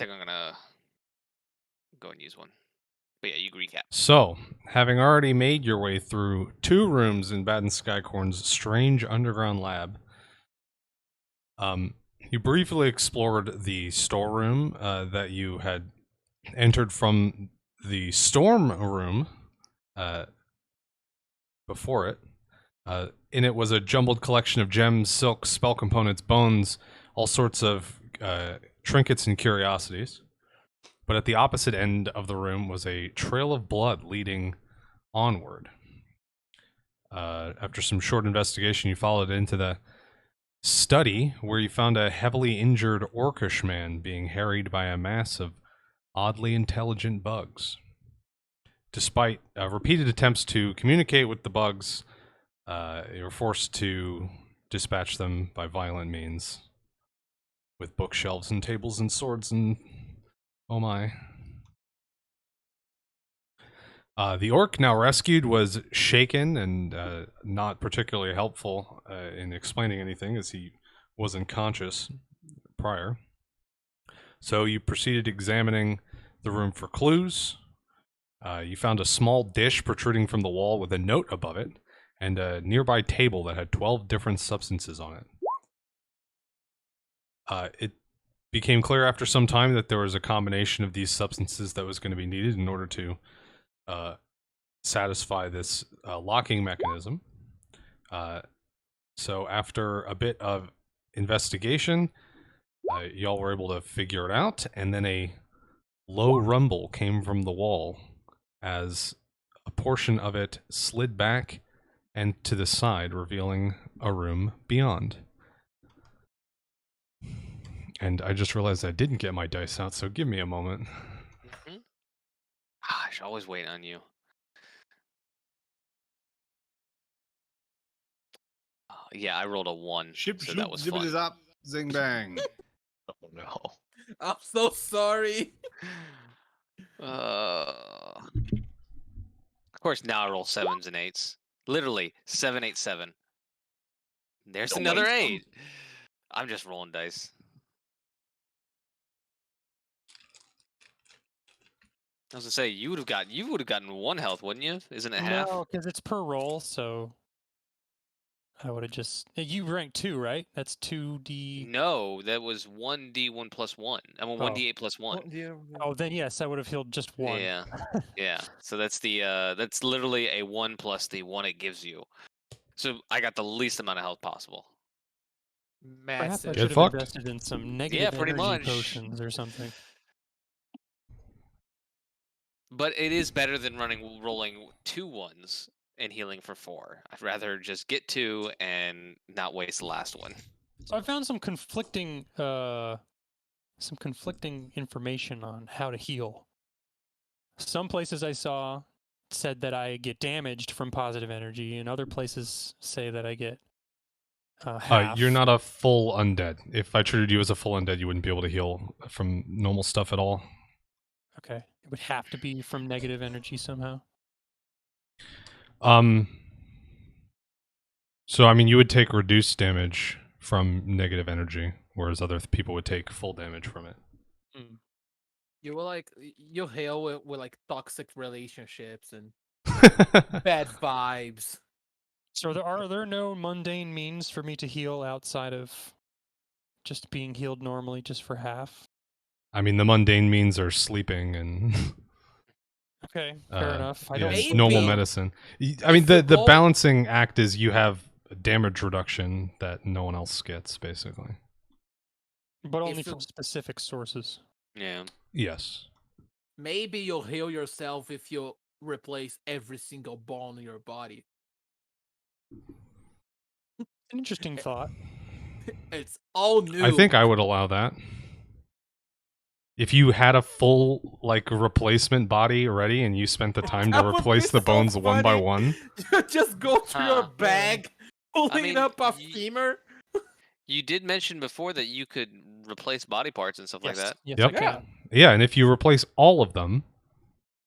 think I'm gonna go and use one. But yeah, you recap. So, having already made your way through 2 rooms in Baddon Skycorn's strange underground lab, you briefly explored the storeroom that you had entered from the storm room before it. In it was a jumbled collection of gems, silk, spell components, bones, all sorts of trinkets and curiosities. But at the opposite end of the room was a trail of blood leading onward. After some short investigation, you followed into the study where you found a heavily injured orcish man being harried by a mass of oddly intelligent bugs. Despite repeated attempts to communicate with the bugs, you were forced to dispatch them by violent means with bookshelves and tables and swords and oh my. The orc now rescued was shaken and not particularly helpful in explaining anything as he was unconscious prior. So you proceeded examining the room for clues. You found a small dish protruding from the wall with a note above it and a nearby table that had 12 different substances on it. It became clear after some time that there was a combination of these substances that was going to be needed in order to satisfy this locking mechanism. So after a bit of investigation, y'all were able to figure it out, and then a low rumble came from the wall as a portion of it slid back and to the side, revealing a room beyond. And I just realized I didn't get my dice out, so give me a moment. Mm-hmm. Gosh, always waiting on you. Yeah, I rolled a 1, so that was fun. Zip, zing bang. Oh no. I'm so sorry. Of course, now I roll 7s and 8s. Literally 7, 8, 7. There's Don't another waste 8. I'm just rolling dice. I was gonna say you would have gotten 1 health, wouldn't you? Isn't it half? No, because it's per roll, so I would have just. You ranked 2, right? That's 2d. No, that was 1d1 plus 1. I mean 1d8 plus 1. Oh, then yes, I would have healed just 1. Yeah, yeah. So that's the that's literally a 1 plus the 1 it gives you. So I got the least amount of health possible. Perhaps I Massive. Get should have fucked. invested in some negative Yeah, pretty energy much. potions or something. But it is better than rolling 2 1s and healing for 4. I'd rather just get 2 and not waste the last one. So I found some conflicting information on how to heal. Some places I saw said that I get damaged from positive energy, and other places say that I get half. You're not a full undead. If I treated you as a full undead, you wouldn't be able to heal from normal stuff at all. Okay. It would have to be from negative energy somehow. So I mean, you would take reduced damage from negative energy, whereas other people would take full damage from it. You will you'll heal with like toxic relationships and bad vibes. So are there no mundane means for me to heal outside of just being healed normally, just for half? I mean, the mundane means are sleeping and okay, fair enough. I yeah, don't normal Maybe. medicine. I mean, If the all- balancing act is you have damage reduction that no one else gets, basically. But only If from it- specific sources. Yeah. Yes. Maybe you'll heal yourself if you replace every single bone in your body. An interesting thought. It's all new. I think I would allow that. If you had a full replacement body already and you spent the time to That would replace be the so bones one by funny. one. You just go through your Huh. bag, pulling mean, up a femur. You did mention before that you could replace body parts and stuff like that. Yes, Yep. I can. Yeah, and if you replace all of them,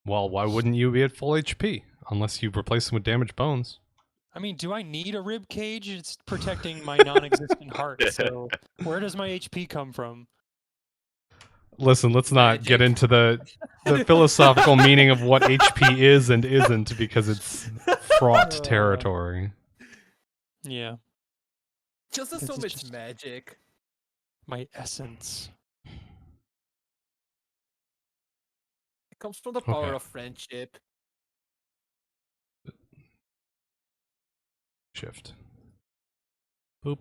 well, why wouldn't you be at full HP? Unless you replace them with damaged bones. I mean, do I need a rib cage? It's protecting my non-existent heart. So where does my HP come from? Listen, let's not get Magic. into the philosophical meaning of what HP is and isn't because it's fraught territory. Yeah, Just This assume is it's just- magic. my essence. It comes from the power Okay. of friendship. Shift. Boop,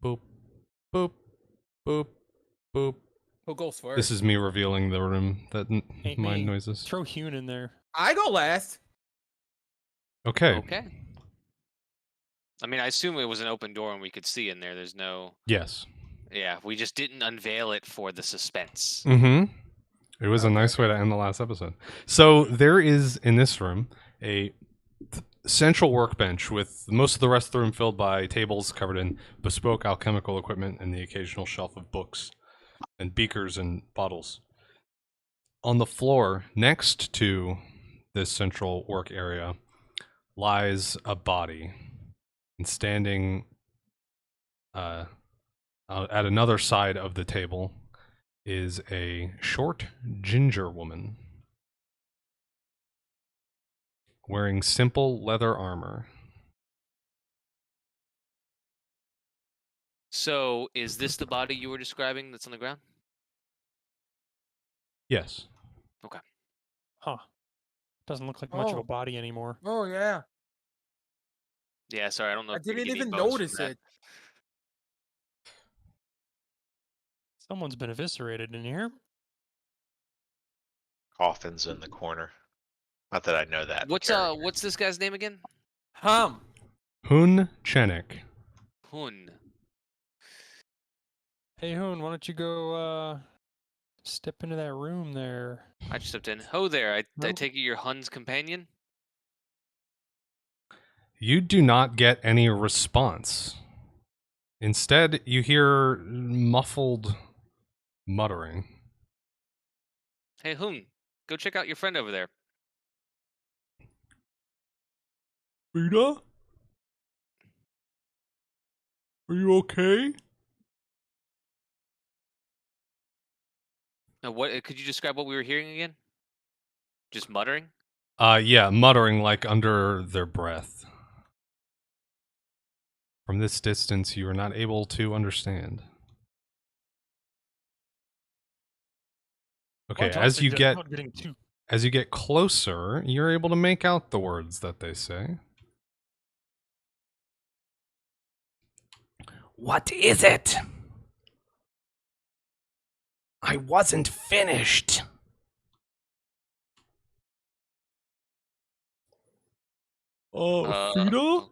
boop, boop, boop, boop. Who goes first? This is me revealing the room that Ain't mind me. noises. Throw Hune in there. I go last. Okay. Okay. I mean, I assume it was an open door and we could see in there. There's no. Yes. Yeah, we just didn't unveil it for the suspense. Mm-hmm. It was a Okay, nice way to end the last episode. So there is in this room a central workbench with most of the rest of the room filled by tables covered in bespoke alchemical equipment and the occasional shelf of books and beakers and bottles. On the floor next to this central work area lies a body, and standing at another side of the table is a short ginger woman wearing simple leather armor. So, is this the body you were describing that's on the ground? Yes. Huh. Doesn't look like much of Oh. a body anymore. Oh yeah. Yeah, sorry, I don't know I if we didn't can give you even bones from notice that. it. Someone's been eviscerated in here. Coffin's in the corner. Not that I know that. character. What's this guy's name again? Hum. Hun Chenik. Hun. Hey, Hoon, why don't you go step into that room there? I just stepped in. Ho there. I No. take it you're Hun's companion? You do not get any response. Instead, you hear muffled muttering. Hey, Hun, go check out your friend over there. Rita? Are you okay? Now, what could you describe what we were hearing again? Just muttering? Yeah, muttering like under their breath. From this distance, you are not able to understand. Okay, Well, as you just get not getting too. as you get closer, you're able to make out the words that they say. What is it? I wasn't finished. Frida?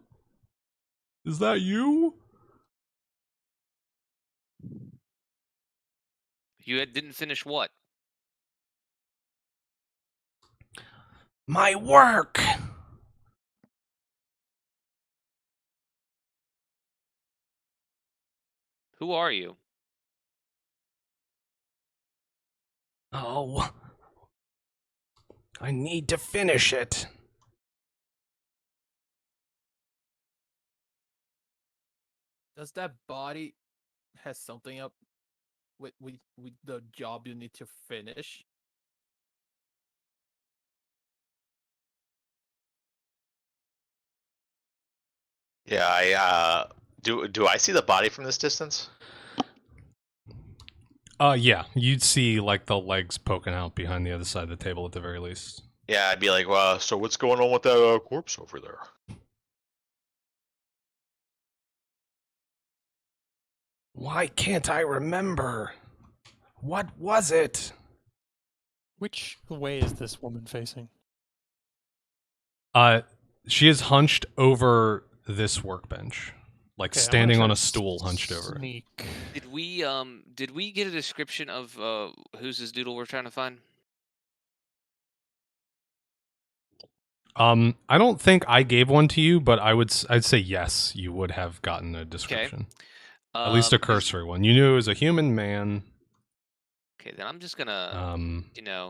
Is that you? You didn't finish what? My work. Who are you? Oh. I need to finish it. Does that body has something up with the job you need to finish? Yeah, I do I see the body from this distance? Yeah, you'd see like the legs poking out behind the other side of the table at the very least. Yeah, I'd be like, well, so what's going on with that corpse over there? Why can't I remember? What was it? Which way is this woman facing? She is hunched over this workbench, like Okay, I'm gonna standing try on to a stool hunched over it. Sneak. Did we get a description of who's this doodle we're trying to find? I don't think I gave one to you, but I'd say yes, you would have gotten a description. At least a cursory one. You knew it was a human man. Okay, then I'm just gonna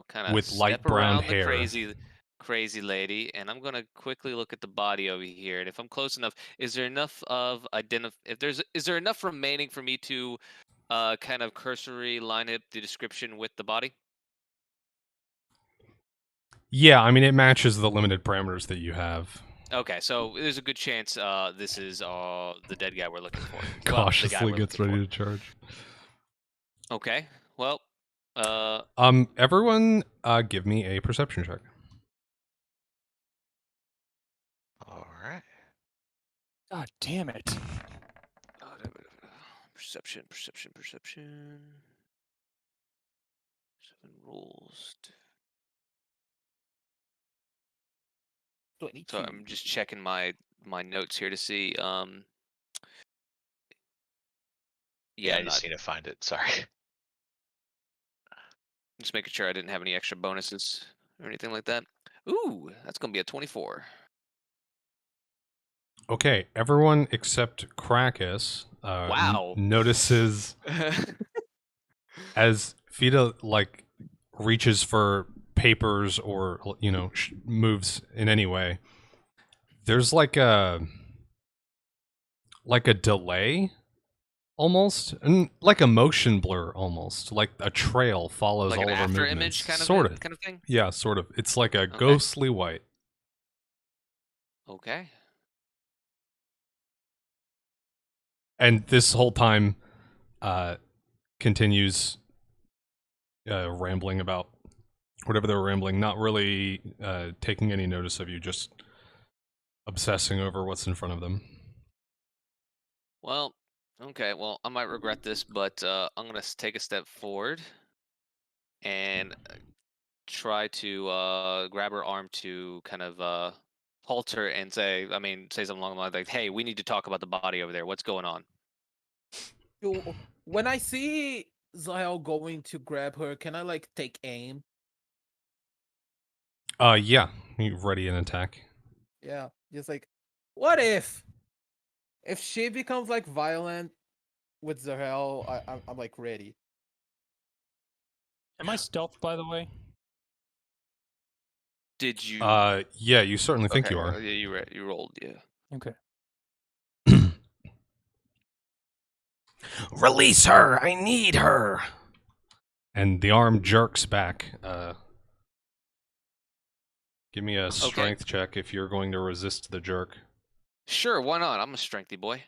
kind of with light step brown around hair. the crazy lady, and I'm gonna quickly look at the body over here. And if I'm close enough, is there enough of is there enough remaining for me to kind of cursory line up the description with the body? Yeah, I mean, it matches the limited parameters that you have. Okay, so there's a good chance this is the dead guy we're looking for. Well, the guy Cautiously we're gets looking ready for. to charge. Okay, well, Everyone, give me a perception check. All right. God damn it. perception. 7 rules. 22. So I'm just checking my notes here to see. Yeah, I I'm just not need to find it. Sorry. just making sure I didn't have any extra bonuses or anything like that. Ooh, that's gonna be a 24. Okay, everyone except Krakus Wow. notices as Fida like reaches for papers or moves in any way. There's like a delay almost, and like a motion blur almost, like a trail follows Like all an of her after movements. image kind Sort of. of thing. Yeah, sort of. It's like a Okay. ghostly white. Okay. And this whole time continues rambling about whatever they were rambling, not really taking any notice of you, just obsessing over what's in front of them. Well, okay. Well, I might regret this, but I'm gonna take a step forward and try to grab her arm to kind of halt her and say something along the lines like, "Hey, we need to talk about the body over there. What's going on?" When I see Zyle going to grab her, can I like take aim? Yeah, you ready an attack. Yeah, just like, what if she becomes like violent with Zahel? I'm like ready. Am I stealth, by the way? Did you? Yeah, you certainly think you are. Yeah, you rolled. Yeah. Okay. Release her! I need her! And the arm jerks back. Give me a strength check if you're going to resist the jerk. Sure, why not? I'm a strengthy boy.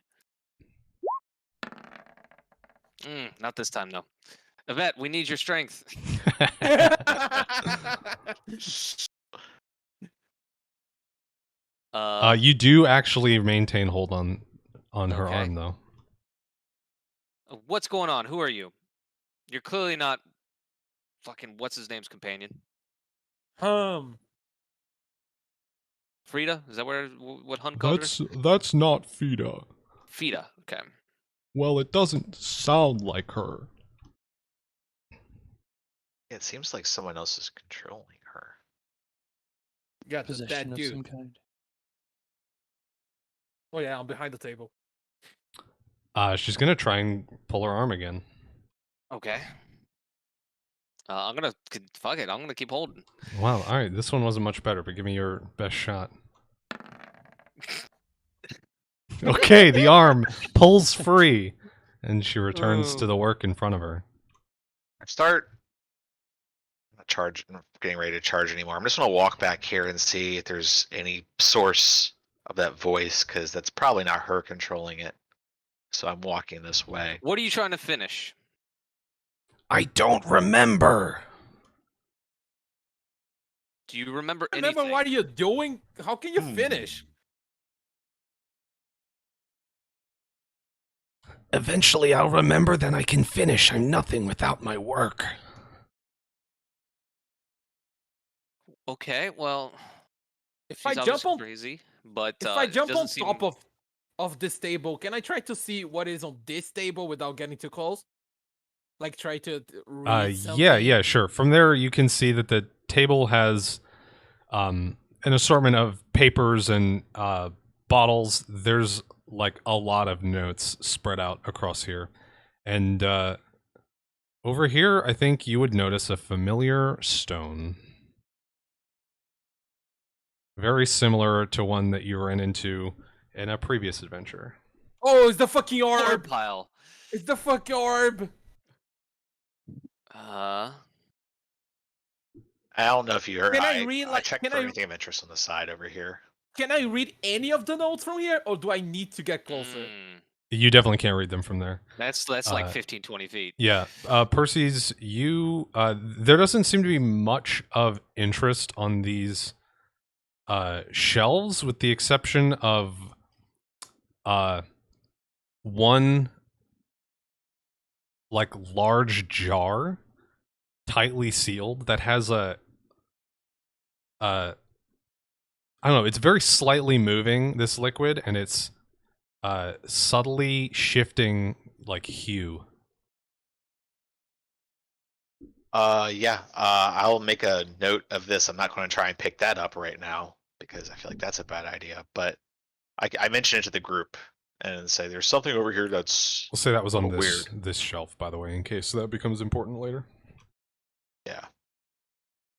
Not this time, though. Yvette, we need your strength. You do actually maintain hold on her Okay. arm, though. What's going on? Who are you? You're clearly not fucking what's his name's companion. Frida? Is that what Hunt called her? That's not Fida. Fida. Okay. Well, it doesn't sound like her. It seems like someone else is controlling her. Got Possession that of dude. some kind. Oh yeah, I'm behind the table. She's gonna try and pull her arm again. Okay. I'm gonna fuck it. I'm gonna keep holding. Wow. All right, this one wasn't much better, but give me your best shot. Okay, the arm pulls free, and she returns to the work in front of her. I'm not getting ready to charge anymore. I'm just gonna walk back here and see if there's any source of that voice, because that's probably not her controlling it. So I'm walking this way. What are you trying to finish? I don't remember. Do you remember Remember anything? what are you doing? How can you finish? Eventually I'll remember, then I can finish. I'm nothing without my work. Okay, well, If I she's jump obviously on, crazy, but if I it jump on doesn't seem... top of this table, can I try to see what is on this table without getting too close? Like try to read something? Yeah, sure. From there, you can see that the table has an assortment of papers and bottles. There's like a lot of notes spread out across here. And over here, I think you would notice a familiar stone. Very similar to one that you ran into in a previous adventure. Oh, it's the fucking Ore orb! pile. It's the fucking orb. I don't know if you heard. Can I I read, I like, checked can for I- anything of interest on the side over here. Can I read any of the notes from here, or do I need to get closer? You definitely can't read them from there. That's like 15, 20 feet. Yeah, Percy's, you there doesn't seem to be much of interest on these shelves, with the exception of one like large jar, tightly sealed, that has a I don't know, it's very slightly moving, this liquid, and it's subtly shifting like hue. Yeah. I'll make a note of this. I'm not going to try and pick that up right now because I feel like that's a bad idea. But I mentioned it to the group and say there's something over here that's We'll say that was on little this shelf, by the way, in case that becomes important later. yeah.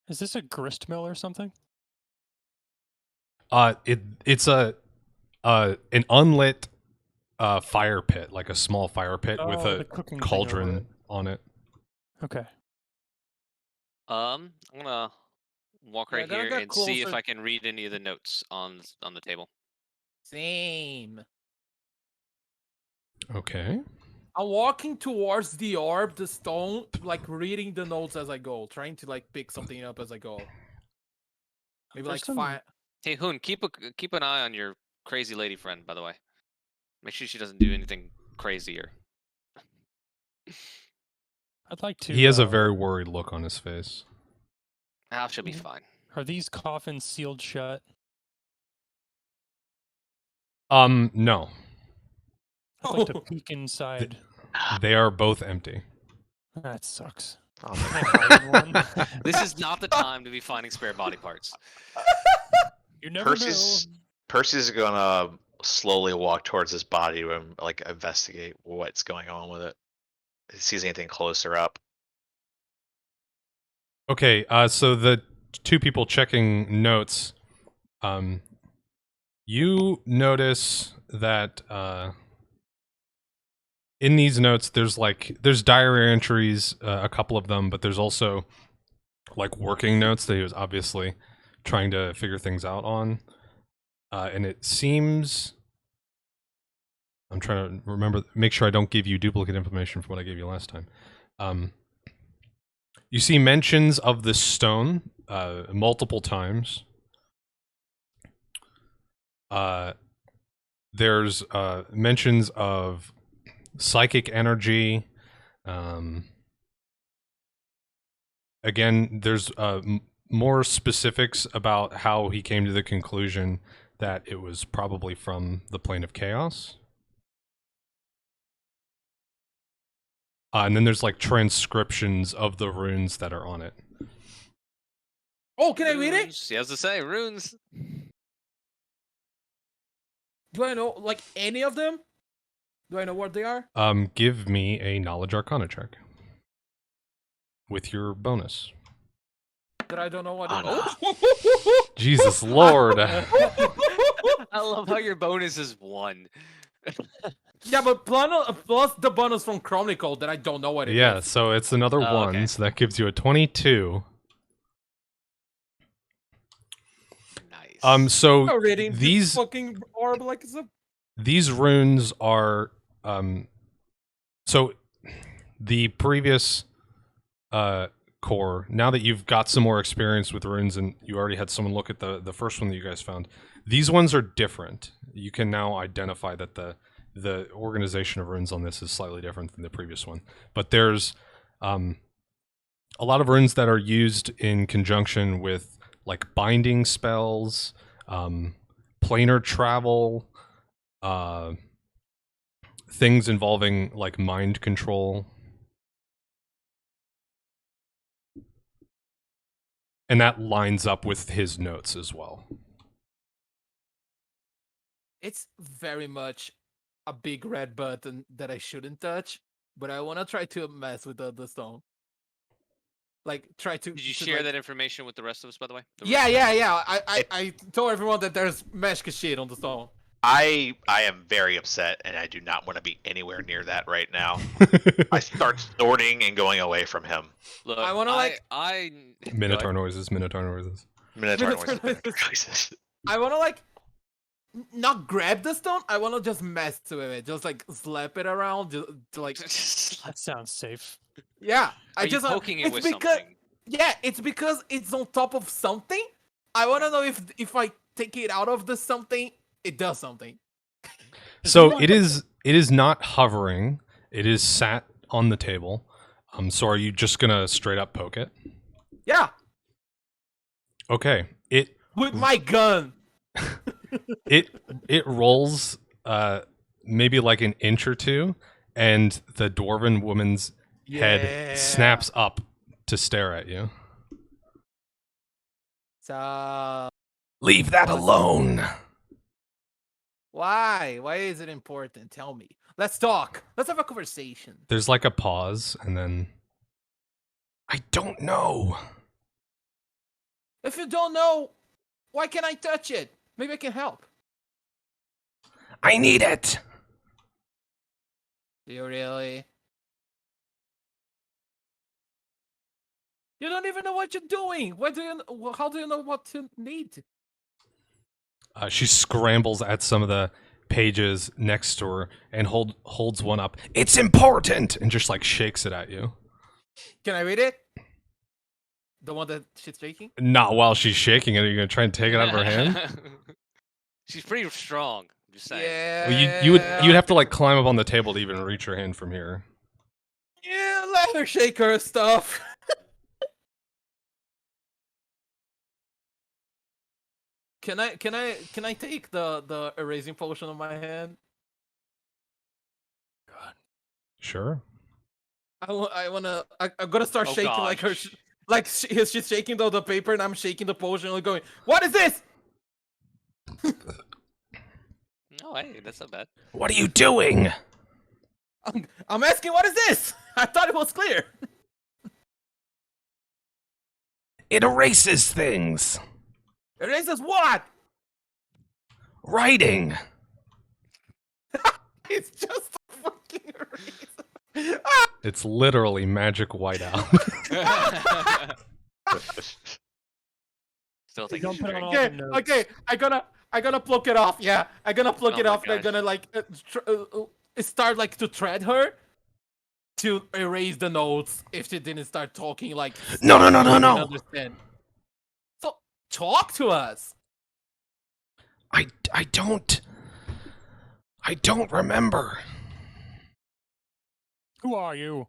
Is this a grist mill or something? It's an unlit fire pit, like a small fire pit with Oh, the a cooking thing over cauldron it. on it. Okay. I'm gonna walk Yeah, right gonna here get and see if closer. I can read any of the notes on the table. Same. Okay. I'm walking towards the orb, the stone, like reading the notes as I go, trying to like pick something up as I go. Maybe like First time- find. Hey Hoon, keep an eye on your crazy lady friend, by the way. Make sure she doesn't do anything crazier. I'd like to. He has a very worried look on his face. Ah, she'll be Mhm. fine. Are these coffins sealed shut? No. I'd like to peek inside. They are both empty. That sucks. Oh, Can I my hide in one? This is not the time to be finding spare body parts. You never Percy's gonna slowly walk towards this body and like investigate what's going on with it. If he sees anything closer up. Okay, so the two people checking notes, you notice that in these notes there's diary entries, a couple of them, but there's also like working notes that he was obviously trying to figure things out on. And it seems, I'm trying to remember, make sure I don't give you duplicate information from what I gave you last time. You see mentions of the stone multiple times. There's mentions of psychic energy. Again, there's more specifics about how he came to the conclusion that it was probably from the plane of chaos. And then there's like transcriptions of the runes that are on it. Oh, can I read it? Runes. He has to say runes. Do I know like any of them? Do I know what they are? Give me a knowledge arcana check with your bonus. That I don't know what. Oh, Oh, Jesus Lord. I love how your bonus is 1. yeah, but plus the bonus from Chronicle that I don't know what it is. Yeah, so it's another Oh, 1, okay. so that gives you a 22. Nice. So I'm reading these this fucking orb like it's a. these runes are so the previous core, now that you've got some more experience with runes and you already had someone look at the first one that you guys found, these ones are different. You can now identify that the organization of runes on this is slightly different than the previous one. But there's a lot of runes that are used in conjunction with like binding spells, planar travel, things involving like mind control. And that lines up with his notes as well. It's very much a big red button that I shouldn't touch, but I want to try to mess with the stone. Like try to. Did you to, share like- that information with the rest of us, by the way? The Yeah, runes? yeah, yeah. I told everyone that there's magic shit on the stone. I am very upset, and I do not want to be anywhere near that right now. I start snorting and going away from him. Look, I wanna, like- I go Minotaur ahead. noises, Minotaur noises. Minotaur Minotaur noises, Minotaur noises. noises. I wanna like not grab the stone. I wanna just mess with it, just like slap it around, just to, like That sounds safe. yeah. Are I you just poking it it's with because something? yeah, it's because it's on top of something. I wanna know if I take it out of the something, it does something. So it is not hovering. It is sat on the table. So are you just gonna straight up poke it? Yeah, Okay. It with my gun. it rolls maybe like an inch or two, and the dwarven woman's Yeah. head snaps up to stare at you. So Leave that alone. why? Why is it important? Tell me. Let's talk. Let's have a conversation. There's like a pause, and then I don't know. If you don't know, why can't I touch it? Maybe I can help. I need it. Do you really? You don't even know what you're doing. What do you? How do you know what to need? she scrambles at some of the pages next to her and holds one up It's important. and just like shakes it at you. Can I read it? The one that she's shaking. Not while she's shaking it. Are you gonna try and take it out of her hand? She's pretty strong. I'm just saying. Yeah. Well, you'd have to like climb up on the table to even reach your hand from here. Yeah, let her shake her stuff. Can I take the erasing potion on my hand? Sure. I'm gonna start Oh, shaking like her, gosh. she's shaking the paper and I'm shaking the potion and going, what is this? Oh, hey, that's not bad. What are you doing? I'm asking, what is this? I thought it was clear. It erases things. Erases what? Writing. It's just a fucking eraser. It's literally magic whiteout. Still think Don't it's put on straight. all the Okay, notes. okay, I gonna pluck it off. Yeah, I gonna pluck Oh it my off. I'm gosh. gonna like start like to thread her to erase the notes if she didn't start talking like. No, no, no, she no, didn't no. Understand. So talk to us. I don't remember. Who are you?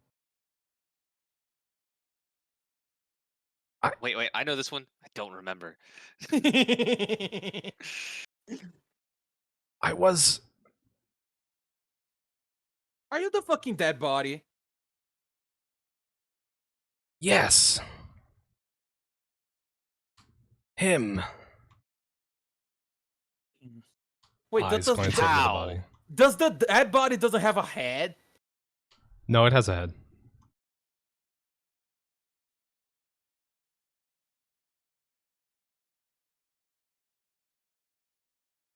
Wait, I know this one. I don't remember. I was Are you the fucking dead body? yes. Him. Wait, Eyes does glance over the How? body. the dead body doesn't have a head? No, it has a head.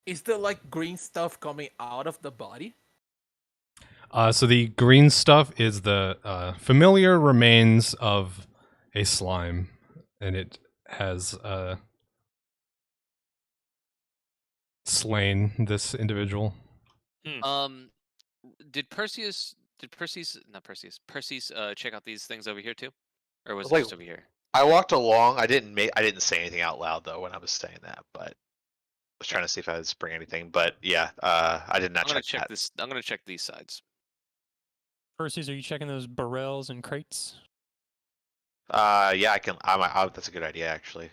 Is there like green stuff coming out of the body? So the green stuff is the familiar remains of a slime, and it has slain this individual. Did Perseus check out these things over here too, or was it Like- just over here? I walked along. I didn't say anything out loud though when I was saying that, but I was trying to see if I was bring anything. But yeah, I did not I'm gonna check check that. this. I'm gonna check these sides. Percy's, are you checking those barrels and crates? Yeah, I can. That's a good idea actually.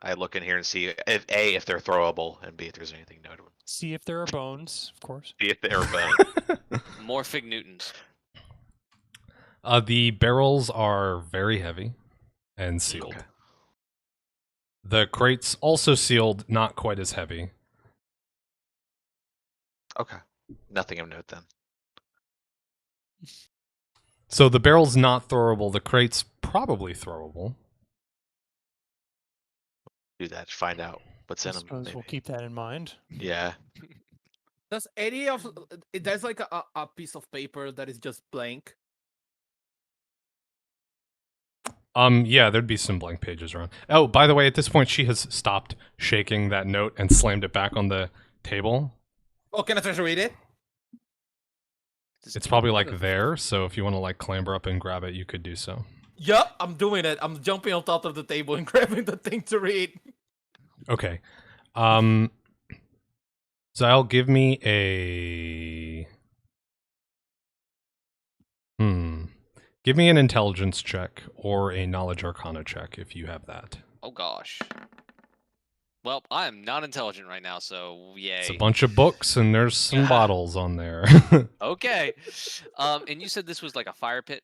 I look in here and see if they're throwable, and B, if there's anything notable. See if there are bones, of course. B, if they're bone. More Fig Newtons. The barrels are very heavy and sealed. Okay. The crates also sealed, not quite as heavy. Okay. Nothing of note then. So the barrel's not throwable. The crate's probably throwable. Do that. Find out what's I in them. suppose we'll keep that in mind. Yeah. Does any of there's like a piece of paper that is just blank? Yeah, there'd be some blank pages around. Oh, by the way, at this point, she has stopped shaking that note and slammed it back on the table. Oh, can I try to read it? It's probably like there, so if you want to like clamber up and grab it, you could do so. Yup, I'm doing it. I'm jumping on top of the table and grabbing the thing to read. Okay. Zyle, give me a Give me an intelligence check or a knowledge arcana check if you have that. Oh gosh. Well, I am not intelligent right now, so yay. It's a bunch of books and there's some bottles on there. Okay. And you said this was like a fire pit?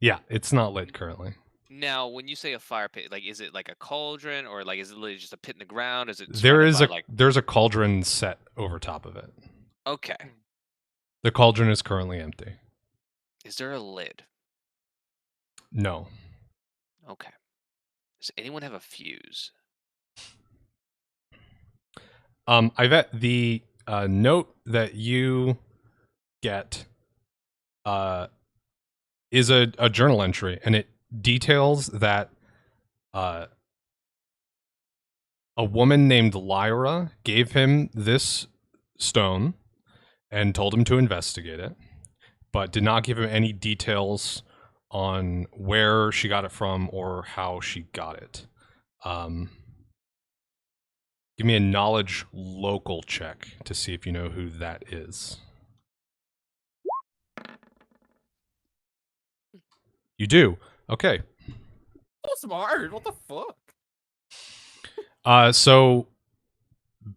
Yeah, it's not lit currently. Now, when you say a fire pit, like, is it like a cauldron, or like, is it literally just a pit in the ground? Is it There's a cauldron set over top of it. Okay. The cauldron is currently empty. Is there a lid? No. Okay. Does anyone have a fuse? Ivette, the note that you get is a journal entry, and it details that a woman named Lyra gave him this stone and told him to investigate it, but did not give him any details on where she got it from or how she got it. Give me a knowledge local check to see if you know who that is. You do. Okay. So smart. What the fuck? So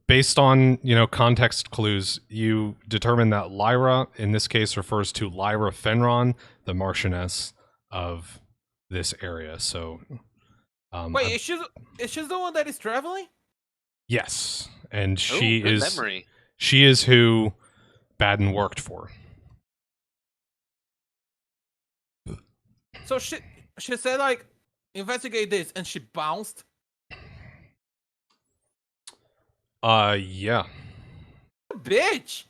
based on, context clues, you determine that Lyra, in this case, refers to Lyra Fenron, the Marchioness of this area. So, wait, is she the one that is traveling? Yes, and Good memory. she is who Baddon worked for. So she said like investigate this, and she bounced. Yeah. Bitch.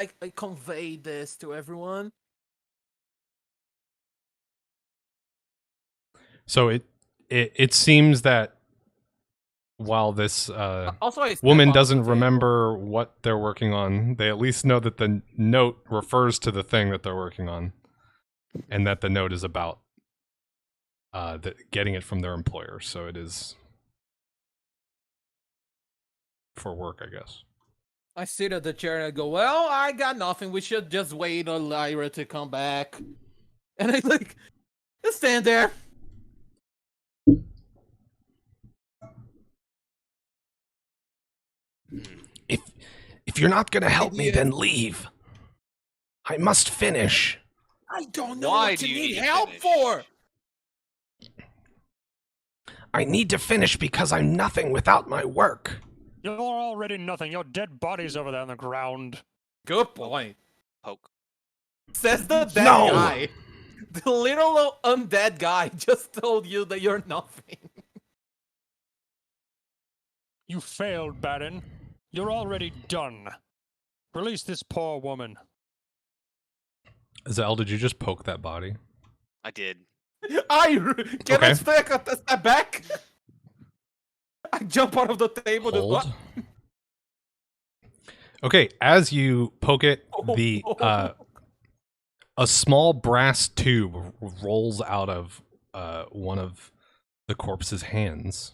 I convey this to everyone. So it seems that while this Also, woman doesn't remember what they're working on, they at least know that the note refers to the thing that they're working on, and that the note is about getting it from their employer. So it is for work, I guess. I sit at the chair and I go, well, I got nothing. We should just wait on Lyra to come back. And I just stand there. If you're not gonna help me, then leave. I must finish. I don't know Why what do you you need need to help finish? for. I need to finish because I'm nothing without my work. You're already nothing. Your dead body's over there on the ground. Good point. Poke. Says the dead No! guy. The little undead guy just told you that you're nothing. You failed, Baddon. You're already done. Release this poor woman. Zell, did you just poke that body? I did. Can I Okay. step a step back? I jump out of the table. Hold. Okay, as you poke it, the a small brass tube rolls out of one of the corpse's hands.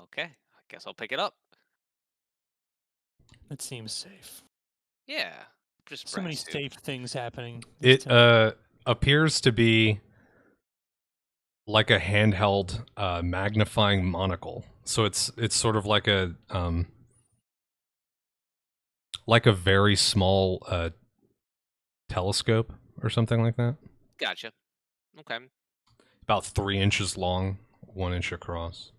Okay. I guess I'll pick it up. It seems safe. Yeah. Just So many brass tube. safe things happening. this It time. appears to be like a handheld magnifying monocle. So it's sort of like a very small telescope or something like that. Gotcha. Okay. About 3 inches long, 1 inch across.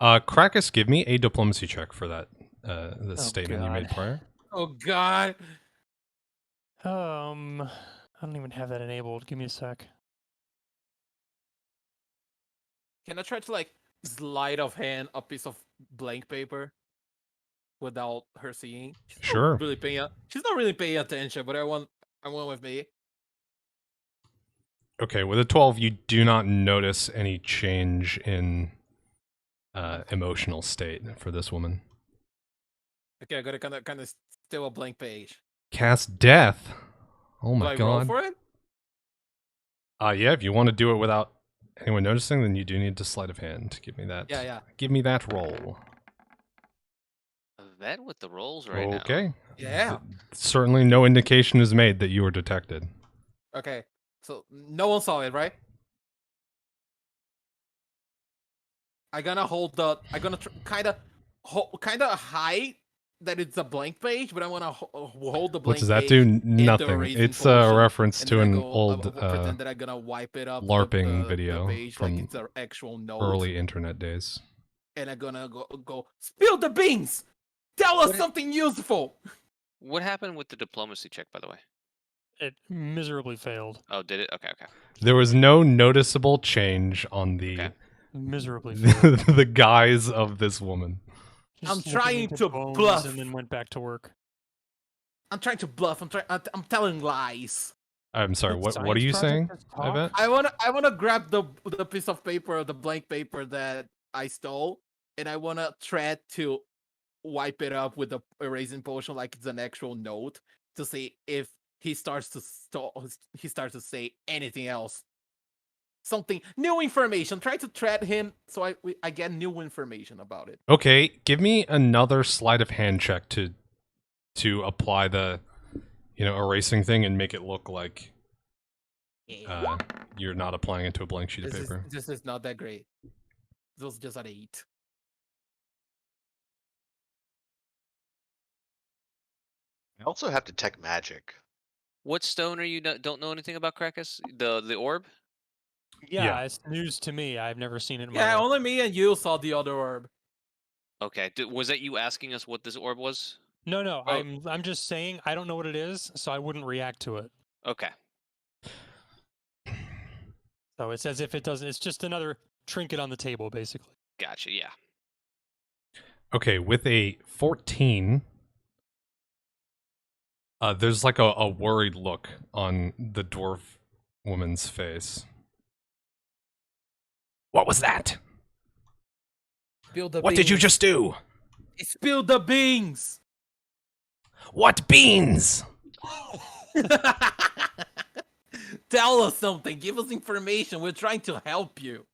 Krakus, give me a diplomacy check for that the statement you made God. prior. Oh God. I don't even have that enabled. Give me a sec. Can I try to like sleight of hand a piece of blank paper without her seeing? Sure. She's not really paying attention, but I want with me. Okay, with a 12, you do not notice any change in emotional state for this woman. Okay, I gotta kind of steal a blank page. Cast death. Oh Do my I roll god. for it? Yeah, if you want to do it without anyone noticing, then you do need to sleight of hand. Give me that. Yeah. Give me that roll. A vet with the rolls right now. Okay. Yeah. Certainly no indication is made that you were detected. Okay. So no one saw it, right? I'm gonna kind of hide that it's a blank page, but I want to hold the blank. What does that page do? in the Nothing. erasing It's a potion, reference and to then I an go, old pretend that I'm gonna wipe it up LARPing the video page from like it's an actual note, early internet days. and I'm gonna go spill the beans. Tell us something useful. What happened with the diplomacy check, by the way? It miserably failed. Oh, did it? Okay. There was no noticeable change on the Okay. Miserably failed. the guise of this woman. Just I'm looking trying into to bones bluff. and then went back to work. I'm trying to bluff. I'm telling lies. I'm sorry. That What are science you project saying? has I talk? bet. I wanna grab the piece of paper, the blank paper that I stole, and I wanna try to wipe it up with the erasing potion like it's an actual note to see if he starts to say anything else. Something new information. Try to thread him so I get new information about it. Okay, give me another sleight of hand check to apply the erasing thing and make it look like you're not applying it to a blank sheet of paper. This is not that great. This was just an 8. I also have detect magic. What stone are you don't know anything about, Krakus? The orb? Yeah, Yeah. it's news to me. I've never seen it in my Yeah, life. only me and you saw the other orb. Okay. Was that you asking us what this orb was? No, Oh. I'm just saying I don't know what it is, so I wouldn't react to it. Okay. So it's as if it doesn't. It's just another trinket on the table, basically. Gotcha. Yeah. Okay, with a 14, there's like a worried look on the dwarf woman's face. What was that? Spill the What did you beans. just do? Spill the beans. What beans? Tell us something. Give us information. We're trying to help you.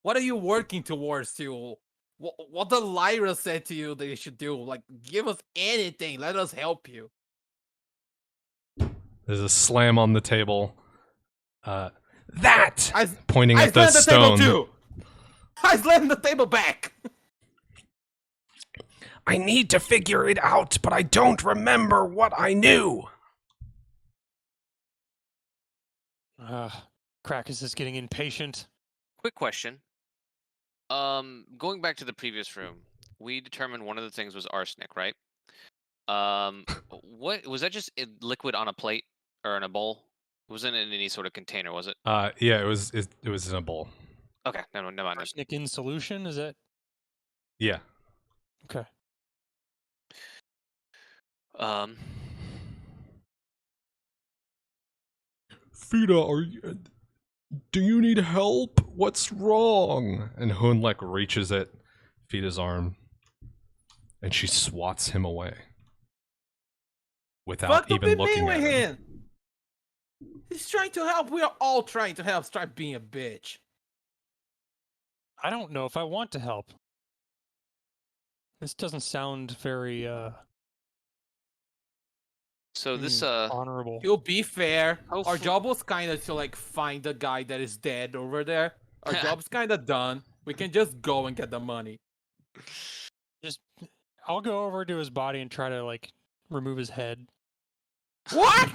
What are you working towards, to? What the Lyra said to you that you should do? Like, give us anything. Let us help you. There's a slam on the table. That! Pointing I at the slammed the stone. table too. I slammed the table back. I need to figure it out, but I don't remember what I knew. Krakus is getting impatient. Quick question. Going back to the previous room, we determined one of the things was arsenic, right? What was that? Just liquid on a plate or in a bowl? It wasn't in any sort of container, was it? Yeah, it was in a bowl. Okay, never mind. Arsenic in solution, is it? Yeah. Okay. Fida, do you need help? What's wrong? And Hoon like reaches at Fida's arm, and she swats him away without Fuck, don't even be looking mean at with him. him. He's trying to help. We are all trying to help. Stop being a bitch. I don't know if I want to help. This doesn't sound very So this honorable. To be fair, Oh, our job was kind of to like find the guy that is dead over there. Our job's kind of done. We can just go and get the money. I'll go over to his body and try to like remove his head. What?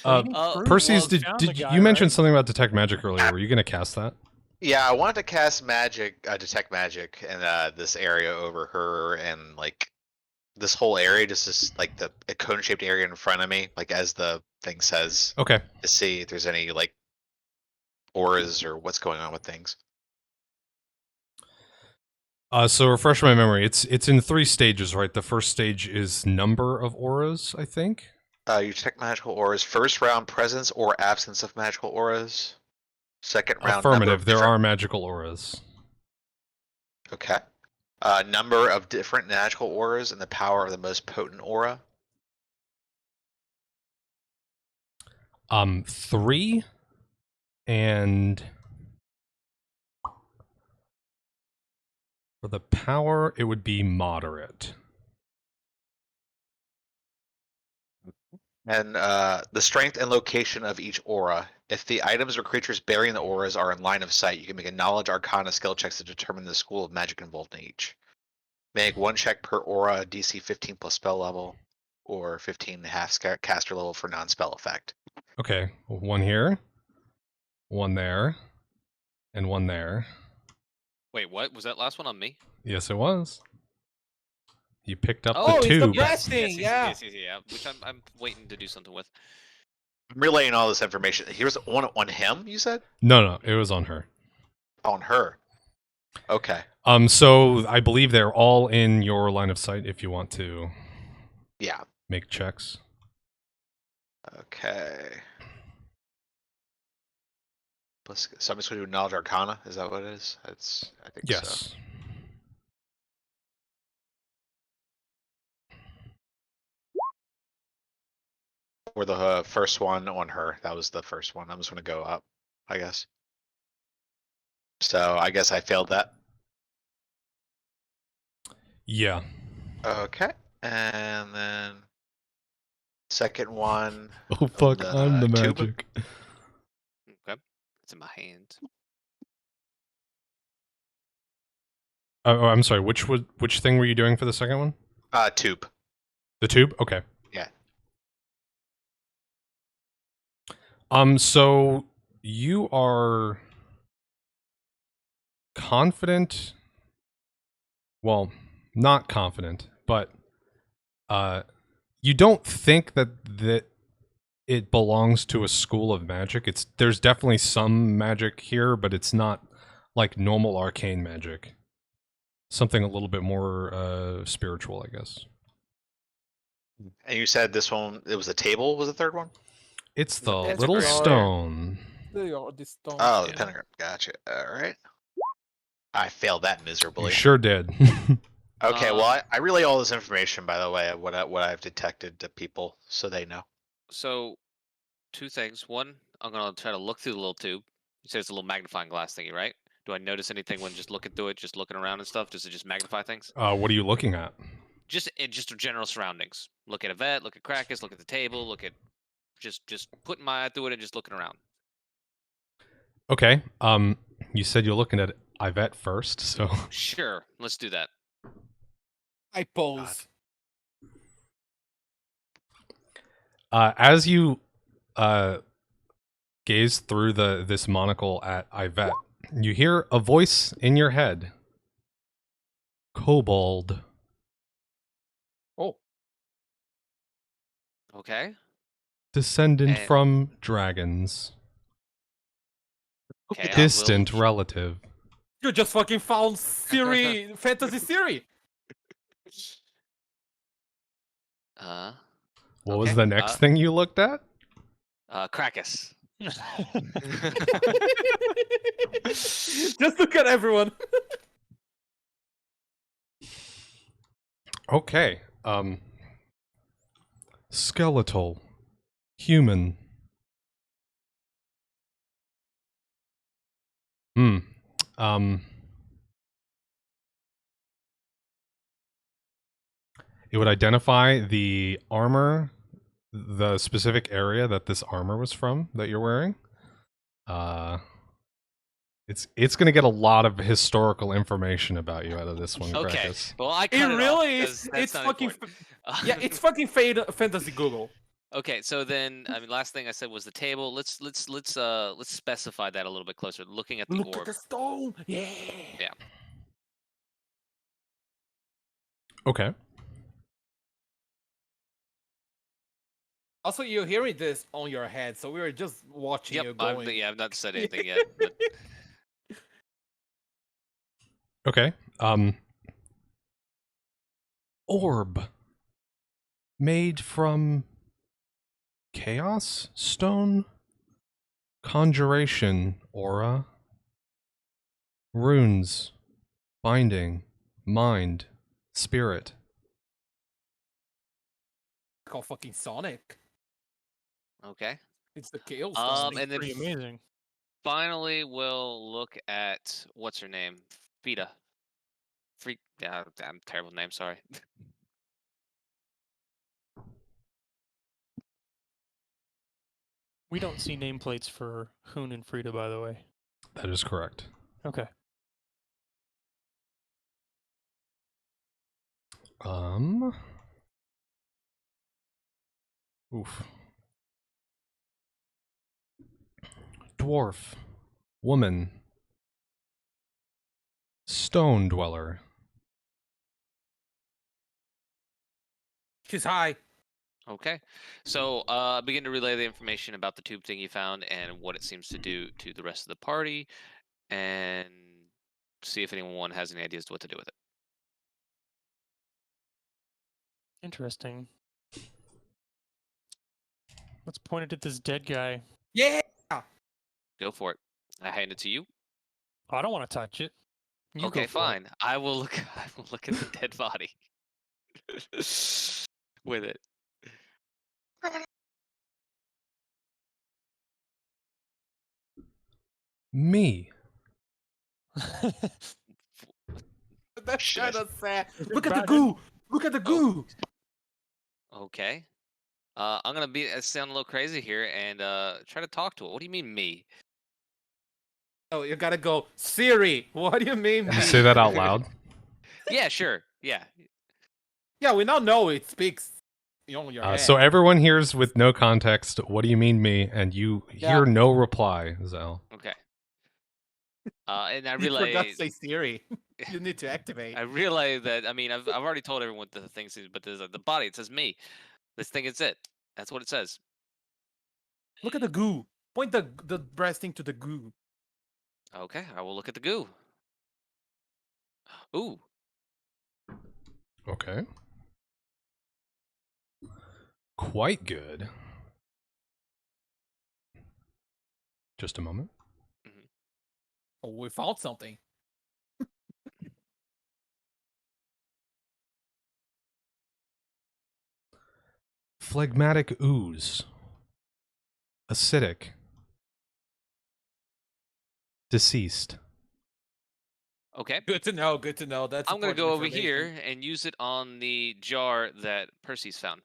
Perseus, Well, found the did guy, you mentioned right? something about detect magic earlier? Were you gonna cast that? Yeah, I wanted to cast magic, detect magic in this area over her, and like this whole area, just like a cone-shaped area in front of me, like as the thing says, Okay. to see if there's any like auras or what's going on with things. So refresh my memory. It's in 3 stages, right? The first stage is number of auras, I think. You check magical auras. First round, presence or absence of magical auras. Second round, number Affirmative. of There different. are magical auras. Okay. Number of different magical auras and the power of the most potent aura. 3 and for the power, it would be moderate. And the strength and location of each aura. If the items or creatures bearing the auras are in line of sight, you can make a knowledge arcana skill checks to determine the school of magic involved in each. Make 1 check per aura, DC 15 plus spell level, or 15 half caster level for non-spell effect. Okay, 1 here, 1 there, and 1 there. Wait, what was that last one on me? Yes, it was. You picked up Oh, the it's the tube. breath thing, yeah. Yeah. Which I'm waiting to do something with. I'm relaying all this information. Here's one on him, you said? No, it was on her. On her. Okay. So I believe they're all in your line of sight if you want to Yeah. make checks. Okay. So I'm just going to do knowledge arcana. Is that what it is? I think so. Yes. Or the first one on her. That was the first one. I'm just going to go up, I guess. So I guess I failed that. Yeah. Okay. And then second one. Oh fuck, the I'm the tube. magic. Okay. It's in my hand. Oh, I'm sorry. Which thing were you doing for the second one? Tube. The tube? Okay. Yeah. So you are confident. Well, not confident, but you don't think that it belongs to a school of magic. There's definitely some magic here, but it's not like normal arcane magic. Something a little bit more spiritual, I guess. And you said this one, it was a table, was the third one? It's the That's little great. stone. The stone. Oh, the Yeah. pentagram. Gotcha. Alright. I failed that You miserably. sure did. Okay, well, I relay all this information, by the way, of what I've detected to people, so they know. So, 2 things. One, I'm gonna try to look through the little tube. You said it's a little magnifying glass thingy, right? Do I notice anything when just looking through it, just looking around and stuff? Does it just magnify things? What are you looking at? Just general surroundings. Look at a vet, look at Krakus, look at the table, look at just putting my eye through it and just looking around. Okay. You said you're looking at Yvette first, so Sure, let's do that. I pose. as you gaze through this monocle at Yvette, you hear a voice in your head. Kobold. Oh, Okay. Descendant And- from dragons. Okay. Distant relative. you just fucking found Siri, fantasy Siri. What was Okay, the next thing you looked at? Krakus. Just look at everyone. Okay. Skeletal. Human. It would identify the armor, the specific area that this armor was from that you're wearing. It's going to get a lot of historical information about you out of this one, Okay. Krakus. Well, I It cut it really off is. 'cause that's It's not fucking. important. Yeah, it's fucking fantasy Google. Okay, so then I mean, last thing I said was the table. Let's specify that a little bit closer. Looking at the Look at orb. the stone. Yeah. Yeah. Okay. Also, you're hearing this on your head, so we were just watching you going. I've not said anything yet. But Okay. Orb. Made from chaos stone? Conjuration aura? Runes. Binding. Mind. Spirit. Called fucking Sonic. okay. It's the Chaos Um, Stone. and then Pretty amazing. finally, we'll look at what's her name, Fida. Freak. Yeah, damn terrible name. Sorry. We don't see nameplates for Hoon and Frida, by the way. That is correct. Okay. Oof. Dwarf. Woman. Stone dweller. She's high. Okay. So, begin to relay the information about the tube thing you found and what it seems to do to the rest of the party, and see if anyone has any ideas to what to do with it. Interesting. Let's point it at this dead guy. Yeah. Go for it. I hand it to you. I don't want to touch it. You Okay, go for it. fine. I will look. I will look at the dead body with it. Me. That's Shit. kind of sad. Is it Look at the Baddon? goo. Look at the goo. Okay. I'm gonna sound a little crazy here and try to talk to it. What do you mean, me? Oh, you gotta go, Siri. What do you mean? You me? say that out loud. Yeah, sure. Yeah. Yeah, we now know it speaks. On your head. So everyone hears with no context, what do you mean me? And you Yeah. hear no reply, Zell. Okay. And I You forgot relay. to say Siri. You need to activate. I relay that. I mean, I've already told everyone what the things is, but there's the body. It says me. This thing is it. That's what it says. Look at the goo. Point the breasting to the goo. Okay, I will look at the goo. Ooh. Okay. Quite good. Just a moment. Oh, we found something. Phlegmatic ooze. Acidic. Deceased. Okay. Good to know. Good to know. That's. I'm gonna important go over information. here and use it on the jar that Percy's found.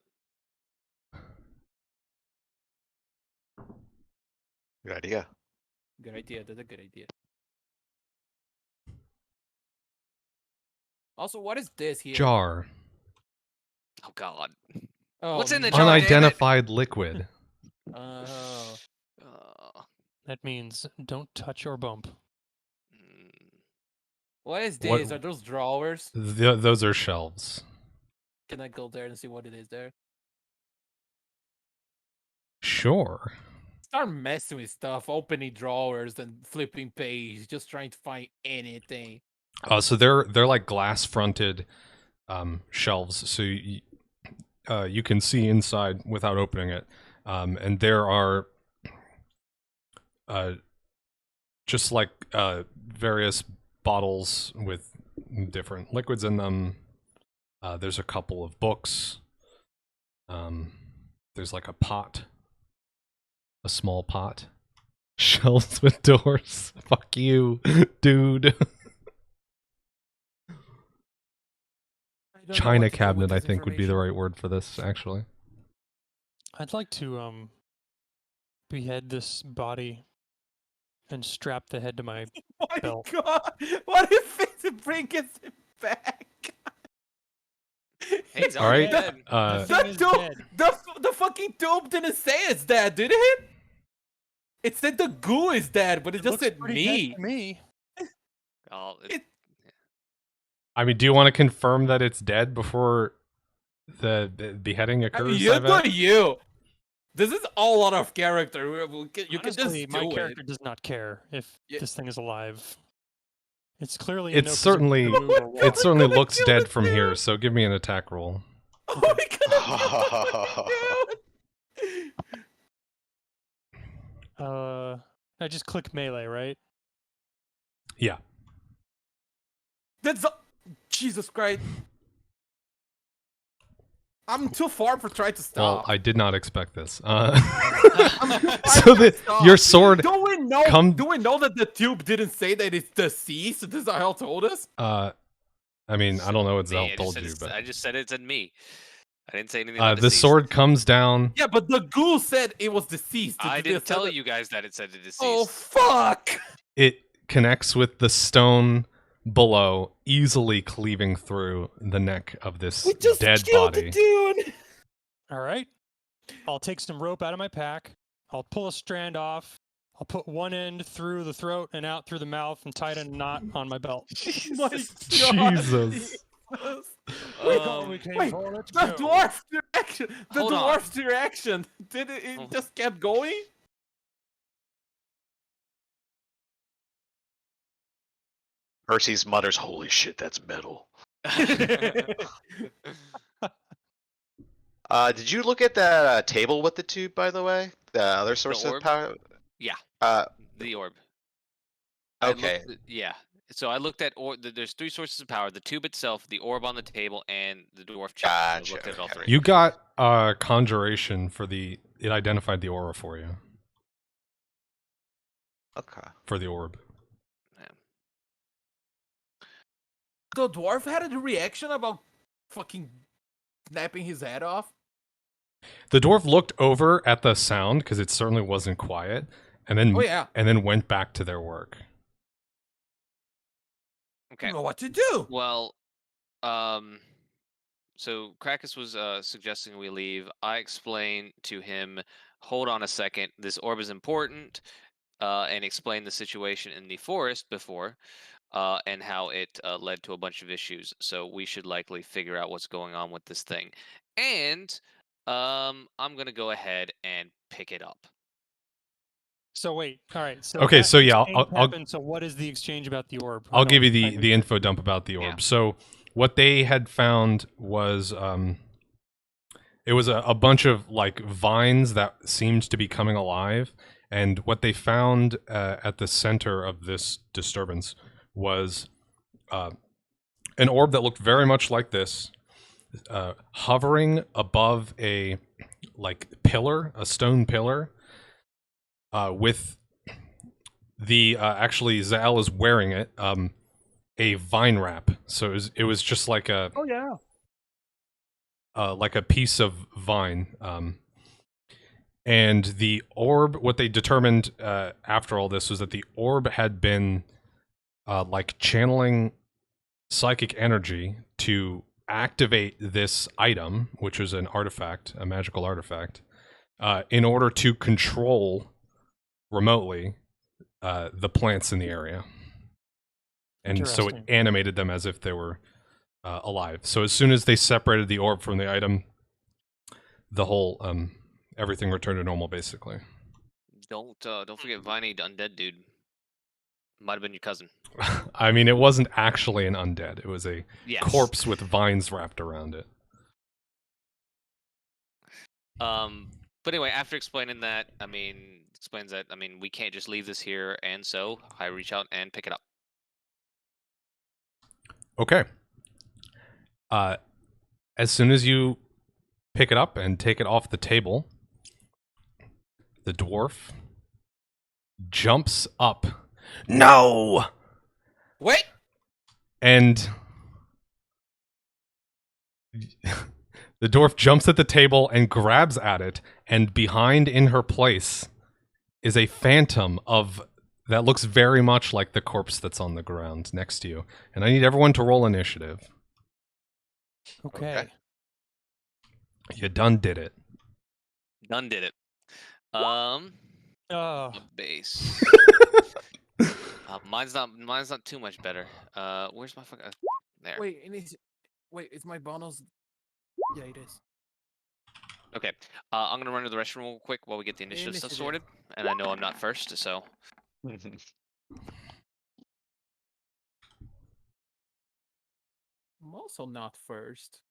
Good idea. Good idea. That's a good idea. Also, what is this here? Jar. Oh God. Oh, What's in the no. jar? damn it. Unidentified liquid. Oh. That means don't touch or bump. What is What- this? Are those drawers? Those are shelves. Can I go there and see what it is there? Sure. Start messing with stuff, opening drawers and flipping pages, just trying to find anything. So they're like glass fronted shelves, so you can see inside without opening it, and there are just like various bottles with different liquids in them. There's a couple of books. There's like a pot, a small pot. Shelves with doors. Fuck you, dude. I don't know China what to do with cabinet, I this think, would be the information. right word for this, actually. I'd like to behead this body and strap the head to my My belt. God! What if it brings it back? Hey, he's All already right. dead. The The thing is tube, dead. the fucking tube didn't say it's dead, did it? It said the goo is dead, but it just Looks said pretty dead me. to me. Oh, It- I mean, do you want to confirm that it's dead before the beheading I occurs? mean, you I bet? do you. This is all out of character. You can Honestly, just my do character it. does not care if Yeah. this thing is alive. It's clearly It's in no position certainly to move or it walk. certainly gonna looks kill dead it, from here. dude. So give me an attack roll. Oh, we're gonna kill the fucking dude. I just click melee, right? Yeah. That's Jesus Christ. I'm too far for trying to Well, stop. I did not expect this. I'm too far So to stop. your sword. Do we know? come- Do we know that the tube didn't say that it's deceased? This is how told us. I mean, I don't know what Me, Zell I just told said you, it's- but I just said it's in me. I didn't say anything about the deceased. sword comes down. Yeah, but the ghoul said it was deceased. I Did they didn't say tell that- you guys that it said it deceased. Oh fuck! It connects with the stone below, easily cleaving through the neck of this We just dead killed body. the dude. All right. I'll take some rope out of my pack. I'll pull a strand off. I'll put one end through the throat and out through the mouth and tie it in a knot on my belt. My God. Jesus. Um, Wait, let's the dwarf's direction. The Hold on. dwarf's direction. Did it? It Mhm. just kept going. Percy's mutters, "Holy shit, that's metal." Did you look at that table with the tube, by the way? The other source of orb? power. Yeah. Uh, The orb. Okay. Yeah. So I looked at there's 3 sources of power: the tube itself, the orb on the table, and the dwarf chest. I Gotcha, looked at all okay. 3. You got conjuration for the. It identified the aura for you Okay. for the orb. The dwarf had a reaction about fucking snapping his head off. The dwarf looked over at the sound because it certainly wasn't quiet, and then Oh yeah. and then went back to their work. I Okay. don't know what to do. Well, so Krakus was suggesting we leave. I explained to him, hold on a second, this orb is important, and explained the situation in the forest before, and how it led to a bunch of issues. So we should likely figure out what's going on with this thing. And I'm gonna go ahead and pick it up. So wait, all right. So Okay, that so yeah, exchange I'll happened, so what is the exchange about the orb? I'll give you the info dump about the orb. Yeah. So what they had found was it was a bunch of like vines that seemed to be coming alive, and what they found at the center of this disturbance was an orb that looked very much like this, hovering above a like pillar, a stone pillar, with the actually Zal is wearing it, a vine wrap. So it was just like a Oh yeah. like a piece of vine. And the orb, what they determined after all this was that the orb had been like channeling psychic energy to activate this item, which was an artifact, a magical artifact, in order to control remotely the plants in the area. And so it Interesting. animated them as if they were alive. So as soon as they separated the orb from the item, the whole everything returned to normal, basically. Don't forget Viney undead dude. Might have been your cousin. I mean, it wasn't actually an undead. It was a Yes. corpse with vines wrapped around it. But anyway, after explaining that, explains that we can't just leave this here, and so I reach out and pick it up. Okay. As soon as you pick it up and take it off the table, the dwarf jumps up. No! Wait. And the dwarf jumps at the table and grabs at it, and behind in her place is a phantom of that looks very much like the corpse that's on the ground next to you. And I need everyone to roll initiative. Okay. You done did it. Done did it. Oh, A base. Mine's not too much better. Where's my fucking there? Wait, it's my bonus. Yeah, it is. Okay. I'm gonna run to the restroom real quick while we get the initiative stuff Initiative. sorted, and I know I'm not first, so I'm also not first.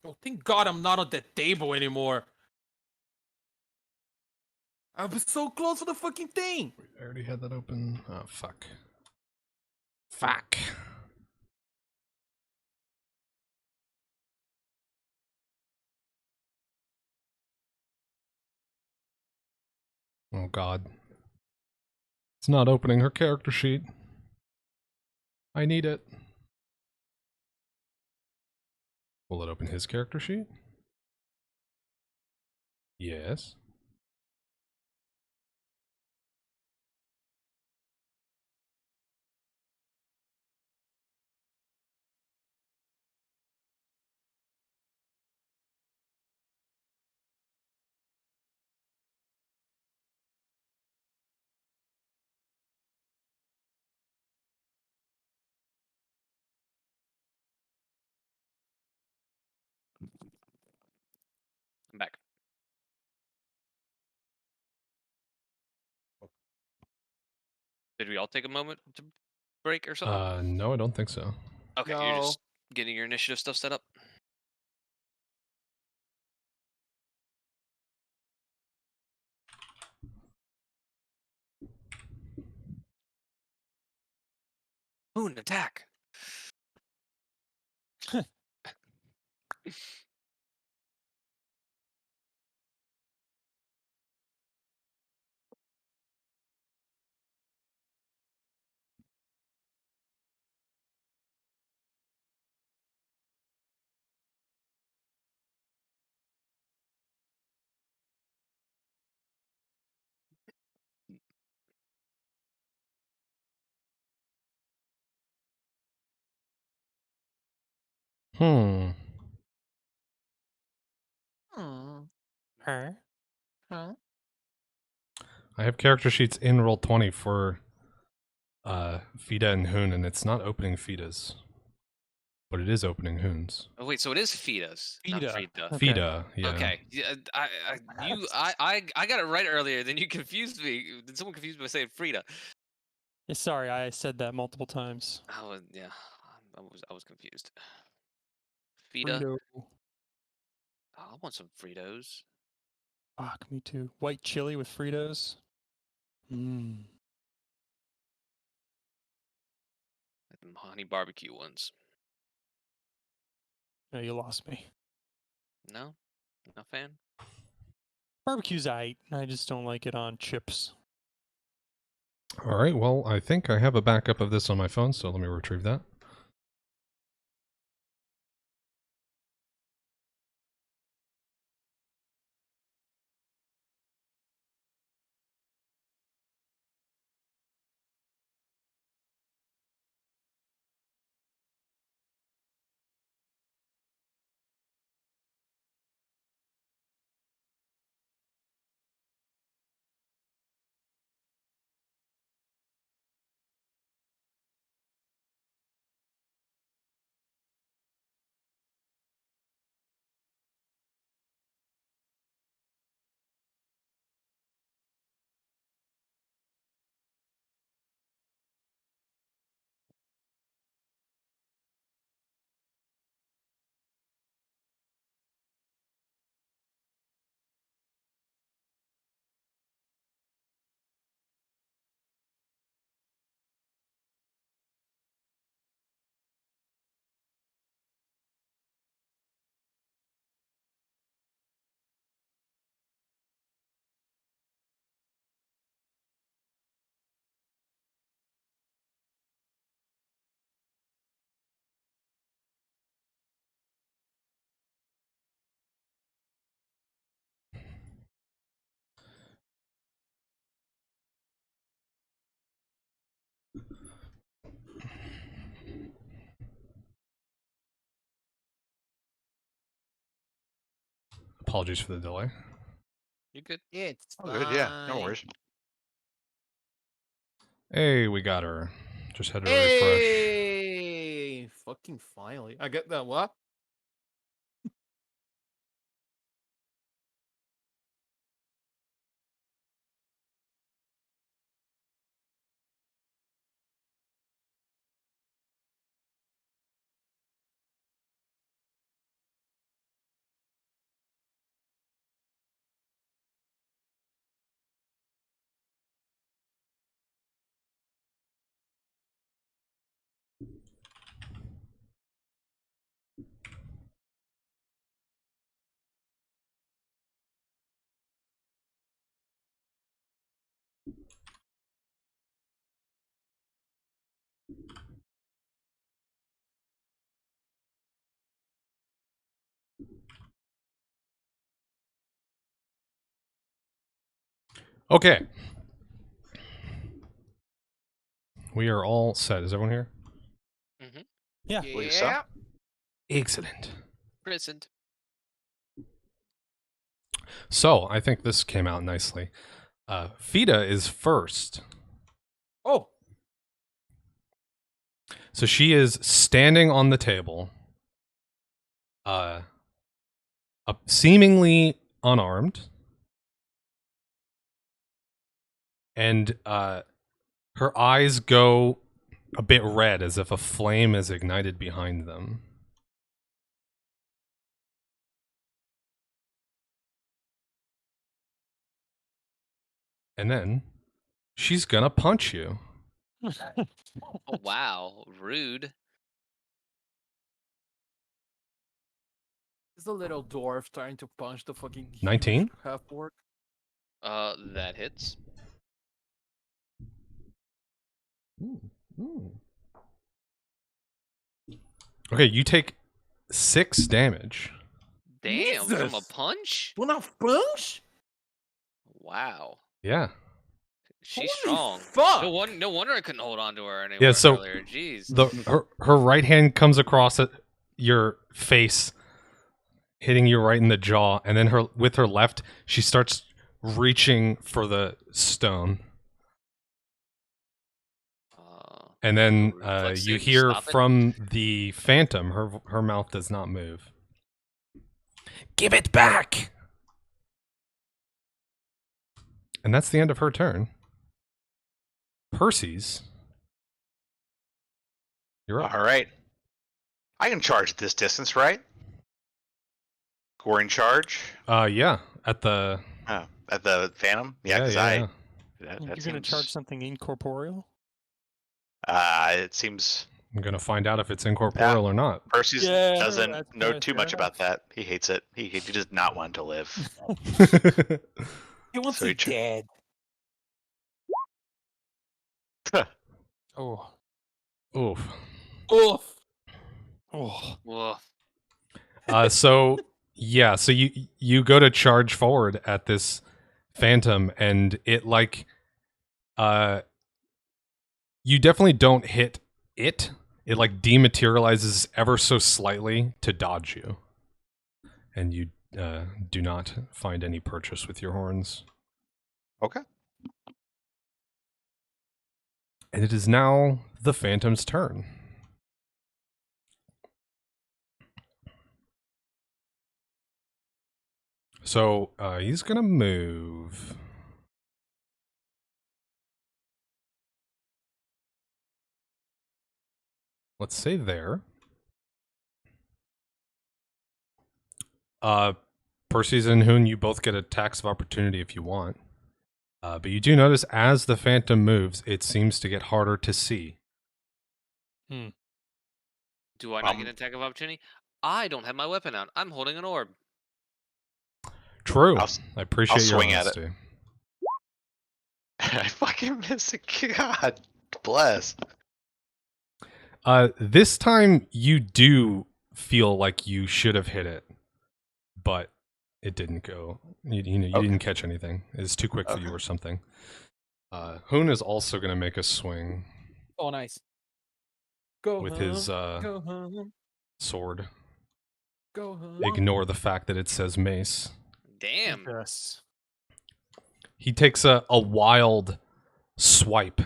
Oh, thank God I'm not on that table anymore. I was so close to the fucking thing. I already had that open. Oh, fuck. Fuck. Oh, God. It's not opening her character sheet. I need it. Will it open his character sheet? Yes. I'm back. Did we all take a moment to break or something? No, I don't think so. Okay, you're just getting your initiative stuff set up. Moon attack. Hmm. Her? Huh? I have character sheets in Roll20 for Fida and Hoon, and it's not opening Fida's. But it is opening Hoon's. Oh wait, so it is Fida's, not Fida. Frida. Okay. Fida, yeah. Okay, yeah, I got it right earlier. Then you confused me. Then someone confused me by saying Frida. Yeah, sorry, I said that multiple times. Yeah, I was confused. Fida. Frito. Oh, I want some Fritos. Fuck, me too. White chili with Fritos. Mmm. Them honey barbecue ones. No, you lost me. No, not a fan. Barbecue's aight. I just don't like it on chips. All right, well, I think I have a backup of this on my phone, so let me retrieve that. Apologies for the delay. You good? It's Oh, good. Yeah. No fine. worries. Hey, we got her. Just had to refresh. Hey, fucking finally! I get that. What? Okay. We are all set. Is everyone here? Mm-hmm. Yeah. Believe so. Yeah. Excellent. Prisoned. So, I think this came out nicely. Fida is first. Oh, So she is standing on the table, seemingly unarmed, and her eyes go a bit red as if a flame is ignited behind them. And then she's gonna punch you. Oh wow, rude. it's a little dwarf trying to punch the fucking 19? half orc. That hits. Okay, you take 6 damage. Damn, from a Jesus. punch? Do not punch? Wow. Yeah. She's Holy strong. fuck. No wonder I couldn't hold on to her anymore Yeah, so earlier. Jeez. her right hand comes across your face, hitting you right in the jaw, and then with her left, she starts reaching for the stone. And then reflex you save to hear stop it? from the phantom, her mouth does not move. Give it back! And that's the end of her turn. Percy's. You're up. All right. I can charge at this distance, right? Goring charge. Yeah, at the At the Phantom. Yeah, because yeah. that You're going to seems. charge something incorporeal? It seems I'm gonna find out if it's incorporeal or not. Percy Yeah, doesn't that's know fair too much enough. about that. He hates it. He does not want to live. He wants So he it dead. Oh. Oof. Oof. Oh. Woof. So yeah, so you go to charge forward at this phantom, and it you definitely don't hit it. It dematerializes ever so slightly to dodge you, and you do not find any purchase with your horns. Okay. And it is now the phantom's turn. So he's gonna move. Let's say there. Percy's and Hoon, you both get a tax of opportunity if you want. But you do notice as the phantom moves, it seems to get harder to see. Do I not get an attack of opportunity? I don't have my weapon out. I'm holding an orb. True. I'll I appreciate your swing at it. honesty. I fucking missed it. God bless. This time you do feel like you should have hit it, but it didn't go. You didn't catch anything. It's too quick for you or something. Hoon is also going to make a swing Oh, nice. Go with home. his Go home. sword. Go home. Ignore the fact that it says mace. Damn. Yes. He takes a wild swipe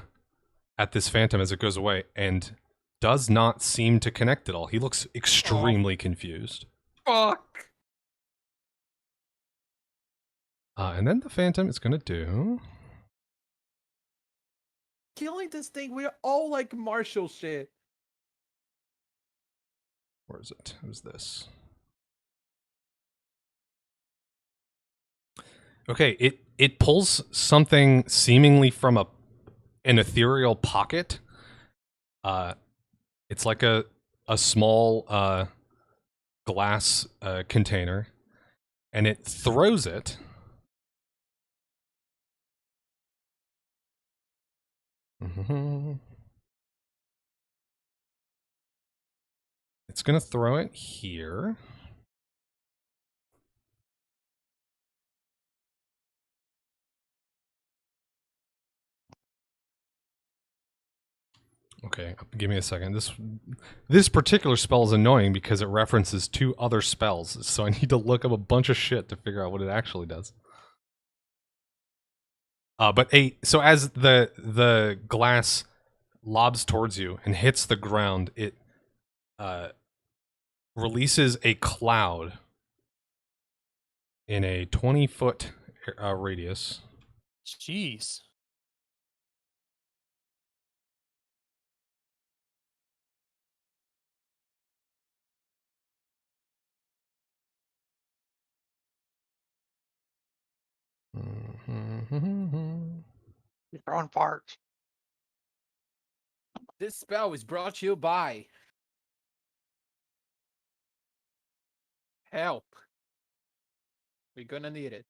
at this phantom as it goes away and does not seem to connect at all. He looks extremely confused. Fuck. And then the phantom is going to do... Killing this thing, we're all like Marshall shit. Where is it? Who's this? Okay, it pulls something seemingly from an ethereal pocket. It's like a small glass container, and it throws it. It's gonna throw it here. Okay, give me a second. This particular spell is annoying because it references 2 other spells, so I need to look up a bunch of shit to figure out what it actually does. So as the glass lobs towards you and hits the ground, it releases a cloud in a 20-foot radius. Jeez. You're throwing parts. This spell is brought to you by help. We're gonna need it.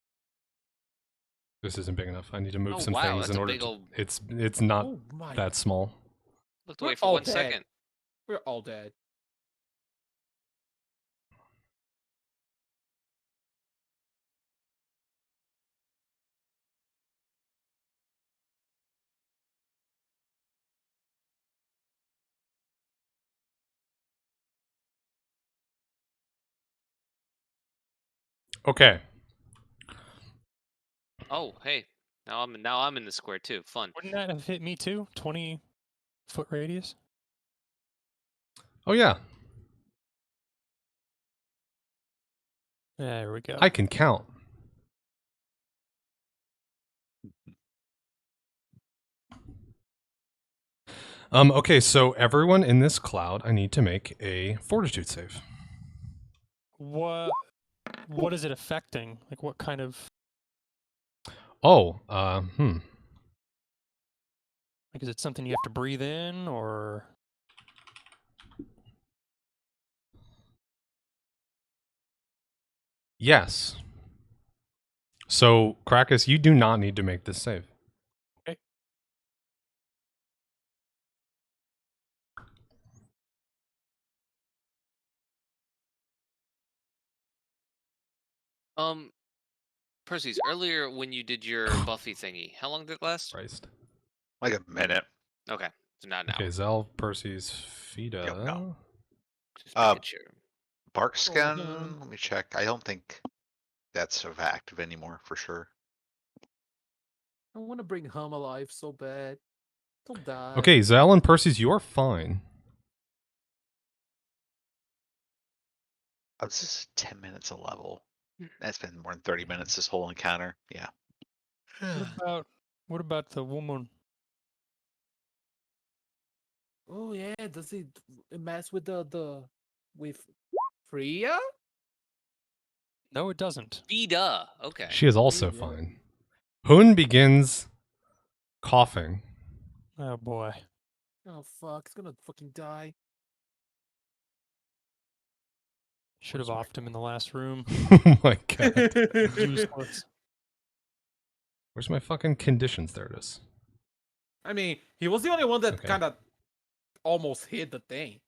This isn't big enough. I need to move Oh, some wow, things that's in a order big to... ol'- It's not Oh my! that small. Looked We're away for all 1 dead. second. We're all dead. Okay. Oh, hey. Now I'm in the square too. Fun. Wouldn't that have hit me too? 20-foot radius? Oh yeah, There we go. I can count. Okay, so everyone in this cloud, I need to make a fortitude save. What is it affecting? Like what kind of Oh, like is it something you have to breathe in or Yes. So, Krakus, you do not need to make this save. Okay. Percy's, earlier when you did your Buffy thingy, how long did it last? Christ. Like a minute. Okay, so not now. Okay, Zel, Percy's, Fida. Yep, no. Just making sure. Bark scan. down. Let me check. I don't think that's sort of active anymore for sure. I want to bring Hum alive so bad. Don't die. Okay, Zal and Percy's, you are fine. Oh, this is 10 minutes a level. That's been more than 30 minutes this whole encounter. Yeah. what about the woman? Oh yeah, does it mess with with Freya? No, it doesn't. Vida. Okay. She is also Yeah. fine. Hoon begins coughing. Oh boy. Oh fuck, it's gonna fucking die. Should have offed him in the last room. Oh my god. Useless. Where's my fucking conditions? There it is. I mean, he was the only one that Okay. kind of almost hit the thing.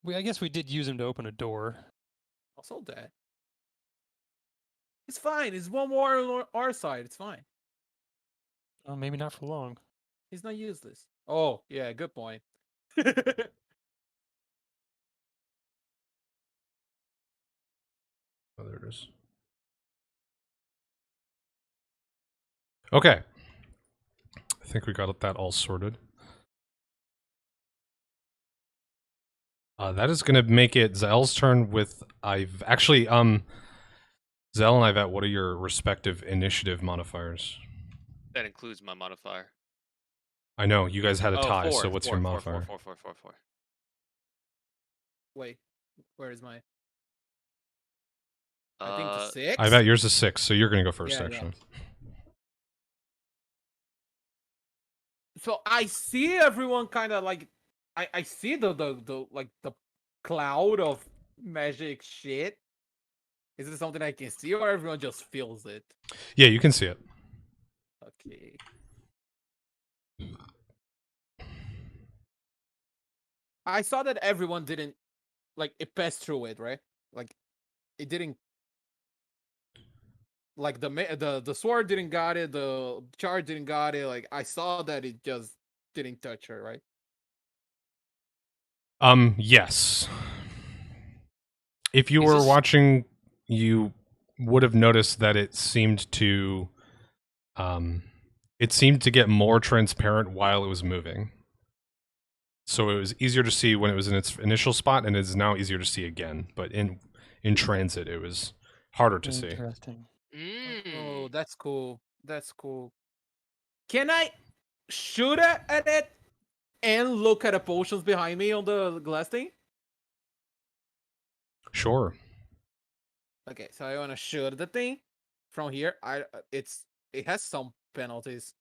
I guess we did use him to open a door. Also dead. It's fine. It's one more on our side. It's fine. Oh, maybe not for long. He's not useless. Oh yeah, good point. Oh, there it is. Okay. I think we got that all sorted. That is going to make it Zell's turn with I've actually Zell and Ivette, what are your respective initiative modifiers? That includes my modifier. I know you guys had a Oh, tie, four, so what's four, your four, modifier? four. Wait, where is my? I think the 6. Ivette, yours is 6, so you're going to go first, Yeah, actually. So I see everyone kind of like, I see the like the cloud of magic shit. Is it something I can see, or everyone just feels it? Yeah, you can see it. Okay. I saw that everyone didn't like it passed through it, right? Like it didn't. Like the sword didn't got it, the charge didn't got it. Like I saw that it just didn't touch her, right? Yes. If you Is were this- watching, you would have noticed that it seemed to get more transparent while it was moving. So it was easier to see when it was in its initial spot, and it is now easier to see again. But in transit, it was harder to see. Interesting. Oh, that's cool. That's cool. Can I shoot at it and look at the potions behind me on the glass thing? Sure. Okay, so I want to shoot the thing from here. It has some penalties,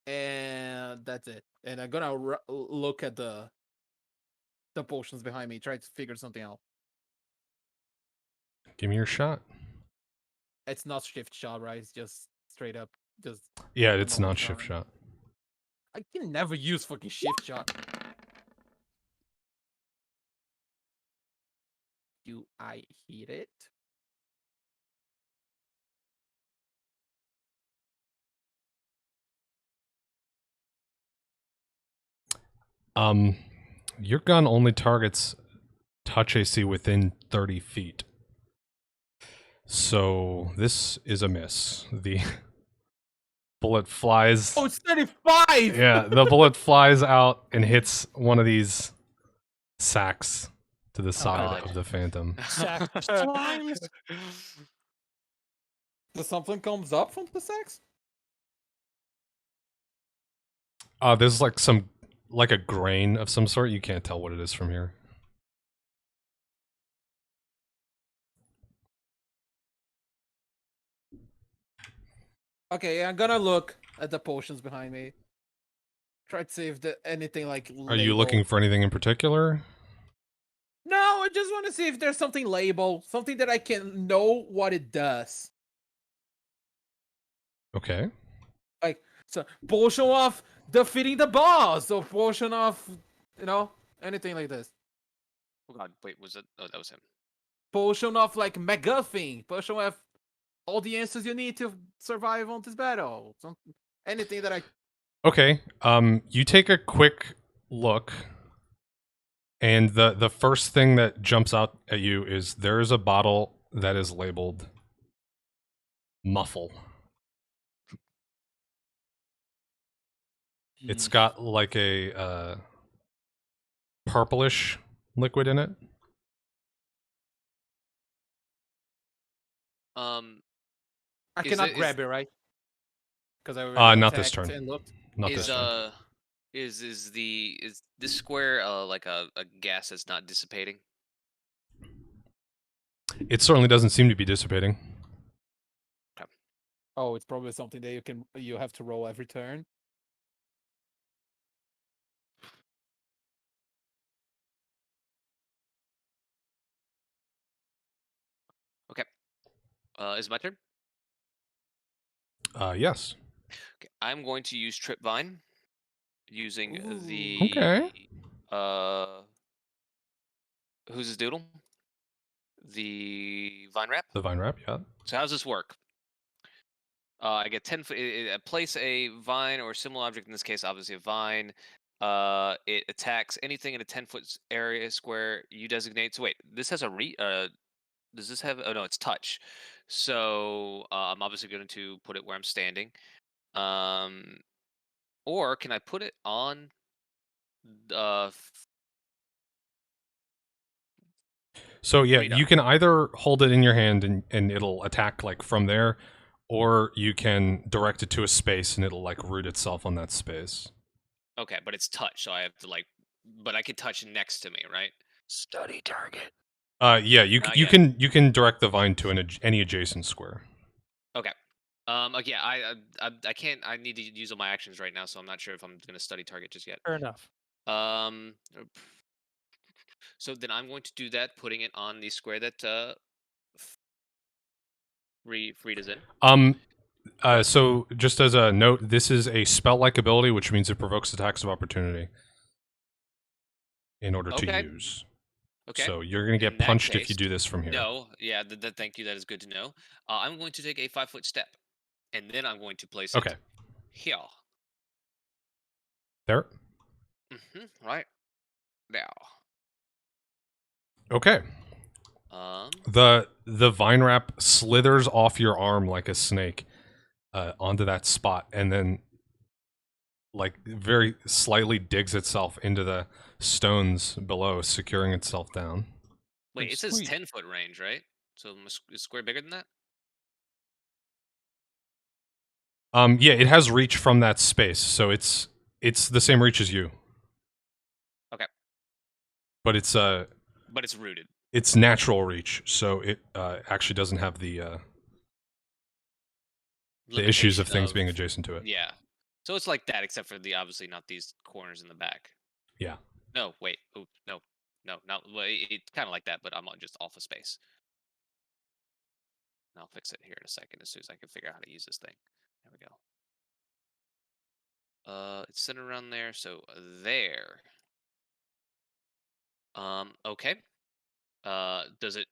and that's it. And I'm gonna look at the potions behind me, try to figure something out. Give me your shot. It's not shift shot, right? It's just straight up, just Yeah, a it's normal not shift shot. I can never use fucking shift shot. Do I hit it? Your gun only targets touch AC within 30 feet. So this is a miss. The bullet flies. Oh, it's 35! Yeah, the bullet flies out and hits one of these sacks to the side God. of the Phantom. Sack of slimes. Does something comes up from the sex? There's like a grain of some sort. You can't tell what it is from here. Okay, I'm gonna look at the potions behind me. Try to see if there's anything like Are you labeled. looking for anything in particular? No, I just want to see if there's something labeled, something that I can know what it does. Okay. Like, so potion of defeating the boss, or potion of, anything like this. Oh God, wait, was it? Oh, that was him. Potion of like MacGuffin, potion of all the answers you need to survive on this battle. Anything that I. Okay. You take a quick look, and the first thing that jumps out at you is there is a bottle that is labeled Muffle. It's got like a purplish liquid in it. I Is cannot it- grab it, right? Because I already Not this attacked turn. and looked. Not is this turn. is this square like a gas that's not dissipating? It certainly doesn't seem to be dissipating. Oh, it's probably something that you have to roll every turn. Okay. Is it my turn? Yes. Okay. I'm going to use Tripvine using the Okay. who's his doodle? The vine wrap. The vine wrap, yeah. So how does this work? I get 10 foot. Place a vine or similar object. In this case, obviously a vine. It attacks anything in a 10-foot area square you designate. So wait, this has a does this have? Oh no, it's touch. So I'm obviously going to put it where I'm standing. Or can I put it on the So yeah, Frida? you can either hold it in your hand and it'll attack like from there, or you can direct it to a space and it'll like root itself on that space. Okay, but it's touch, so I have to like. But I could touch next to me, right? Study target. Yeah, you Not you yet. can direct the vine to any adjacent square. Okay. Yeah, I can't. I need to use all my actions right now, so I'm not sure if I'm gonna study target just yet. Fair enough. Um. So then I'm going to do that, putting it on the square that Frida's in. So just as a note, this is a spell-like ability, which means it provokes attacks of opportunity in order to Okay. use. Okay. So you're gonna In get that punched if you case, do this from here. No. Yeah. Thank you. That is good to know. I'm going to take a 5-foot step, and then I'm going to place Okay. it here. There. Right now. Okay. The vine wrap slithers off your arm like a snake onto that spot, and then like very slightly digs itself into the stones below, securing itself down. Wait, Oh, it says sweet. 10-foot range, right? So is square bigger than that? Yeah, it has reach from that space, so it's the same reach as you. Okay. But it's But it's rooted. it's natural reach, so it actually doesn't have the issues of Limitation things being adjacent to it. Yeah. So it's like that, except for the obviously not these corners in the back. Yeah. No, wait. Oh, no. No, not well, it's kind of like that, but I'm just off of space. And I'll fix it here in a second as soon as I can figure out how to use this thing. There we go. It's centered around there, so there. Okay. Does it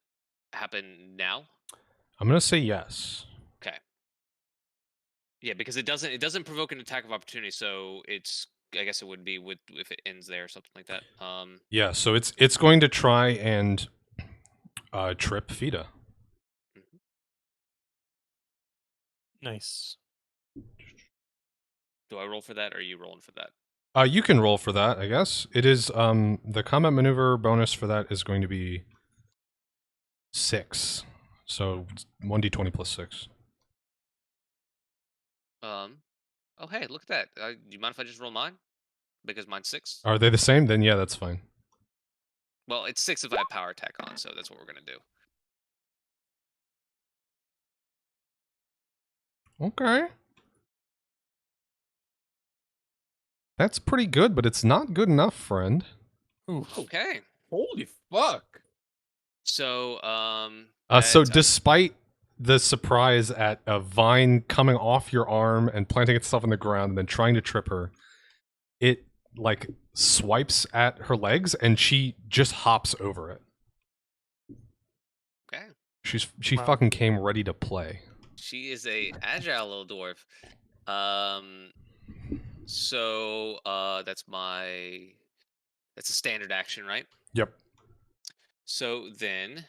happen now? I'm gonna say yes. Okay. Yeah, because it doesn't provoke an attack of opportunity, so it's I guess it would be with if it ends there or something like that. Yeah, so it's going to try and trip Fida. Mhm. Nice. Do I roll for that, or are you rolling for that? You can roll for that, I guess. It is the combat maneuver bonus for that is going to be 6. So 1d20 plus 6. Oh hey, look at that. Do you mind if I just roll mine? Because mine's 6. Are they the same? Then yeah, that's fine. Well, it's 6 if I have power attack on, so that's what we're gonna do. Okay. That's pretty good, but it's not good enough, friend. Oof. Okay. Holy fuck! So So that's- despite the surprise at a vine coming off your arm and planting itself on the ground and then trying to trip her, it like swipes at her legs and she just hops over it. okay. She Wow. fucking came ready to play. She is a agile little dwarf. So that's a standard action, right? Yep. So then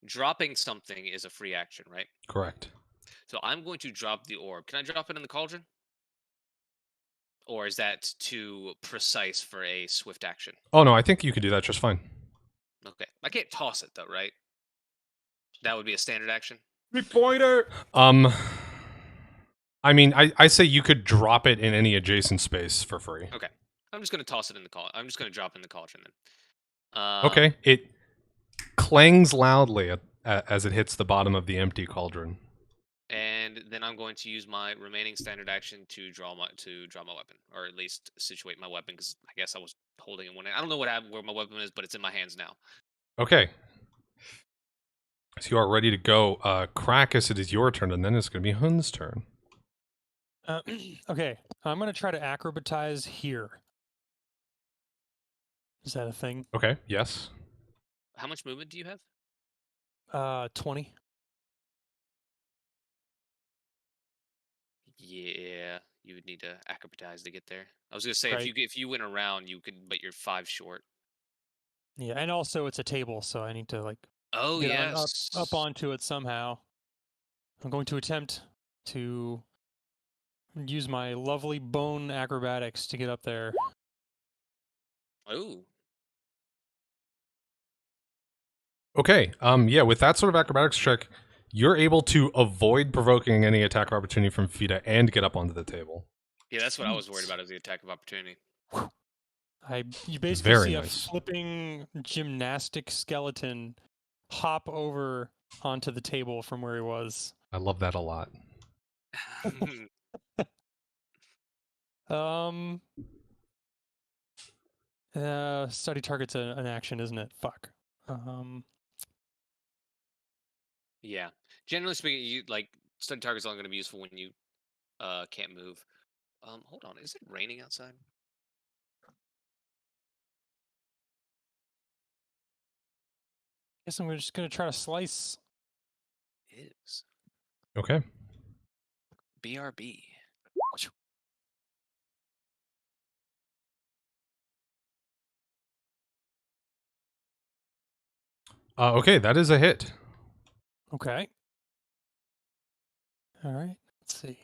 dropping something is a free action, right? Correct. So I'm going to drop the orb. Can I drop it in the cauldron? Or is that too precise for a swift action? Oh no, I think you could do that just fine. Okay. I can't toss it though, right? That would be a standard action. 3-pointer. I mean, I say you could drop it in any adjacent space for free. Okay. I'm just gonna toss it in the cauldron. I'm just gonna drop it in the cauldron then. Okay. It clangs loudly as it hits the bottom of the empty cauldron. And then I'm going to use my remaining standard action to draw my weapon, or at least situate my weapon, because I guess I was holding it one hand. I don't know where my weapon is, but it's in my hands now. Okay. So you are ready to go. Krakus, it is your turn, and then it's going to be Hun's turn. Okay, I'm gonna try to acrobatize here. Is that a thing? Okay, yes. How much movement do you have? 20. Yeah, you would need to acrobatize to get there. I was gonna say Right. if you went around, you could, but you're 5 short. Yeah, and also it's a table, so I need to like Oh get on yes. up onto it somehow. I'm going to attempt to use my lovely bone acrobatics to get up there. Ooh. Okay. Yeah, with that sort of acrobatics check, you're able to avoid provoking any attack of opportunity from Fida and get up onto the table. Yeah, that's what I was worried Sweet. about, is the attack of opportunity. You basically Very see nice. a flipping gymnastic skeleton hop over onto the table from where he was. I love that a lot. Study target's an action, isn't it? Fuck. Yeah. Generally speaking, you like study target's only going to be useful when you can't move. Hold on, is it raining outside? Guess I'm just gonna try to slice. Is Okay. BRB. Okay, that is a hit. Okay. All right. Let's see.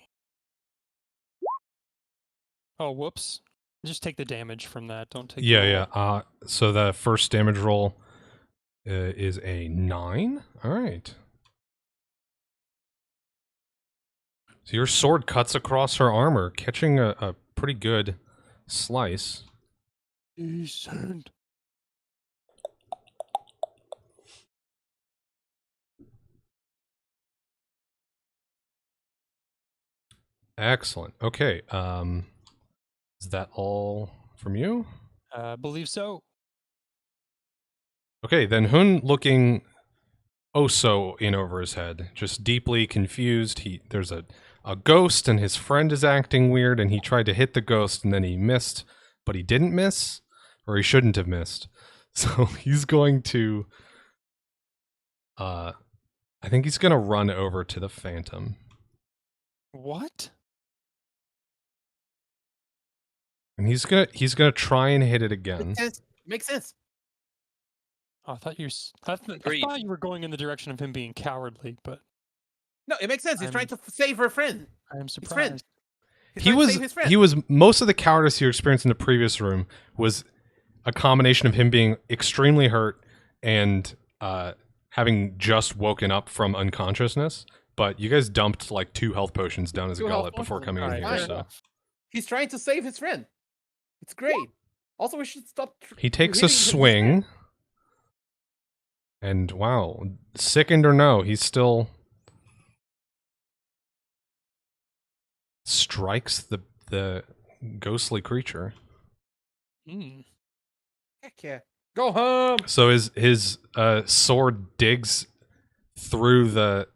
Oh, whoops. Just take the damage from that. Don't take the roll. Yeah. So the first damage roll is a 9. All right. So your sword cuts across her armor, catching a pretty good slice. Decent. Excellent. Okay. Is that all from you? I believe so. Okay, then Hun, looking oh so in over his head, just deeply confused. There's a ghost and his friend is acting weird, and he tried to hit the ghost and then he missed, but he didn't miss, or he shouldn't have missed. So he's going to I think he's gonna run over to the Phantom. What? And he's gonna try and hit it again. Makes sense. Makes sense. Oh, I thought I Agreed. thought you were going in the direction of him being cowardly, but No, it makes sense. He's I'm- trying to save her friend. I am His friend. surprised. He's He trying to was save his friend. he was most of the cowardice you experienced in the previous room was a combination of him being extremely hurt and having just woken up from unconsciousness. But you guys dumped like 2 health potions down his 2 health gullet before potions. coming in Alright, here. fair So enough. He's trying to save his friend. It's great. Also, we should stop. he takes hitting a his swing, friend. and wow, sickened or no, he's still strikes the ghostly creature. Mm. Heck yeah. Go home. So his sword digs through the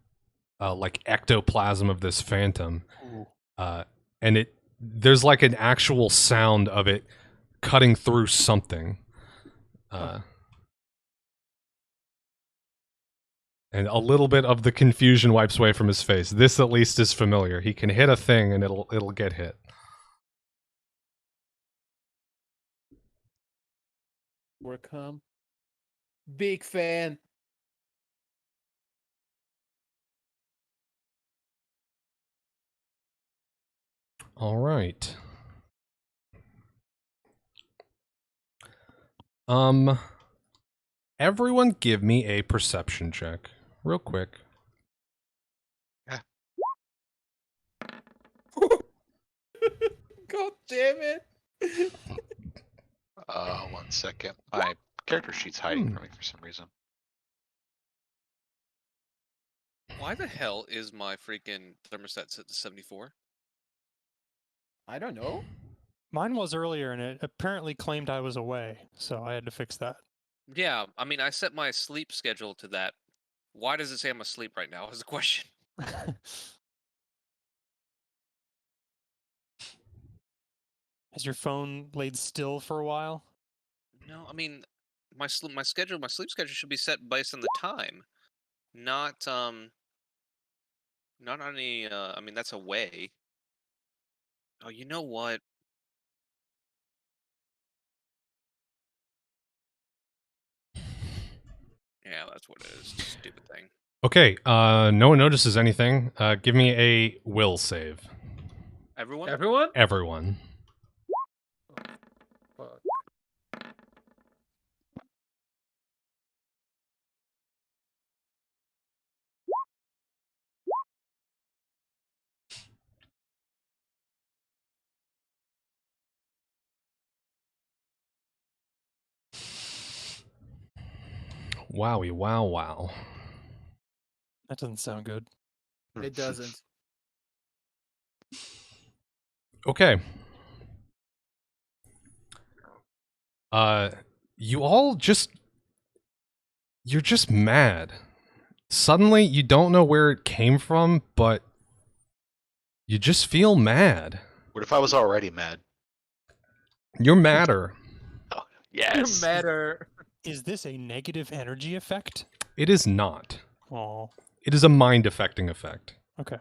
like ectoplasm of this phantom, Ooh. and there's like an actual sound of it cutting through something, and a little bit of the confusion wipes away from his face. This at least is familiar. He can hit a thing and it'll get hit. Work home. Big fan. All right. Everyone give me a perception check real quick. God damn it. 1 second. My character sheet's hiding from me for some reason. Why the hell is my freaking thermostat set to 74? I don't know. Mine was earlier, and it apparently claimed I was away, so I had to fix that. Yeah, I mean, I set my sleep schedule to that. Why does it say I'm asleep right now? Is the question. Has your phone laid still for a while? No, I mean, my sleep schedule should be set based on the time, not not on any. I mean, that's a way. Oh, you know what? Yeah, that's what it is. Stupid thing. Okay, no one notices anything. Give me a will save. Everyone? Everyone? Everyone. Fuck. Wowie, wow, wow. That doesn't sound good. It doesn't. Okay. You all you're just mad. Suddenly, you don't know where it came from, but you just feel mad. What if I was already mad? You're madder. Oh, You yes. matter. Is this a negative energy effect? It is not. Oh, It is a mind affecting effect. okay.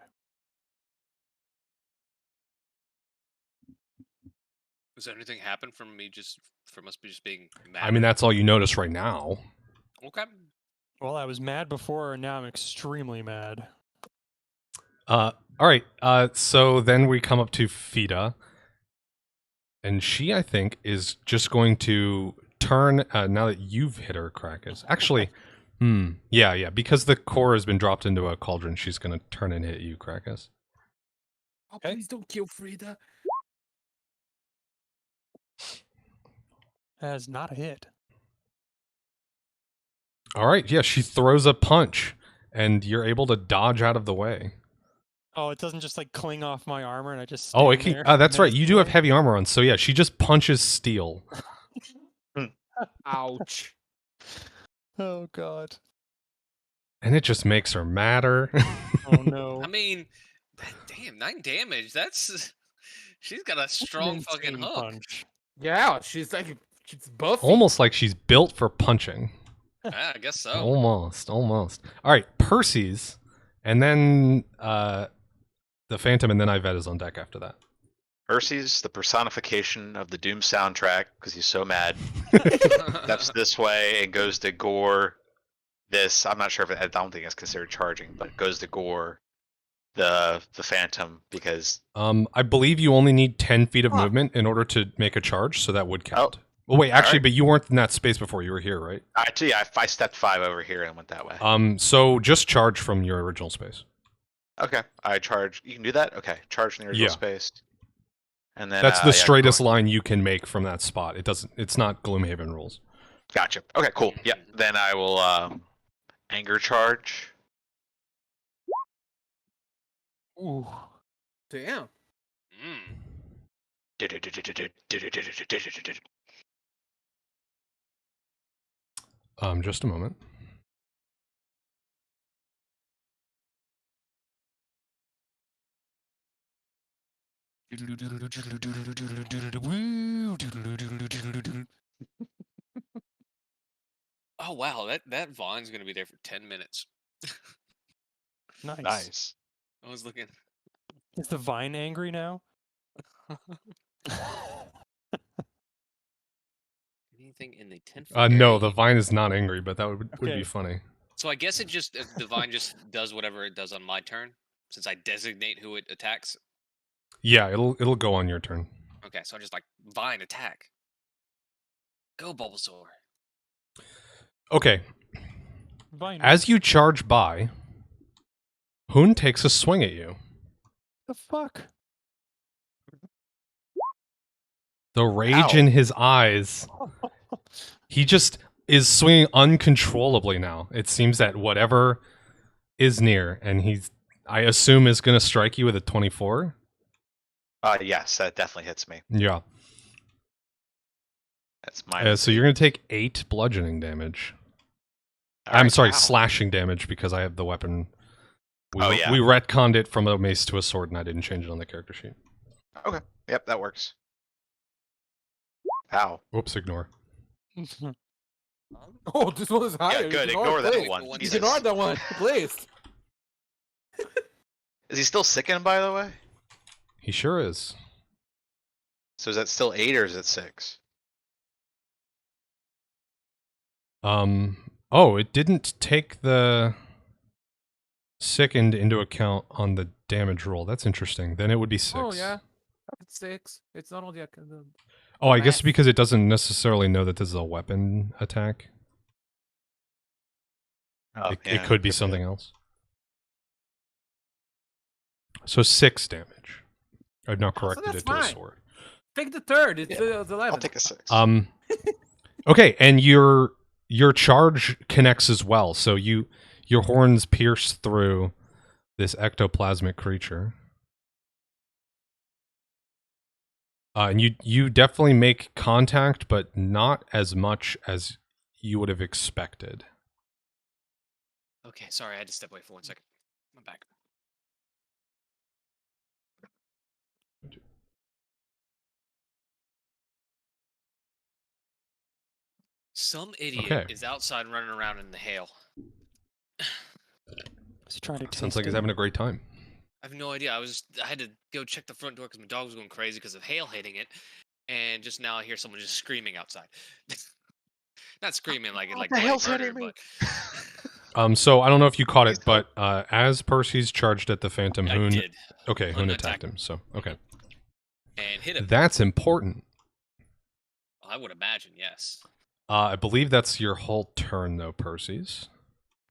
Does anything happen from me from us just being mad? I mean, that's all you notice right now. Okay. Well, I was mad before, and now I'm extremely mad. All right. So then we come up to Fida, and she, I think, is just going to turn. Now that you've hit her, Krakus. Actually, yeah. Because the core has been dropped into a cauldron, she's going to turn and hit you, Krakus. Oh, Okay. please don't kill Frida. That is not a hit. All right. Yeah, she throws a punch, and you're able to dodge out of the way. Oh, it doesn't just like cling off my armor, and I just Oh, it stand can. there That's right. You do have menacingly? heavy armor on, so yeah, she just punches steel, Ouch. Oh god. and it just makes her madder. Oh no. I mean, damn, 9 damage. That's she's got a That's an strong fucking insane hook. punch. Yeah, she's like, she's Buffy. Almost like she's built for punching. Yeah, I guess so. Almost. All right, Percy's, and then the Phantom, and then Ivette is on deck after that. Percy's the personification of the Doom soundtrack because he's so mad. Steps this way and goes to gore. This I'm not sure if I don't think it's considered charging, but it goes to gore the Phantom because I believe you only need 10 feet of Huh. movement in order to make a charge, so that would count. Well, wait, All actually, right. but you weren't in that space before. You were here, right? actually I stepped 5 over here and went that way. So just charge from your original space. Okay, I charge. You can do that. Okay, charge in the original Yeah. space, and then That's the yeah, straightest go- line you can make from that spot. It doesn't. It's not Gloomhaven rules. Gotcha. Okay, cool. Yeah, then I will anger charge. Ooh. Damn. Mm. Just a moment. Oh wow, that Vaughn's gonna be there for 10 minutes. Nice. Nice. I was looking. Is the vine angry now? Anything in the 10-foot No, area the you- vine is not angry, but that would be Okay. funny. So I guess it just the vine just does whatever it does on my turn since I designate who it attacks. Yeah, it'll go on your turn. Okay, so I just like vine attack. Go Bulbasaur. Okay, Vine. as you charge by, Hoon takes a swing at you. the fuck? The rage Ow. in his eyes. He just is swinging uncontrollably now. It seems that whatever is near, and I assume, is going to strike you with a 24. Yes, that definitely hits me. Yeah. That's my. So you're going to take 8 bludgeoning damage. All I'm right, sorry, wow. slashing damage because I have the weapon. Oh, yeah. We retconned it from a mace to a sword, and I didn't change it on the character sheet. Okay. Yep, that works. Ow. Whoops, ignore. Oh, this one is higher. Yeah, good. Ignore Ignore it, that please. one. You Jesus. Ignore that one, please. Is he still sickened, by the way? He sure is. So is that still 8 or is it 6? Oh, it didn't take the sickened into account on the damage roll. That's interesting. Then it would be 6. Oh yeah, it's 6. It's not only Oh, I guess math. because it doesn't necessarily know that this is a weapon attack. Oh, It could be something else. So 6 damage. I've now Oh, so corrected that's it to a fine. sword. Take the third. It's Yeah, the 11. I'll take a 6. Okay, and your charge connects as well. So your horns pierce through this ectoplasmic creature. And you definitely make contact, but not as much as you would have expected. Okay, sorry, I had to step away for 1 second. I'm back. Some idiot Okay. is outside running around in the hail. He's trying to Sounds taste like he's it. having a great time. I have no idea. I had to go check the front door because my dog was going crazy because of hail hitting it, and just now I hear someone just screaming outside. Not screaming like What the bloody hell's murder, hitting me? but So I don't know if you caught Please it, but as Percy's charged at the Phantom, I Hoon. did. Okay, Hoon Hoon attacked attacked him. So okay, And hit him. that's important. I would imagine, yes. I believe that's your whole turn, though, Percy's.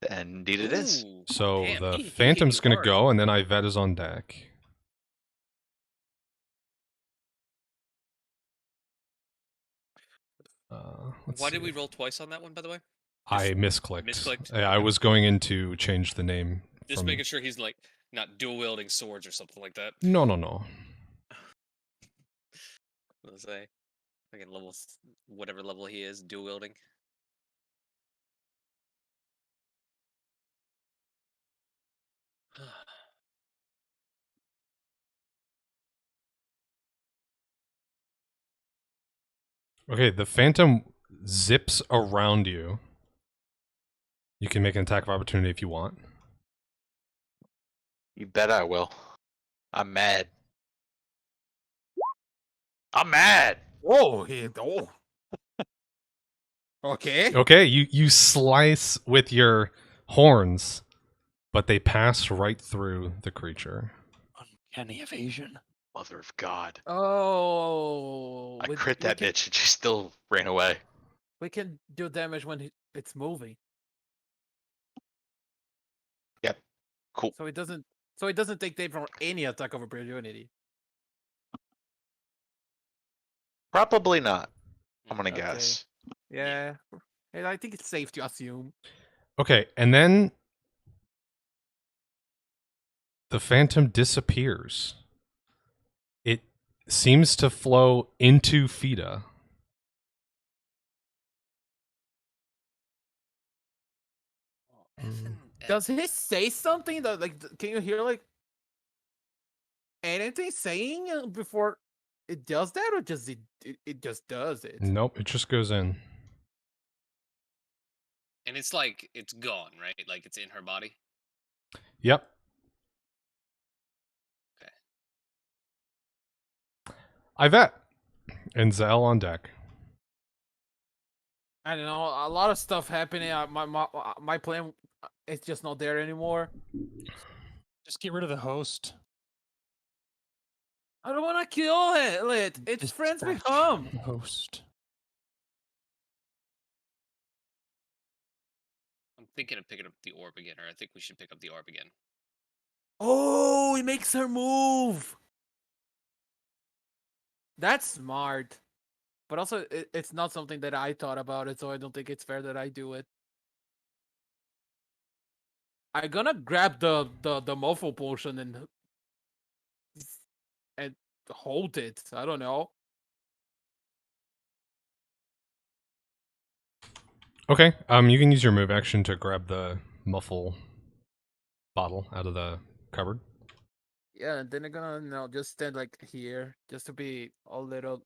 Indeed it is. Ooh, So damn, the he hit Phantom's you going to hard. go, and then Ivette is on deck. Why did we roll twice on that one, by the way? I Just misclicked. misclicked? I was going in to change the name. Just making sure he's like not dual wielding swords or something like that. No. Let's say, like in whatever level he is, dual wielding. Okay, the Phantom zips around you. You can make an attack of opportunity if you want. You bet I will. I'm mad. I'm mad. Oh. Okay. Okay, you slice with your horns, but they pass right through the creature. Uncanny evasion. Mother of God. Oh. I crit that bitch and she still ran away. We can do damage when it's moving, Cool. so it doesn't take damage from any attack of opportunity. Probably not. I'm gonna Okay. guess. Yeah. And I think it's safe to assume. Okay, and then the Phantom disappears. It seems to flow into Fida. Does he say something that can you hear anything saying before it does that, or just it just does it? Nope, it just goes in. And it's like it's gone, right? Like it's in her body. Yep. Okay. Ivette and Zell on deck. I don't know, a lot of stuff happening. My plan is just not there anymore. Just get rid of the host. I don't want to kill it. It's friends with him. The host. I'm thinking of picking up the orb again, or I think we should pick up the orb again. Oh, it makes her move. That's smart. But also, it's not something that I thought about it, so I don't think it's fair that I do it. I'm gonna grab the muffle potion and hold it. I don't know. Okay, you can use your move action to grab the muffle bottle out of the cupboard. Yeah, and then I'm gonna just stand like here, just to be a little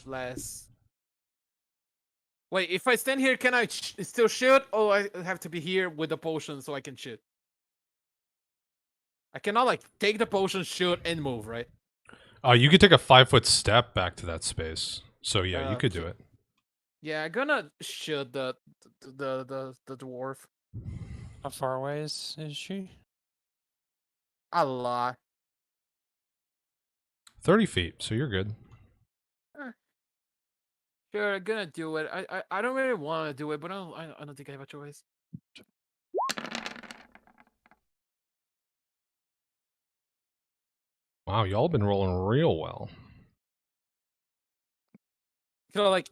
less. Wait, if I stand here, can I still shoot? Or I have to be here with the potion so I can shoot? I cannot like take the potion, shoot, and move, right? You could take a 5-foot step back to that space. So yeah, you could do Okay. it. Yeah, I'm gonna shoot the dwarf How far away is she? a lot. 30 feet, so you're good. Sure, I'm gonna do it. I don't really want to do it, but I don't think I have a choice. Wow, y'all been rolling real well. So like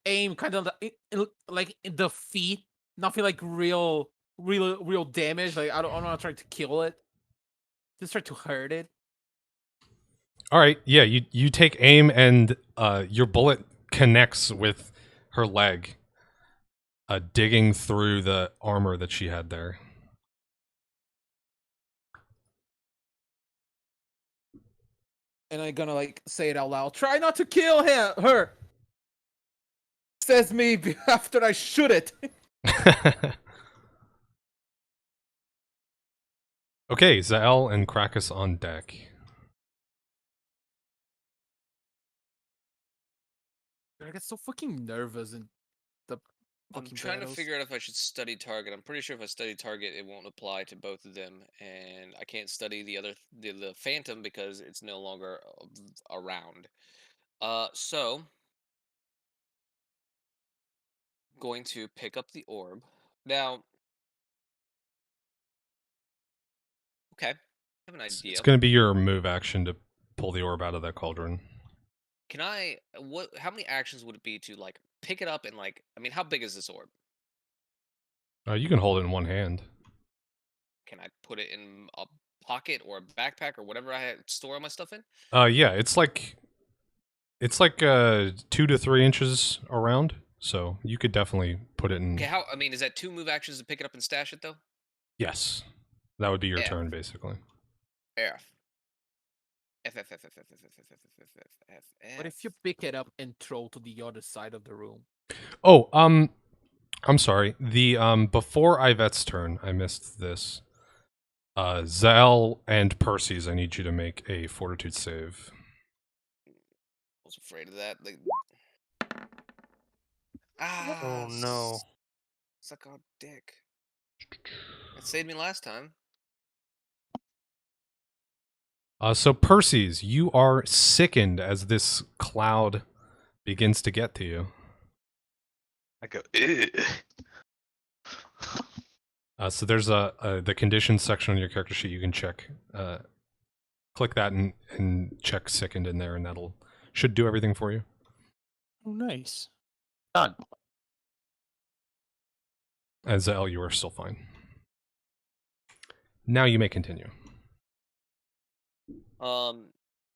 aim kind of like in the feet, nothing like real damage. Like I'm not trying to kill it, just try to hurt it. All right, yeah, you take aim and your bullet connects with her leg, digging through the armor that she had there. And I'm gonna like say it out loud. Try not to kill her. Says me after I shoot it. Okay, Zael and Krakus on deck. I get so fucking nervous in the I'm fucking trying to battles. figure out if I should study target. I'm pretty sure if I study target, it won't apply to both of them, and I can't study the phantom because it's no longer around. So going to pick up the orb now. Okay, I have an It's idea. going to be your move action to pull the orb out of that cauldron. Can I? What? How many actions would it be to like pick it up and like? I mean, how big is this orb? You can hold it in one hand. Can I put it in a pocket or a backpack or whatever I store all my stuff in? Yeah, it's like 2 to 3 inches around, so you could definitely put it in. Okay, how? I mean, is that 2 move actions to pick it up and stash it though? Yes, that would be your Yeah. turn basically. F. F F F F F F F F F F F F. But if you pick it up and throw to the other side of the room. Oh, I'm sorry. The before Ivette's turn, I missed this. Zael and Percy's, I need you to make a fortitude save. I was afraid of that. Like, Oh no. suck on dick. It saved me last time. So Percy's, you are sickened as this cloud begins to get to you. I go. "Ugh." So there's the conditions section on your character sheet you can check. Click that and check sickened in there, and that'll should do everything for you. Oh, nice. Done. As Zael, you are still fine. Now you may continue.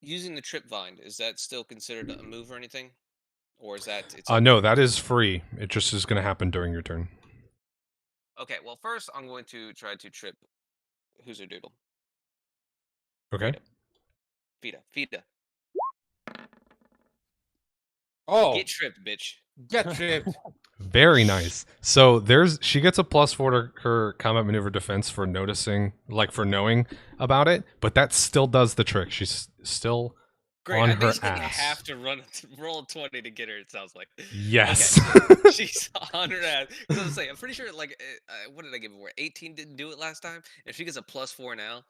Using the trip vine, is that still considered a move or anything? Or is that its No, that is free. It just is going to happen during your turn. Okay, well first I'm going to try to trip Who's Doodle. Okay. Fida. Oh, Get tripped, bitch. get tripped. Very nice. So she gets a +4 to her combat maneuver defense for noticing, like for knowing about it, but that still does the trick. She's still Great. on I her basically ass. have to roll a 20 to get her. It sounds like. Yes. Okay. She's on her ass. Because I was saying, I'm pretty sure. Like, what did I give her? 18 didn't do it last time. If she gets a +4 now,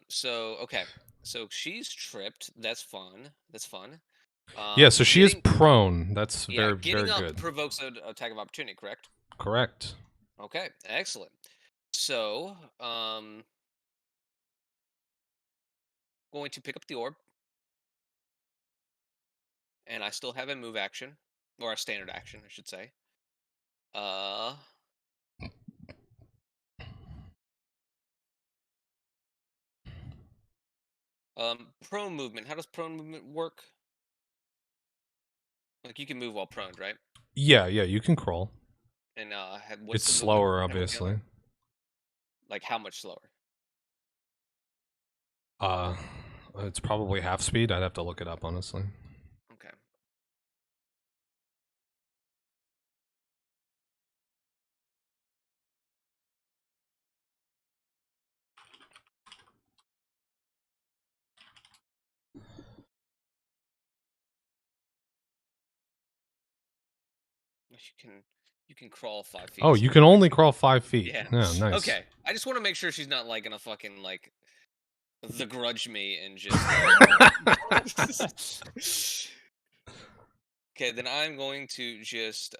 So okay. So she's tripped. That's fun. That's fun. Yeah, so she is Getting prone. That's yeah, very, getting very up good. provokes an attack of opportunity. Correct. Correct. Okay. Excellent. So going to pick up the orb, and I still have a move action or a standard action, I should say. Uh. Prone movement. How does prone movement work? Like you can move while prone, right? Yeah, you can crawl. And what's It's the slower, movement? obviously. Like how much slower? Uh, it's probably half speed. I'd have to look it up, honestly. Okay. You can crawl 5 feet. Oh, so you can like- only crawl 5 feet. Yeah. Yeah, nice. Okay. I just want to make sure she's not like gonna fucking like the grudge me and just. Okay, then I'm going to just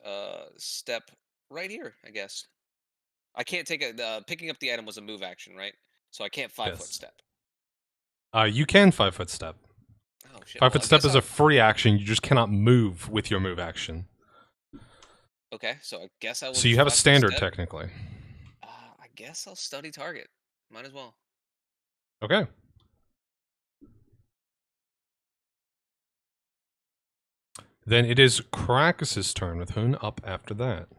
step right here, I guess. I can't take a picking up the item was a move action, right? So I can't 5 foot Yes. step. You can 5 foot step. Oh shit. 5 well, foot I step guess is a free action. You just cannot move with your move action. Okay, so I guess I will. So you just have a 5 foot standard step. technically. I guess I'll study target. Might as well. Okay. Then it is Krakus' turn with Hoon up after that.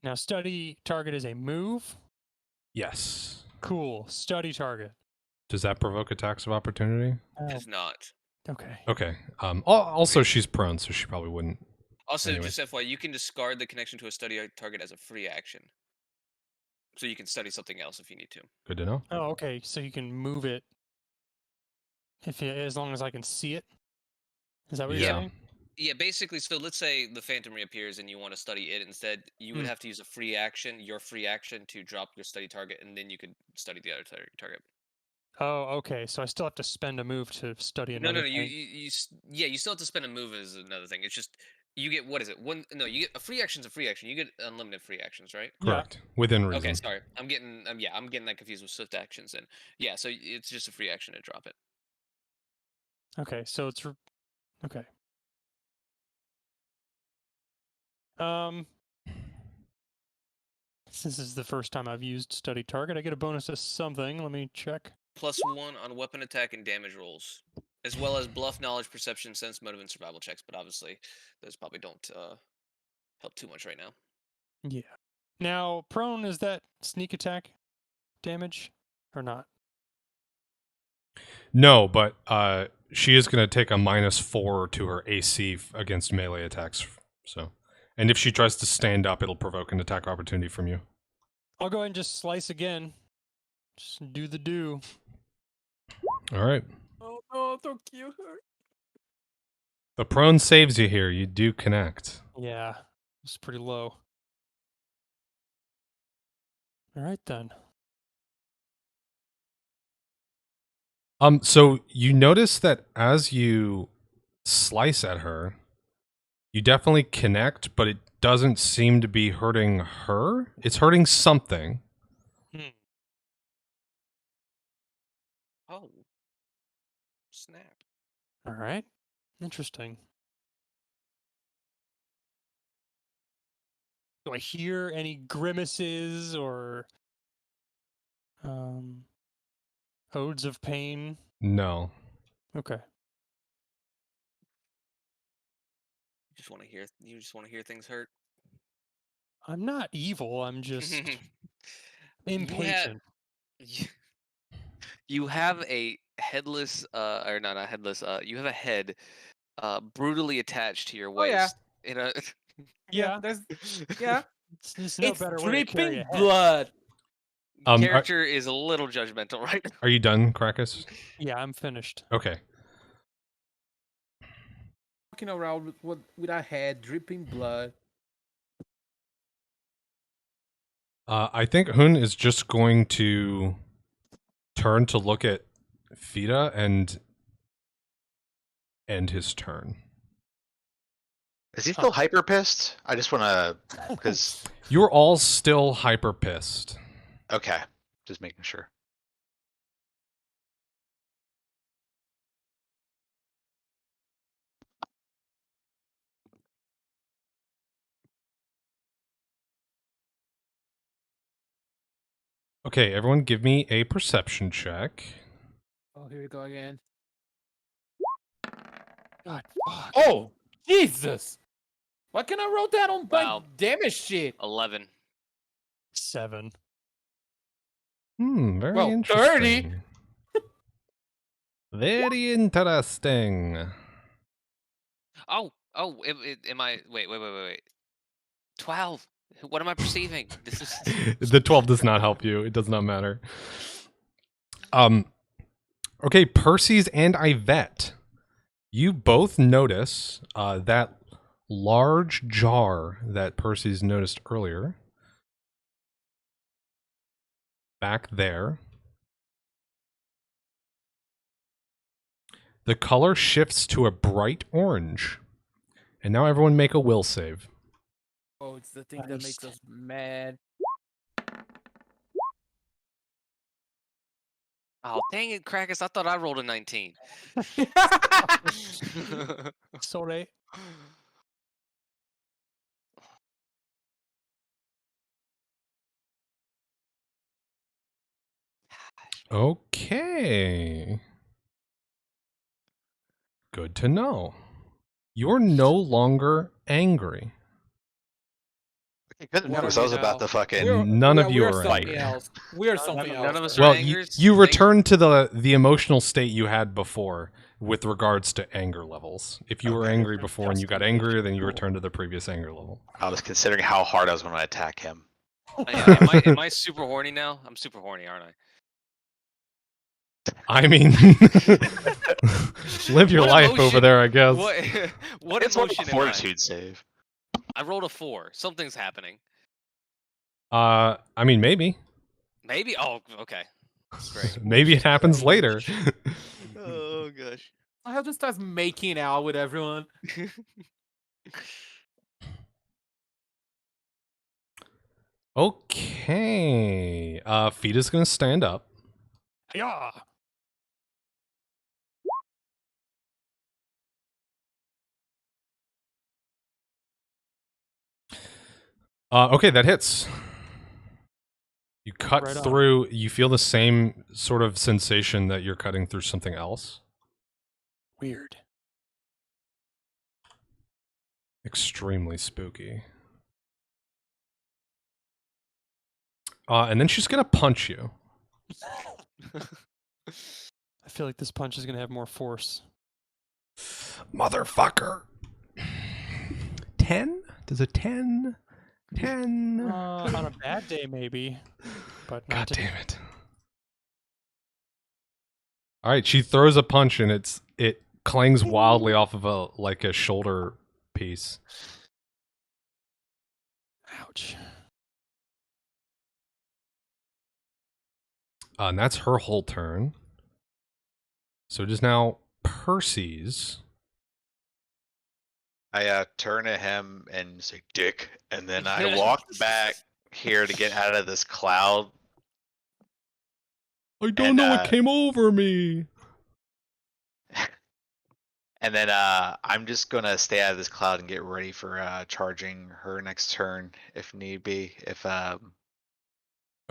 Now, study target is a move. Yes. Cool. Study target. Does that provoke attacks of opportunity? Oh, Does not. okay. Okay. Also, she's prone, so she probably wouldn't. Also, Anyway. just FYI, you can discard the connection to a study target as a free action. So you can study something else if you need to. Good to know. Oh, okay. So you can move it as long as I can see it. Is that what you're Yeah. saying? Yeah, basically, so let's say the phantom reappears and you want to study it instead, you would have to use a free action, your free action, to drop your study target, and then you could study the other target. Oh, okay. So I still have to spend a move to study No, another no, no. thing. You still have to spend a move as another thing. It's just you get what is it? You get a free action's a free action. You get unlimited free actions, right? Yeah. Correct. Within reason. Okay, sorry. I'm getting that confused with swift actions and yeah, so it's just a free action to drop it. Okay, so it's okay. Since this is the first time I've used study target, I get a bonus to something. Let me check. +1 on weapon attack and damage rolls, as well as bluff, knowledge, perception, sense, motive, and survival checks. But obviously, those probably don't help too much right now. Yeah. Now, prone, is that sneak attack damage or not? No, but she is going to take a -4 to her AC against melee attacks. So, and if she tries to stand up, it'll provoke an attack opportunity from you. I'll go ahead and just slice again. Just do the do. All right. Oh no, don't kill her. The prone saves you here. You do connect. Yeah, it's pretty low. All right then. So you notice that as you slice at her, you definitely connect, but it doesn't seem to be hurting her. It's hurting something. Oh, snap! All right. Interesting. Do I hear any grimaces or odes of pain? No. Okay. You just want to hear things hurt. I'm not evil. I'm just impatient. You have a headless, or not a headless. You have a head, brutally attached to your Oh, yeah. waist. In a Yeah. Yeah. It's no It's better way to carry dripping a head. blood. character is a little judgmental, right? Are you done, Krakus? Yeah, I'm finished. Okay. Walking around with a head dripping blood. I think Hun is just going to turn to look at Fida and end his turn. Is he still hyper pissed? I just want to, because You're all still hyper pissed. okay, just making sure. Okay, everyone give me a perception check. Oh, here we go again. God, fuck. Oh, Jesus! Why can't I roll that on my Wow. damage sheet? 11. 7. Very Well, 30. interesting. Very interesting. Oh, am I? Wait. 12. What am I perceiving? This is. The 12 does not help you. It does not matter. Okay, Percy's and Yvette. You both notice that large jar that Percy's noticed earlier. Back there. The color shifts to a bright orange. And now everyone make a will save. Oh, it's the thing that makes Christ. us mad. Oh, dang it, Krakus. I thought I rolled a 19. Sorry. Okay. Good to know. You're no longer angry. Okay, good to know, What are 'cause I we was about now? to fucking. None of you we're are something angry. else. We're None- something none else. of us bro. are Well, angers? you Thank- return to the emotional state you had before with regards to anger levels. If you were Okay. angry before and you got Justification. angrier, then you Cool. return to the previous anger level. I was considering how hard I was going to attack him. Yeah, am I super horny now? I'm super horny, aren't I? I mean, live your What life over emotion- there, I guess. What what It's more of a emotion am I? fortitude save. I rolled a 4. Something's happening. I mean, maybe. Maybe. Oh, okay. Great. Maybe it happens later. Oh gosh. I have to start making out with everyone. Okay. Fita's gonna stand up. Yeah. Okay, that hits. You cut Right on. through, you feel the same sort of sensation that you're cutting through something else. Weird. Extremely spooky. And then she's gonna punch you. I feel like this punch is gonna have more force. Motherfucker. 10? Does a 10? 10? On a bad day, maybe, but not God today. damn it. Alright, she throws a punch and it clangs wildly off of a shoulder piece. Ouch. And that's her whole turn. So it is now Percy's. I turn at him and say, "Dick," and then I walk back here to get out of this cloud. I don't And, know what came over me. And then I'm just gonna stay out of this cloud and get ready for charging her next turn if need be. If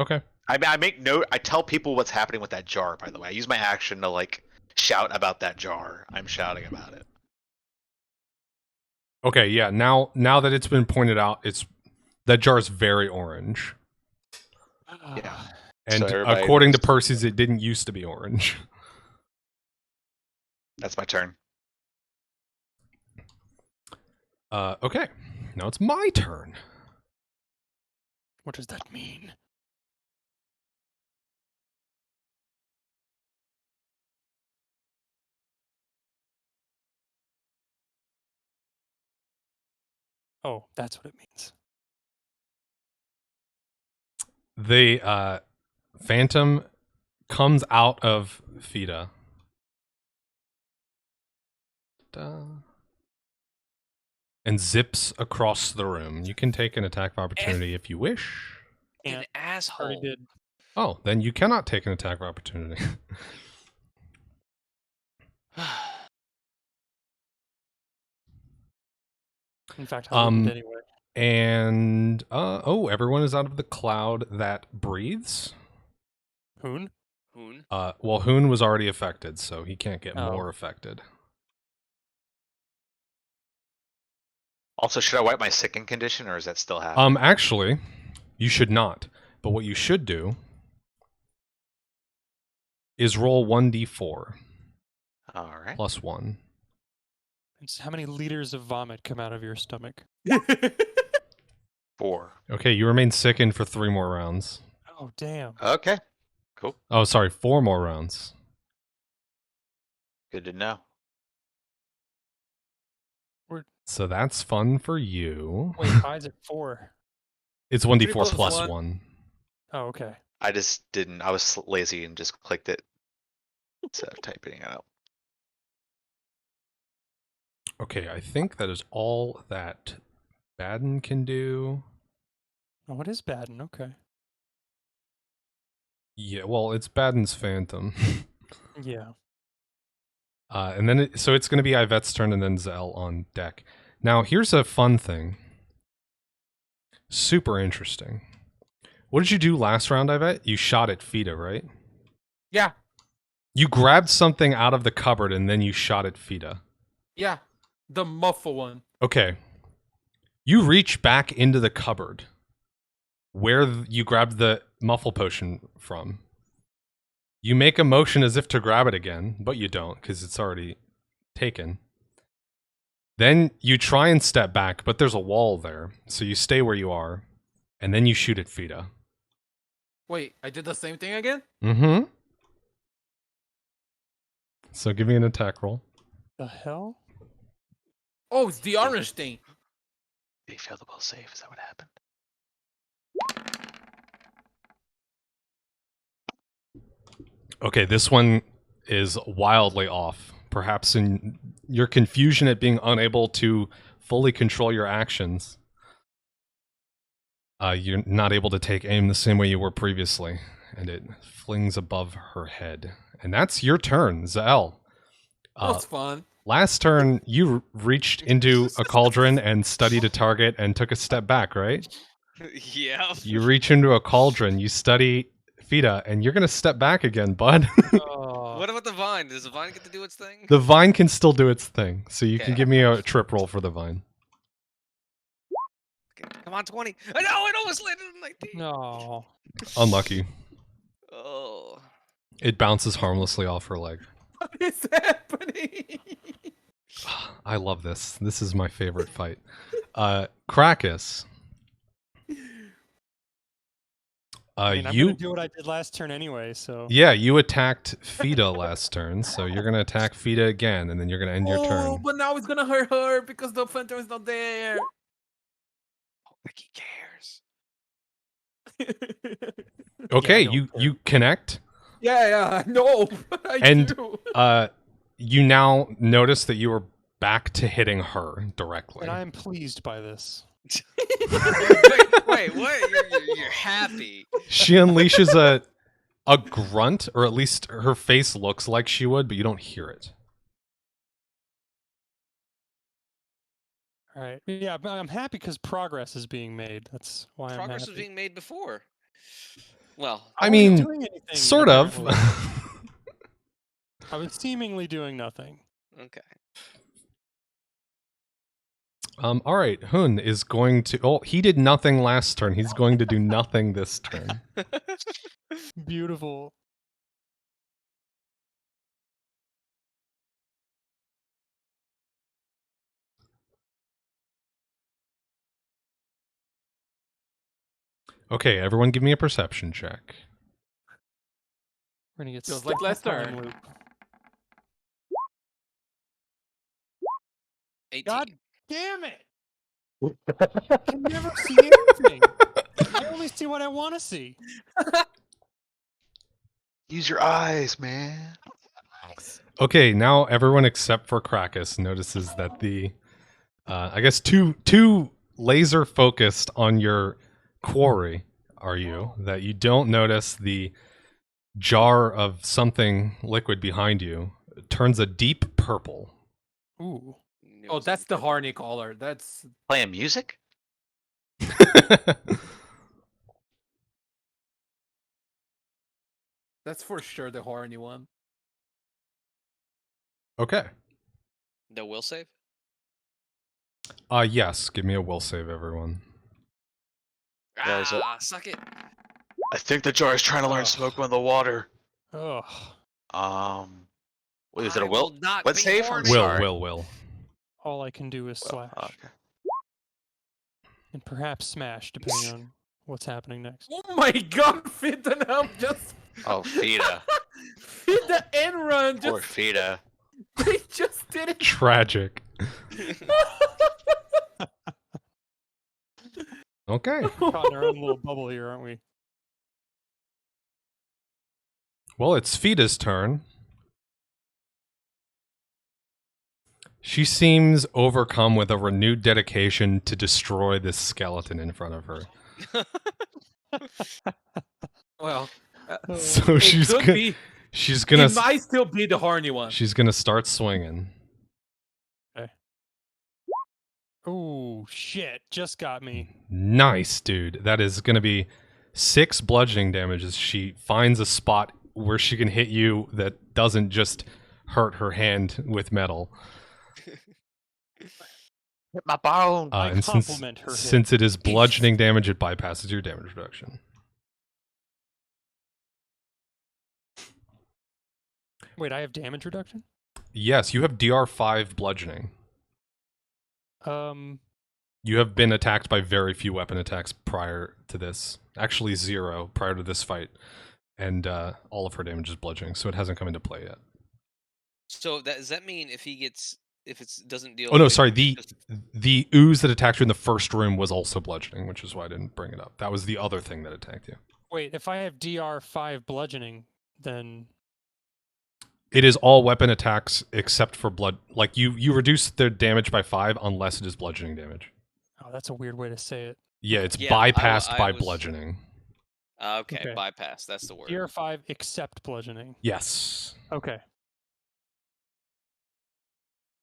Okay. I make note, I tell people what's happening with that jar. By the way, I use my action to like shout about that jar. I'm shouting about it. Okay, yeah, now that it's been pointed out, that jar is very orange. Yeah. And So everybody according to knows. Percy's, it didn't used to be orange. That's my turn. Okay. Now it's my turn. What does that mean? Oh, that's what it means. The phantom comes out of Fida. And zips across the room. You can take an attack of opportunity if you wish. An Already asshole. did. Oh, then you cannot take an attack of opportunity. In fact, I didn't anyway. And everyone is out of the cloud that breathes. Hoon? Hoon. Well, Hoon was already affected, so he can't get Oh. more affected. Also, should I wipe my sicken condition, or is that still happening? Actually, you should not. But what you should do is roll 1d4 All right. plus 1. It's how many liters of vomit come out of your stomach? 4. Okay, you remain sickened for 3 more rounds. Oh, damn. Okay. Cool. Oh, sorry, 4 more rounds. Good to know. So that's fun for you. Wait, why is it 4? It's 1d4 plus plus one. 1. Oh, okay. I just didn't. I was lazy and just clicked it instead of typing it out. Okay, I think that is all that Baddon can do. Oh, what is Baddon? Okay. Yeah, well, it's Baddon's Phantom. Yeah. And then so it's going to be Ivette's turn and then Zell on deck. Now, here's a fun thing. Super interesting. What did you do last round, Ivette? You shot at Fida, right? Yeah, You grabbed something out of the cupboard and then you shot at Fida. yeah. The muffle one. Okay. You reach back into the cupboard where you grabbed the muffle potion from. You make a motion as if to grab it again, but you don't because it's already taken. Then you try and step back, but there's a wall there, so you stay where you are, and then you shoot at Fida. Wait, I did the same thing again? Mm-hmm. So give me an attack roll. The hell? Oh, it's the orange thing. They failed the will save. Is that what happened? Okay, this one is wildly off. Perhaps in your confusion at being unable to fully control your actions, you're not able to take aim the same way you were previously, and it flings above her head. And that's your turn, Zell. That's fun. Last turn, you reached into a cauldron and studied a target and took a step back, right? Yeah. You reach into a cauldron, you study Fida, and you're going to step back again, bud. Oh. What about the vine? Does the vine get to do its thing? The vine can still do its thing, so you can Okay. give me a trip roll for the vine. Okay, come on, 20. I know, it almost landed on 19. No. Unlucky. Oh. It bounces harmlessly off her leg. What is happening? I love this. This is my favorite fight. Krakus. I mean, I'm You gonna do what I did last turn anyway, so. Yeah, you attacked Fida last turn, so you're gonna attack Fida again, and then you're gonna end your Oh, turn. but now it's gonna hurt her because the phantom is not there. Like he cares. Okay, don't you care. you connect, Yeah, I know. But I And- do. you now notice that you are back to hitting her directly. And I am pleased by this. wait, what? You're happy. She unleashes a grunt, or at least her face looks like she would, but you don't hear it. All right. Yeah, but I'm happy because progress is being made. That's why I'm Progress happy. was being made before. Well, I wasn't mean, doing anything, sort of. apparently. I was seemingly doing nothing. okay. All right, Hun is going to. Oh, he did nothing last turn. He's going to do nothing this turn. Beautiful. Okay, everyone, give me a perception check. We're gonna get Just stuck like in a last time turn. loop. 18. God damn it! I can never see anything. I only see what I want to see. Use your eyes, man. Okay, now everyone except for Krakus notices that the, I guess two laser focused on your quarry are you, that you don't notice the jar of something liquid behind you turns a deep purple. Ooh. Knew it Oh, was that's the gonna horny color. That's Playing music? for sure the horny one. Okay. be- No will save? Yes, give me a will save, everyone. Yeah, is it- Suck it. I think the jar is trying to learn Ugh. smoke on the water. Ugh. Wait, is it a I will? not What be save? I'm horny. sorry. Will. All I can do is slash. Okay. And perhaps smash, depending on what's happening next. Oh my god, fit the help just Oh, Fida. fit the end run. Poor Just Fida. they just did it. Tragic. Okay. Caught in our own little bubble here, aren't we? Well, it's Fita's turn. She seems overcome with a renewed dedication to destroy this skeleton in front of her. Well, So it she's could be. gonna It might still be the horny one. she's gonna start swinging. Oh shit! Just got me. Nice, dude. That is gonna be 6 bludgeoning damage as she finds a spot where she can hit you that doesn't just hurt her hand with metal. Hit my bone. I And compliment her hit. since it is bludgeoning damage, it bypasses your damage reduction. Wait, I have damage reduction. Yes, you have DR5 bludgeoning. You have been attacked by very few weapon attacks prior to this. Actually, 0 prior to this fight. And all of her damage is bludgeoning, so it hasn't come into play yet. So does that mean if it doesn't deal? Oh no, like, sorry. just- The ooze that attacked you in the first room was also bludgeoning, which is why I didn't bring it up. That was the other thing that attacked you. Wait, if I have DR5 bludgeoning, then It is all weapon attacks except for blood. Like you reduce their damage by 5 unless it is bludgeoning damage. oh, that's a weird way to say it. Yeah, it's Yeah, I bypassed by was- bludgeoning. Okay, Okay. bypass. That's the word. DR5 except bludgeoning. Yes. Okay.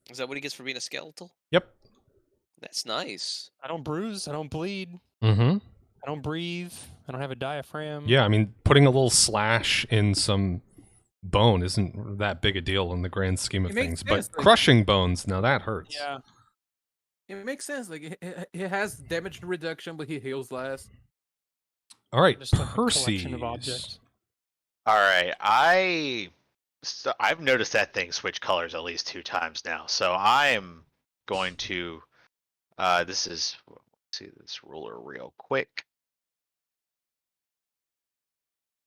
Is that what he gets for being a skeletal? Yep. That's nice. I don't bruise. I don't bleed. Mm-hmm. I don't breathe. I don't have a diaphragm. Yeah, I mean, putting a little slash in some bone isn't that big a deal in the grand scheme of It makes things. sense, But like- crushing bones, now that hurts. Yeah. It makes sense. Like he has damage reduction, but he heals less. All right, Just like a Percy. collection of objects. All right, I've noticed that thing switch colors at least 2 times now. So I'm going to let's see this ruler real quick.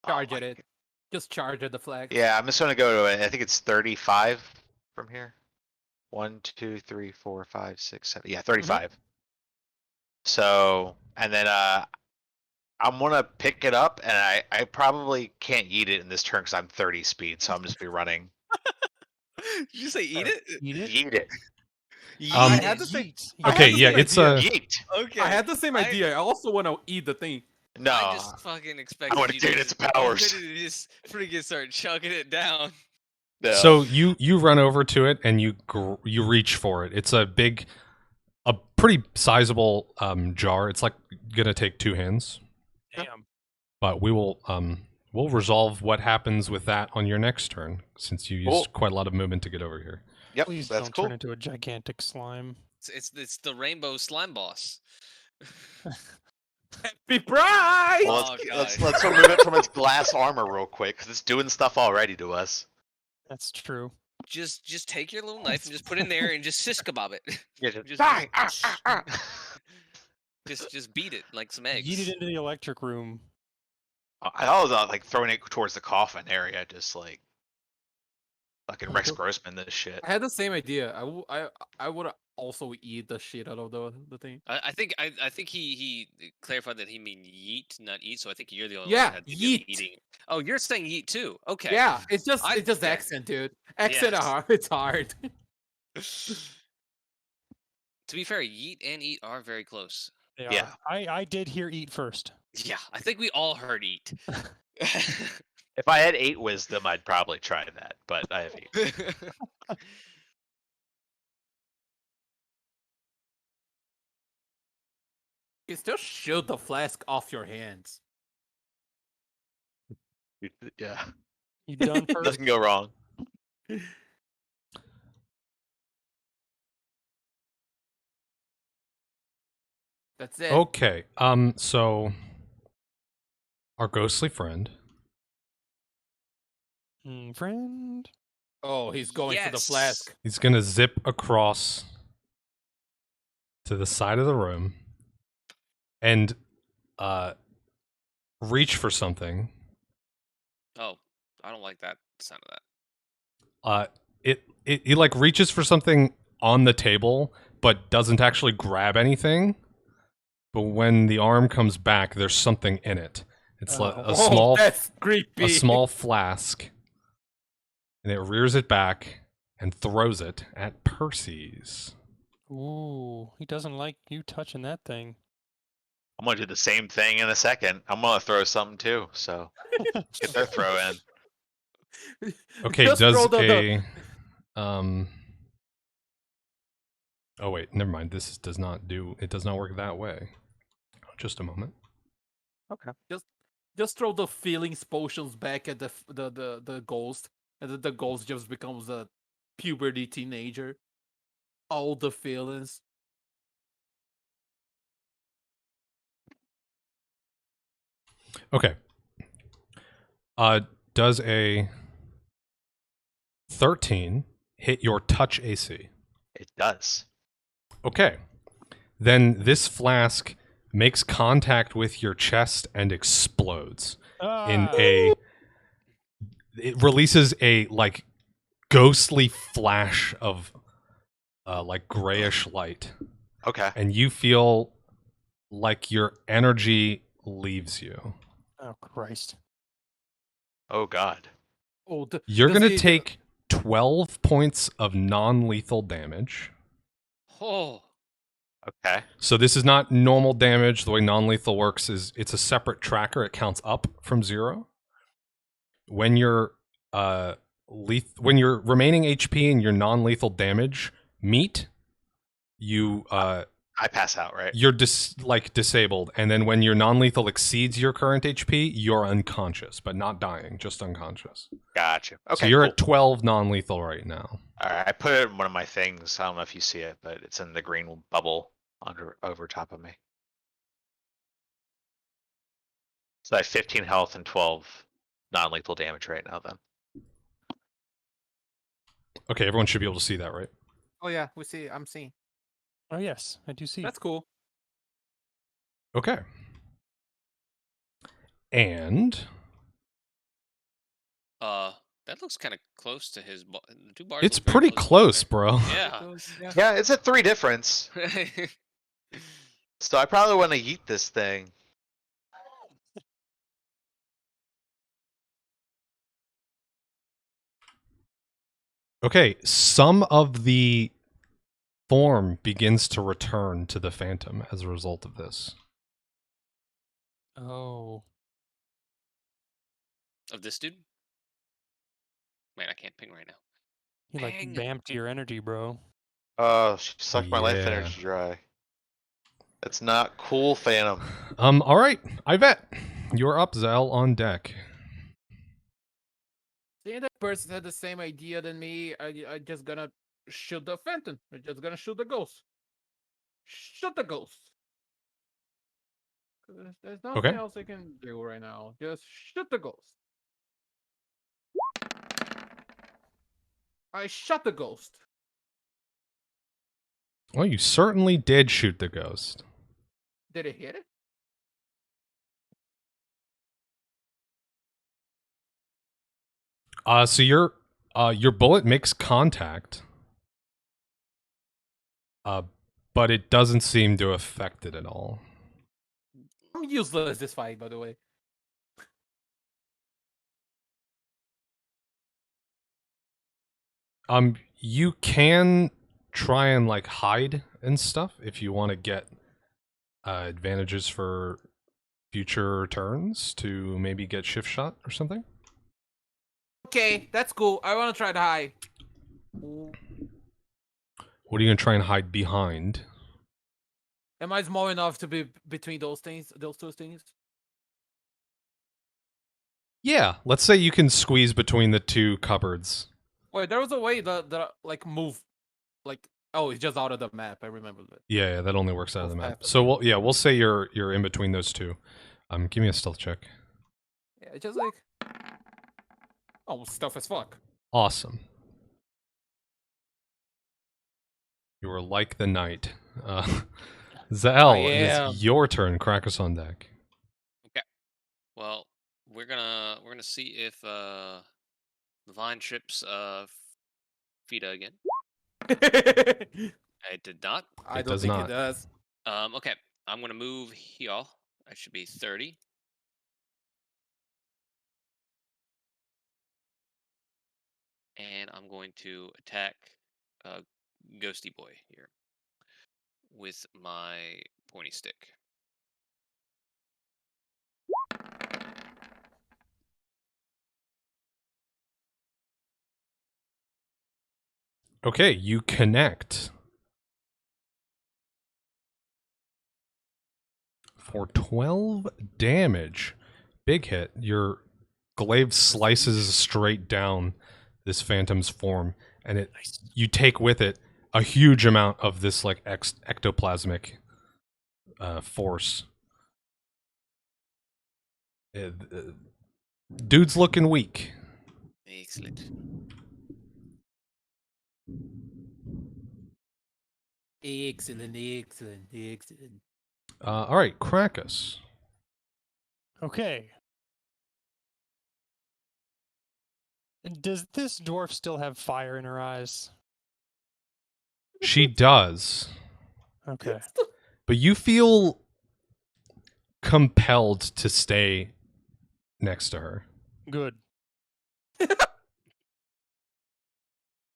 Oh Charge my at it. Just charge at the flag. Yeah, I'm just gonna go to I think it's 35 from here. 1, 2, 3, 4, 5, 6, 7. Yeah, 35. So, and then I'm gonna pick it up, and I probably can't eat it in this turn because I'm 30 speed, so I'm just be running. Did you say eat it? Eat it. Eat it. I Yeet had it. to say. Yeet. I Okay, had the yeah, same it's idea. Yeet. Okay. I had the same I- idea. I also want to eat the thing. No. I just fucking expected wanna you gain to its just, powers. to just freaking start chugging it down. no. So you run over to it and you reach for it. It's a pretty sizable jar. It's like gonna take 2 hands. Damn. But we'll resolve what happens with that on your next turn, since you used Cool. quite a lot of movement to get over here. Yep, Please that's don't cool. turn into a gigantic slime. It's the rainbow slime boss. Be prize! Well, Oh, let's remove it from its glass armor real quick because it's doing stuff already to us. That's true. Just take your little knife and just put it in there and just sis kebab it. Yeah, just Just- die. Just beat it like some eggs. Yeet it into the electric room. I was like throwing it towards the coffin area, just like fucking Rex Grossman this shit. I had the same idea. I would also eat the shit out of the thing. I think he clarified that he mean yeet, not eat. So I think you're the only Yeah, one that had the idea of yeet. eating. Oh, you're saying yeet too. Okay. Yeah, it's just I- yeah. accent, dude. Accent Yes. hard. It's hard. To be fair, yeet and eat are very close. They Yeah. are. I did hear eat first. Yeah, I think we all heard eat. If I had 8 wisdom, I'd probably try that, but I have 8. You still shoot the flask off your hands. Yeah, You done first? doesn't go wrong. That's it. Okay. So our ghostly friend. Friend. Oh, he's going for the Yes. flask. He's gonna zip across to the side of the room and reach for something. Oh, I don't like that sound of that. It like reaches for something on the table, but doesn't actually grab anything. But when the arm comes back, there's something in it. It's like Oh, that's creepy. a small flask, and it rears it back and throws it at Percy's. Ooh, he doesn't like you touching that thing. I'm gonna do the same thing in a second. I'm gonna throw something too. So get their throw in. Okay, Just does roll a Oh wait, never mind. This does not work that way. Just a moment. Okay. Just throw the feelings potions back at the ghost, and then the ghost just becomes a puberty teenager. All the feelings. Okay. Does a 13 hit your touch AC? It does. Okay. Then this flask makes contact with your chest and explodes in Ah! it releases a like ghostly flash of like grayish light, Okay. and you feel like your energy leaves you. Oh Christ! Oh God. Oh, You're does going to he- take 12 points of non-lethal damage. Oh. Okay. So this is not normal damage. The way non-lethal works is it's a separate tracker. It counts up from 0. When your when your remaining HP and your non-lethal damage meet, you I pass out, right? you're disabled, and then when your non-lethal exceeds your current HP, you're unconscious, but not dying, just unconscious. Gotcha. Okay. So you're cool. at 12 non-lethal right now. All right. I put it in one of my things. I don't know if you see it, but it's in the green bubble over top of me. So I have 15 health and 12 non-lethal damage right now. Then. Okay, everyone should be able to see that, right? Oh yeah, we see. I'm seeing. Oh yes, I do see. That's cool. Okay. And That looks kind of close to his. The 2 bars. it's look very pretty to each close, other. bro. Yeah. Yeah, it's a 3 difference. So I probably want to yeet this thing. Okay, some of the form begins to return to the phantom as a result of this. Oh, Of this dude. Man, I can't ping right now. he like Dang. vamped your energy, bro. Oh, she sucked my life Yeah. energy dry. That's not cool, Phantom. All right, Ivette, you're up. Zell on deck. Seeing that person had the same idea than me, I just gonna shoot the phantom. I'm just gonna shoot the ghost. Shoot the ghost. 'Cause there's nothing Okay. else I can do right now. Just shoot the ghost. I shot the ghost. Well, you certainly did shoot the ghost. Did it hit it? So your bullet makes contact, but it doesn't seem to affect it at all. I'm useless this fight, by the way. You can try and like hide and stuff if you want to get advantages for future turns to maybe get shift shot or something. Okay, that's cool. I want to try to hide. What are you gonna try and hide behind? Am I small enough to be between those things? Those two things? Yeah, let's say you can squeeze between the two cupboards. Wait, there was a way that like move, like it's just out of the map. I remember that. Yeah, that only works out of the Both map. happen. So we'll say you're in between those two. Give me a stealth check. Yeah, it's just like stuff as fuck. Awesome. You are like the knight. Zael, I am. it's your turn. Crack us on deck. Well, we're gonna see if Vine trips Fida again. I did not. I It don't does think not. it does. Okay, I'm gonna move here. That should be 30. And I'm going to attack Ghosty Boy here with my pointy stick. Okay, you connect for 12 damage. Big hit. Your glaive slices straight down this phantom's form, and you take with it a huge amount of this like ectoplasmic force. Dude's looking weak. Excellent. Excellent. All right, Krakus. Okay. Does this dwarf still have fire in her eyes? She does, Okay. but you feel compelled to stay next to her. Good.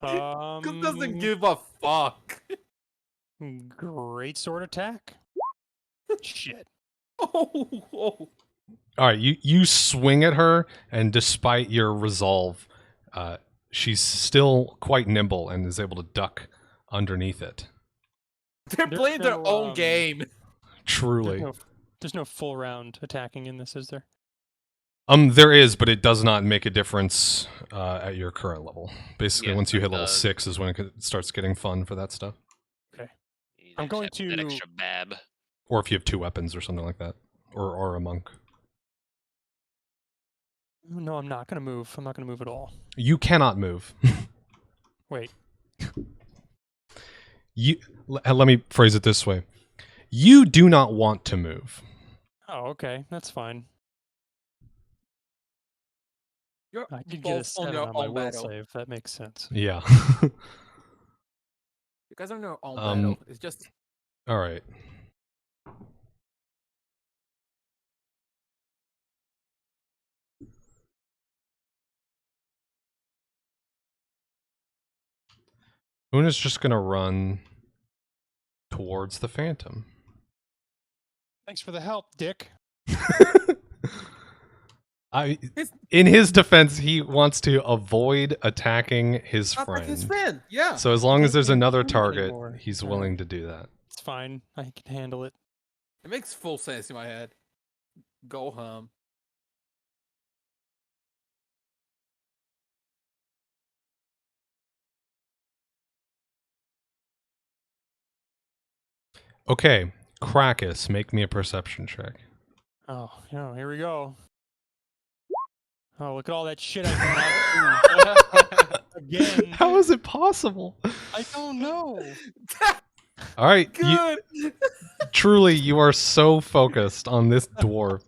Who doesn't give a fuck? Great sword attack. Shit. Oh. All right, you swing at her, and despite your resolve, she's still quite nimble and is able to duck underneath it. They're There's playing their no, own game. Truly. There's no full round attacking in this, is there? There is, but it does not make a difference at your current level. Basically, Yeah, once you it hit level does. 6 is when it starts getting fun for that stuff. You I'm going have that to- extra bab. Or if you have 2 weapons or something like that. Or a monk. No, I'm not gonna move. I'm not gonna move at all. You cannot move. Wait. Let me phrase it this way. You do not want to move. Oh, okay. That's fine. You're I could get a both on 7 your on my own will battle. save. That makes sense. Yeah. You guys are on your own battle. It's just All right. Una's just going to run towards the phantom. Thanks for the help, Dick. In his defense, he wants to avoid attacking his not like friend. his friend. Yeah. So as long as there's can't another shoot target, anymore. he's Yeah. willing to do that. It's fine. I can handle it. It makes full sense in my head. Go hum. Okay, Krakus, make me a perception check. Oh, yeah, here we go. Oh, look at all that shit I can do. Again. How is it possible? I don't know. All right, Good. truly, you are so focused on this dwarf.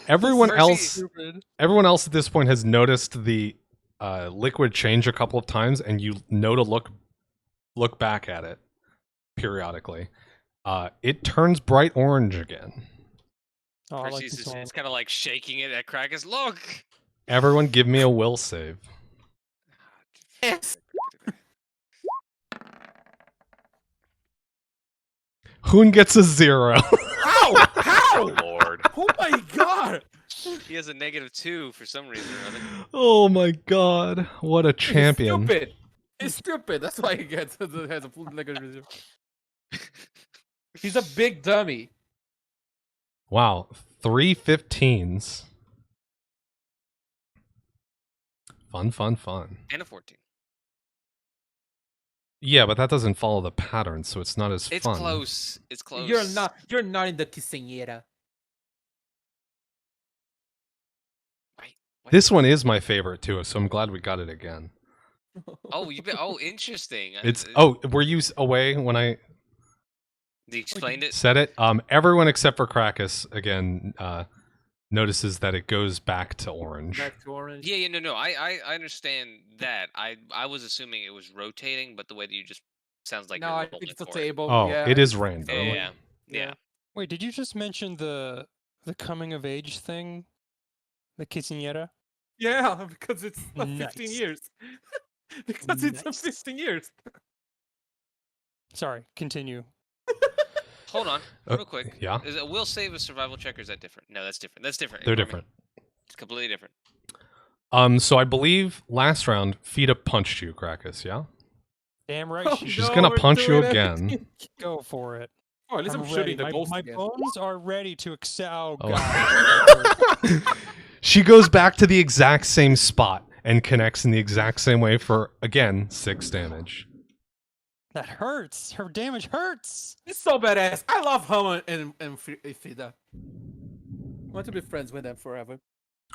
Everyone Mercy. else, Stupid. everyone else at this point has noticed the liquid change a couple of times, and you know to look back at it periodically. It turns bright orange again. Oh, I like Percy's this one. it's kind of like shaking it at Krakus. Look! Everyone, give me a will save. Yes. Hoon gets a 0. How? How? Lord. Oh my god. He has a -2 for some reason or other. Oh my god, what a champion. He's stupid. He's stupid. That's why he has a full negative. He's a big dummy. Wow, 3 15s. Fun. And a 14. Yeah, but that doesn't follow the pattern, so it's not as It's fun. close. It's close. You're not in the quinceañera. What? This one is my favorite too, so I'm glad we got it again. Oh, interesting. It's were you away when I You explained it. said it? Everyone except for Krakus again notices that it goes back to orange. Back to orange. Yeah, no. I understand that. I was assuming it was rotating, but the way that you just sounds like No, you're I rolling think it's a for it. table. Oh, Yeah, it I is think it's random. Yeah. throwing. Yeah. Wait, did you just mention the coming of age thing? The quinceañera? Yeah, because it's a 15 Nice. years. Because it's a Nice. 15 years. Sorry, continue. Hold on, real quick. Yeah, Is a will save a survival check, or is that different? No, that's different. That's different. they're Ignore me. different. It's completely different. So I believe last round, Fida punched you, Krakus, yeah? Damn right Oh, she She's did. gonna we're punch you doing again. everything. Go for it. Oh, at least I'm ready. shooting the my, ghost my again. bones are ready to excel. Oh. God. She goes back to the exact same spot and connects in the exact same way for, again, 6 damage. That hurts. Her damage hurts. It's so badass. I love Hama and Fida. I want to be friends with them forever.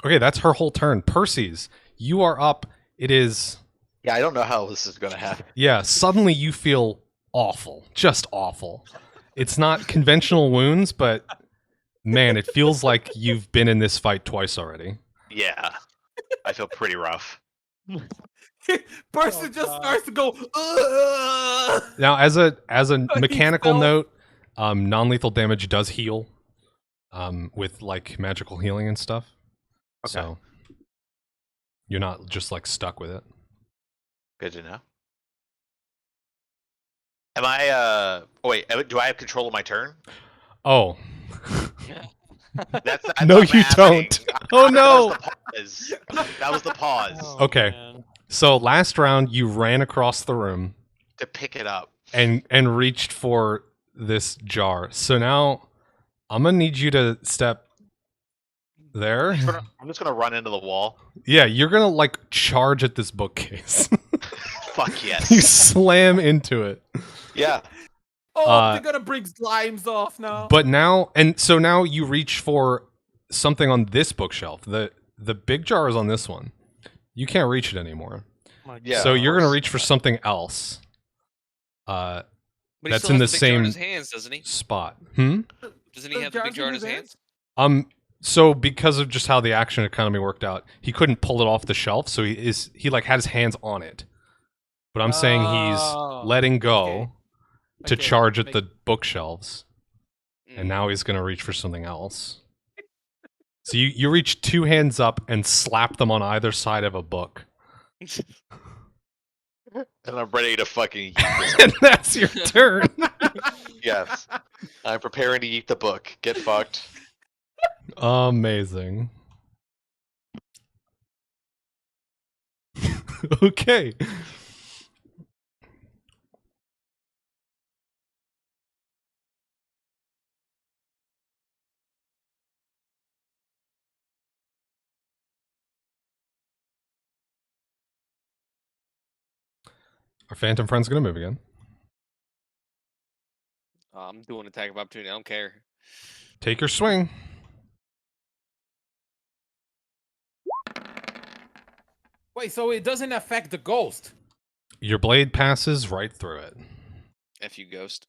Okay, that's her whole turn. Percy's, you are up. It is... Yeah, I don't know how this is going to happen. Yeah, suddenly you feel awful. Just awful. It's not conventional wounds, but man, it feels like you've been in this fight twice already. Yeah, I feel pretty rough. Person just God. starts to go. Ugh! Now, as a mechanical fell. note, non-lethal damage does heal with like magical healing and stuff. Okay. So you're not just like stuck with it. Good to know. Am I, oh wait, do I have control of my turn? Oh. That's No, not you happening. don't. Oh, no. That was the pause Oh, Okay. man. So last round, you ran across the room to pick it up. and reached for this jar. So now I'm gonna need you to step there. I'm just gonna run into the wall. Yeah, you're gonna like charge at this bookcase. Fuck You yes. slam into it. Yeah. Oh, they're gonna bring slimes off now. But now, and so now you reach for something on this bookshelf. The big jar is on this one. You can't reach it anymore. My Yeah, So of you're gonna course. reach for something else. But he That's still in has the big jar in same his hands, doesn't he? spot. Doesn't he The have the big jar's jar in in his his hands? So because of just how the action economy worked out, he couldn't pull it off the shelf, so he like had his hands on it. But I'm saying Oh, he's letting go okay. to Okay, charge at make- the bookshelves, and Mm. now he's gonna reach for something else. So you reach 2 hands up and slap them on either side of a book. And I'm ready to fucking And that's your turn. yes. I'm preparing to eat the book. Get fucked. Amazing. Okay. Our phantom friend's gonna move again. I'm doing attack of opportunity. I don't care. Take your swing. Wait, so it doesn't affect the ghost? Your blade passes right through it. F you, ghost.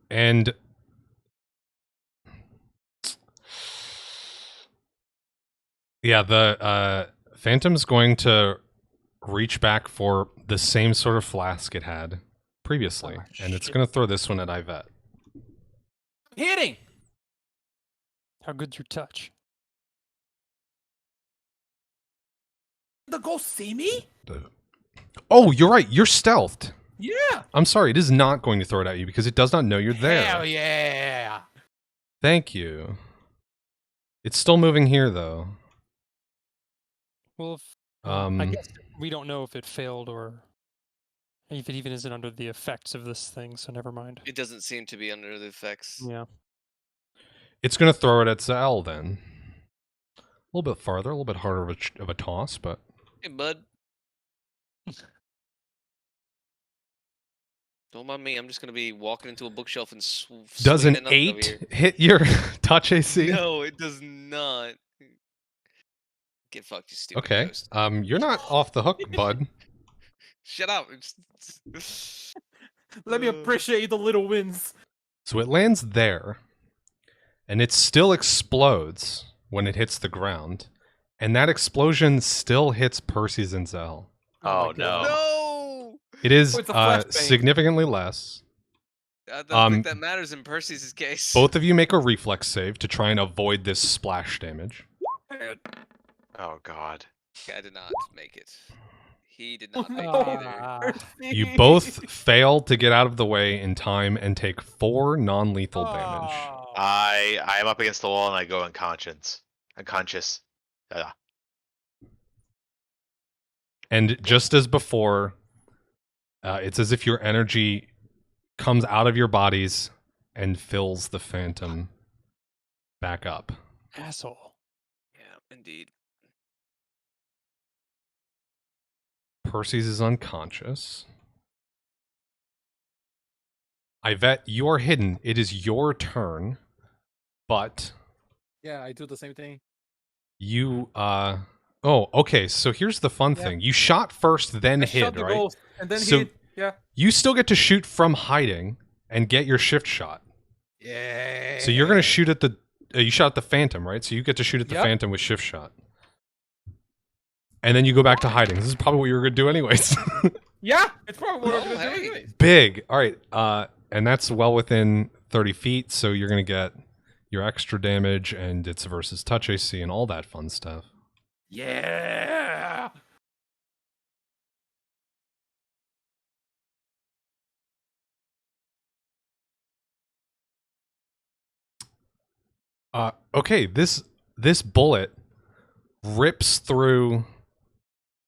And yeah, the phantom's going to reach back for the same sort of flask it had previously, Oh, and it's shit. going to throw this one at Yvette. Hitting! How good's your touch? The ghost see me? Oh, you're right. You're stealthed. Yeah! I'm sorry. It is not going to throw it at you because it does not know you're there. Hell yeah! Thank you. It's still moving here, though. Well, if, Um, I guess we don't know if it failed or if it even isn't under the effects of this thing, so never mind. It doesn't seem to be under the effects. Yeah. It's going to throw it at Zal then. A little bit farther, a little bit harder of a toss, but Hey, bud. Don't mind me. I'm just gonna be walking into a bookshelf and does swinging an nothing over 8 here. hit your touch AC? No, it does not. Get fucked, you stupid Okay. ghost. You're not off the hook, bud. Shut up. Let me appreciate the little wins. So it lands there, and it still explodes when it hits the ground, and that explosion still hits Percy Zinzel. Oh, my no. God. No. It is Oh, it's a flashbang. significantly less. I don't think that matters in Percy's case. Both of you make a reflex save to try and avoid this splash damage. Oh, God. I did not make it. He did not Oh, make no. it either. You both fail to get out of the way in time and take 4 non-lethal damage. Oh. I am up against the wall and I go unconscious. And just as before, it's as if your energy comes out of your bodies and fills the phantom back up. Asshole. Yeah, indeed. Percy's is unconscious. Yvette, you are hidden. It is your turn, but Yeah, I do the same thing. you oh, okay, so here's the fun Yeah. thing. You shot first, then I hid, shot the right? ghost and then So- hit. Yeah. You still get to shoot from hiding and get your shift shot. Yeah. So you're going to shoot at the you shot at the phantom, right? So you get to shoot at the Yep. phantom with shift shot. And then you go back to hiding. This is probably what you were going to do anyways. Yeah, it's probably what I'm Oh, gonna do hey. anyways. Big. All right. And that's well within 30 feet, so you're going to get your extra damage and it's versus touch AC and all that fun stuff. Yeah. Okay, this bullet rips through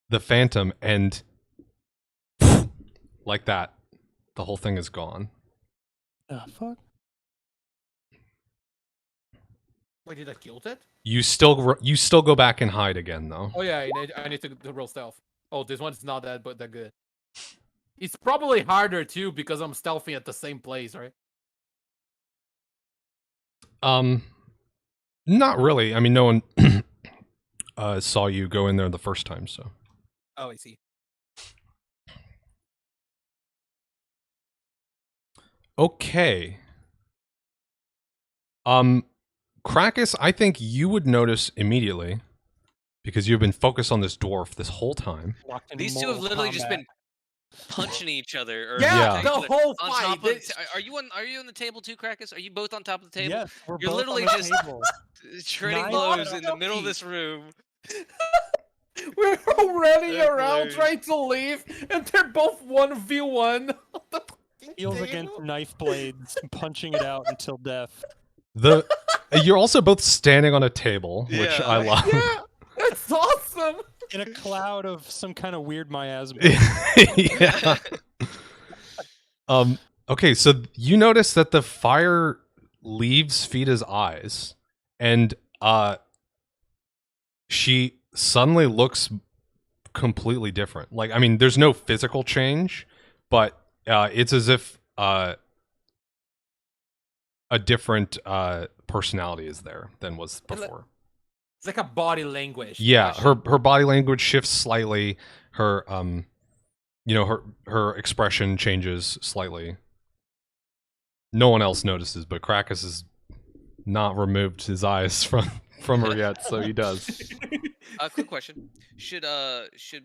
the phantom and like that, the whole thing is gone. Fuck. Wait, did I kill it? You still go back and hide again though. Oh yeah, I need to roll stealth. Oh, this one's not that good. It's probably harder too because I'm stealthing at the same place, right? Not really. I mean, no one saw you go in there the first time, so. Oh, I see. Okay. Krakus, I think you would notice immediately because you've been focused on this dwarf this whole time. Locked in These two have Mortal literally just Kombat. been punching each other. Or Yeah, Yeah. the whole on fight. top of, This- are you on the table too, Krakus? Are you both on top of the table? Yes, we're You're both literally on the just- table. Trading Nice. blows in the middle of this room. We're all running That's around hilarious. trying to leave, and they're both 1v1. on the fucking Heels table. against knife blades, punching it out until death. You're also both standing on a table, which Yeah. I love. Yeah, that's awesome. In a cloud of some kind of weird miasma. Yeah. Okay, so you notice that the fire leaves Fida's eyes, and she suddenly looks completely different. Like, I mean, there's no physical change, but it's as if a different personality is there than was before. It's like a body language. Yeah, question. her body language shifts slightly. Her her expression changes slightly. No one else notices, but Krakus has not removed his eyes from her yet, so he does. Quick question: Should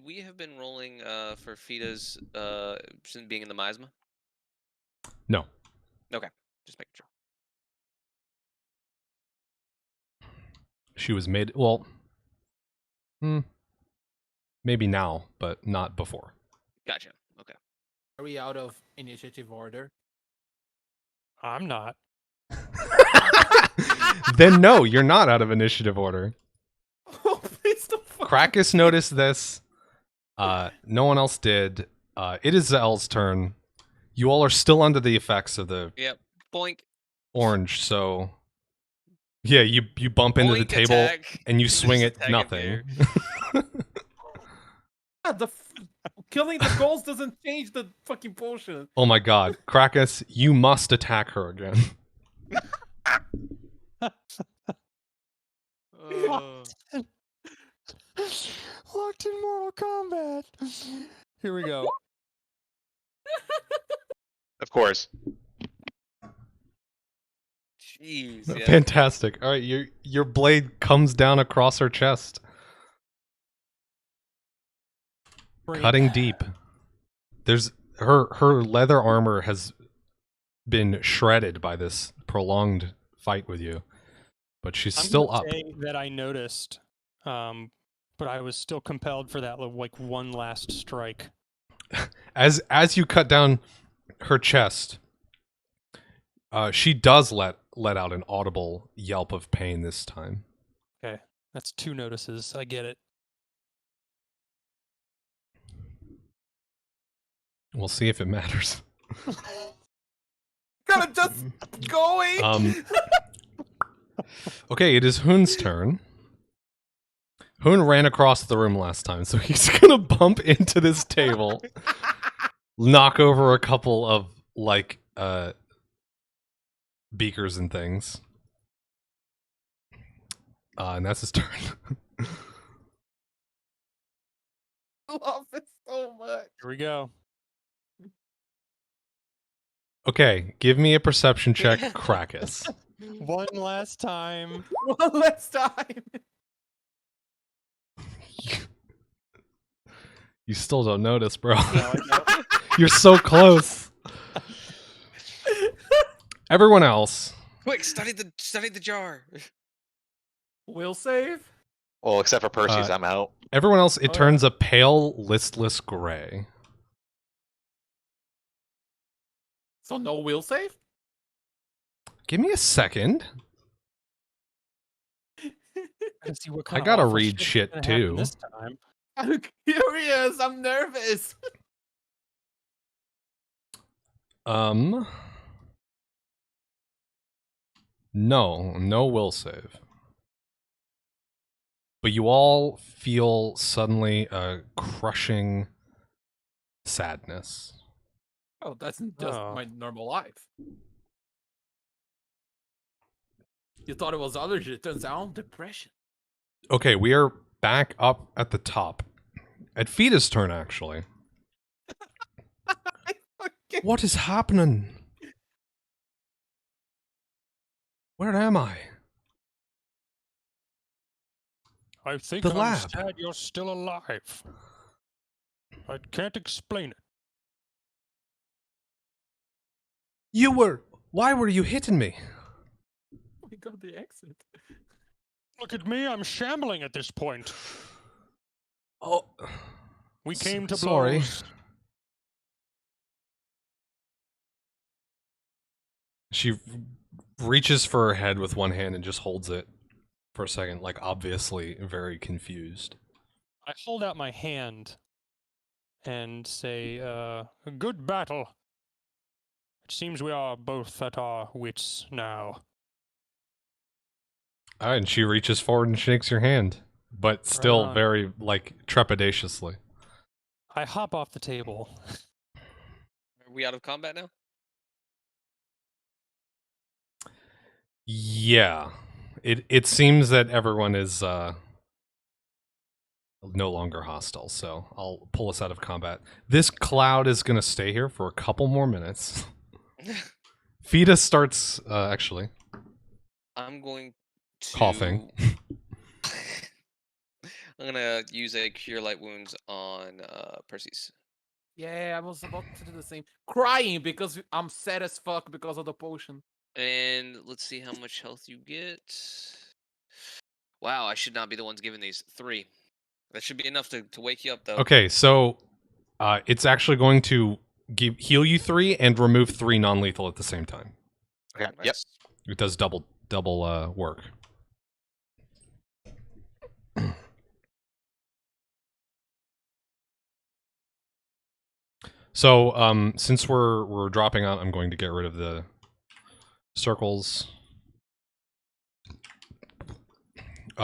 we have been rolling for Fida's being in the miasma? No. Okay, just making sure. She was made well. Maybe now, but not before. Gotcha. Okay. Are we out of initiative order? I'm not. Then no, you're not out of initiative order. Oh, please don't. Krakus noticed this. No one else did. It is Zell's turn. You all are still under the effects of the Yep. Boink. orange, so yeah, you bump into the Boink table attack. and you Just swing it attack in nothing. there. Yeah, killing the ghost doesn't change the fucking potion. Oh my god, Krakus, you must attack her again. Oh. Locked in Mortal Kombat. Here we go. Of course. Jeez. Yeah. Fantastic. All right, your blade comes down across her chest, Bring it. cutting deep. There's her leather armor has been shredded by this prolonged fight with you, but she's I'm still gonna up. say that I noticed, but I was still compelled for that like one last strike. As you cut down her chest, she does let out an audible yelp of pain this time. Okay, that's 2 notices. I get it. We'll see if it matters. Gotta just going. Okay, it is Hoon's turn. Hoon ran across the room last time, so he's gonna bump into this table, knock over a couple of beakers and things, and that's his turn. I love it so much. Here we go. Okay, give me a perception check, Krakus. One last time. One last time. You still don't notice, bro. No, I don't. You're so close. Everyone else. Quick, study the jar. Will save. Well, except for Percy's, I'm out. Everyone else, it Oh, turns a pale, listless gray. So no will save. Give me a second. Gotta see what I kind of gotta awful read shit's shit, gonna happen too. This time. I'm curious. I'm nervous. No will save. But you all feel suddenly a crushing sadness. Oh, that's just Oh. my normal life. You thought it was allergy. It turns out depression. Okay, we are back up at the top. At Fita's turn, actually. Okay. What is happening? Where am I? I think The I'm lab. sad you're still alive. I can't explain it. Why were you hitting me? We got the exit. Look at me, I'm shambling at this point. Oh, We came to sorry. blows. She reaches for her head with one hand and just holds it for a second, like obviously very confused. I hold out my hand and say, a good battle. It seems we are both at our wits now. And she reaches forward and shakes your hand, but still on. very, trepidatiously. I hop off the table. Are we out of combat now? Yeah. It seems that everyone is no longer hostile, so I'll pull us out of combat. This cloud is going to stay here for a couple more minutes. Fita starts, actually, I'm going to coughing. I'm gonna use a cure light wounds on Percy's. Yeah, I was about to do the same. Crying because I'm sad as fuck because of the potion. And let's see how much health you get. Wow, I should not be the ones giving these. 3. That should be enough to wake you up, though. Okay, so it's actually going to heal you 3 and remove 3 non-lethal at the same time. Okay. Nice. Yep. It does double work. So, since we're dropping out, I'm going to get rid of the circles.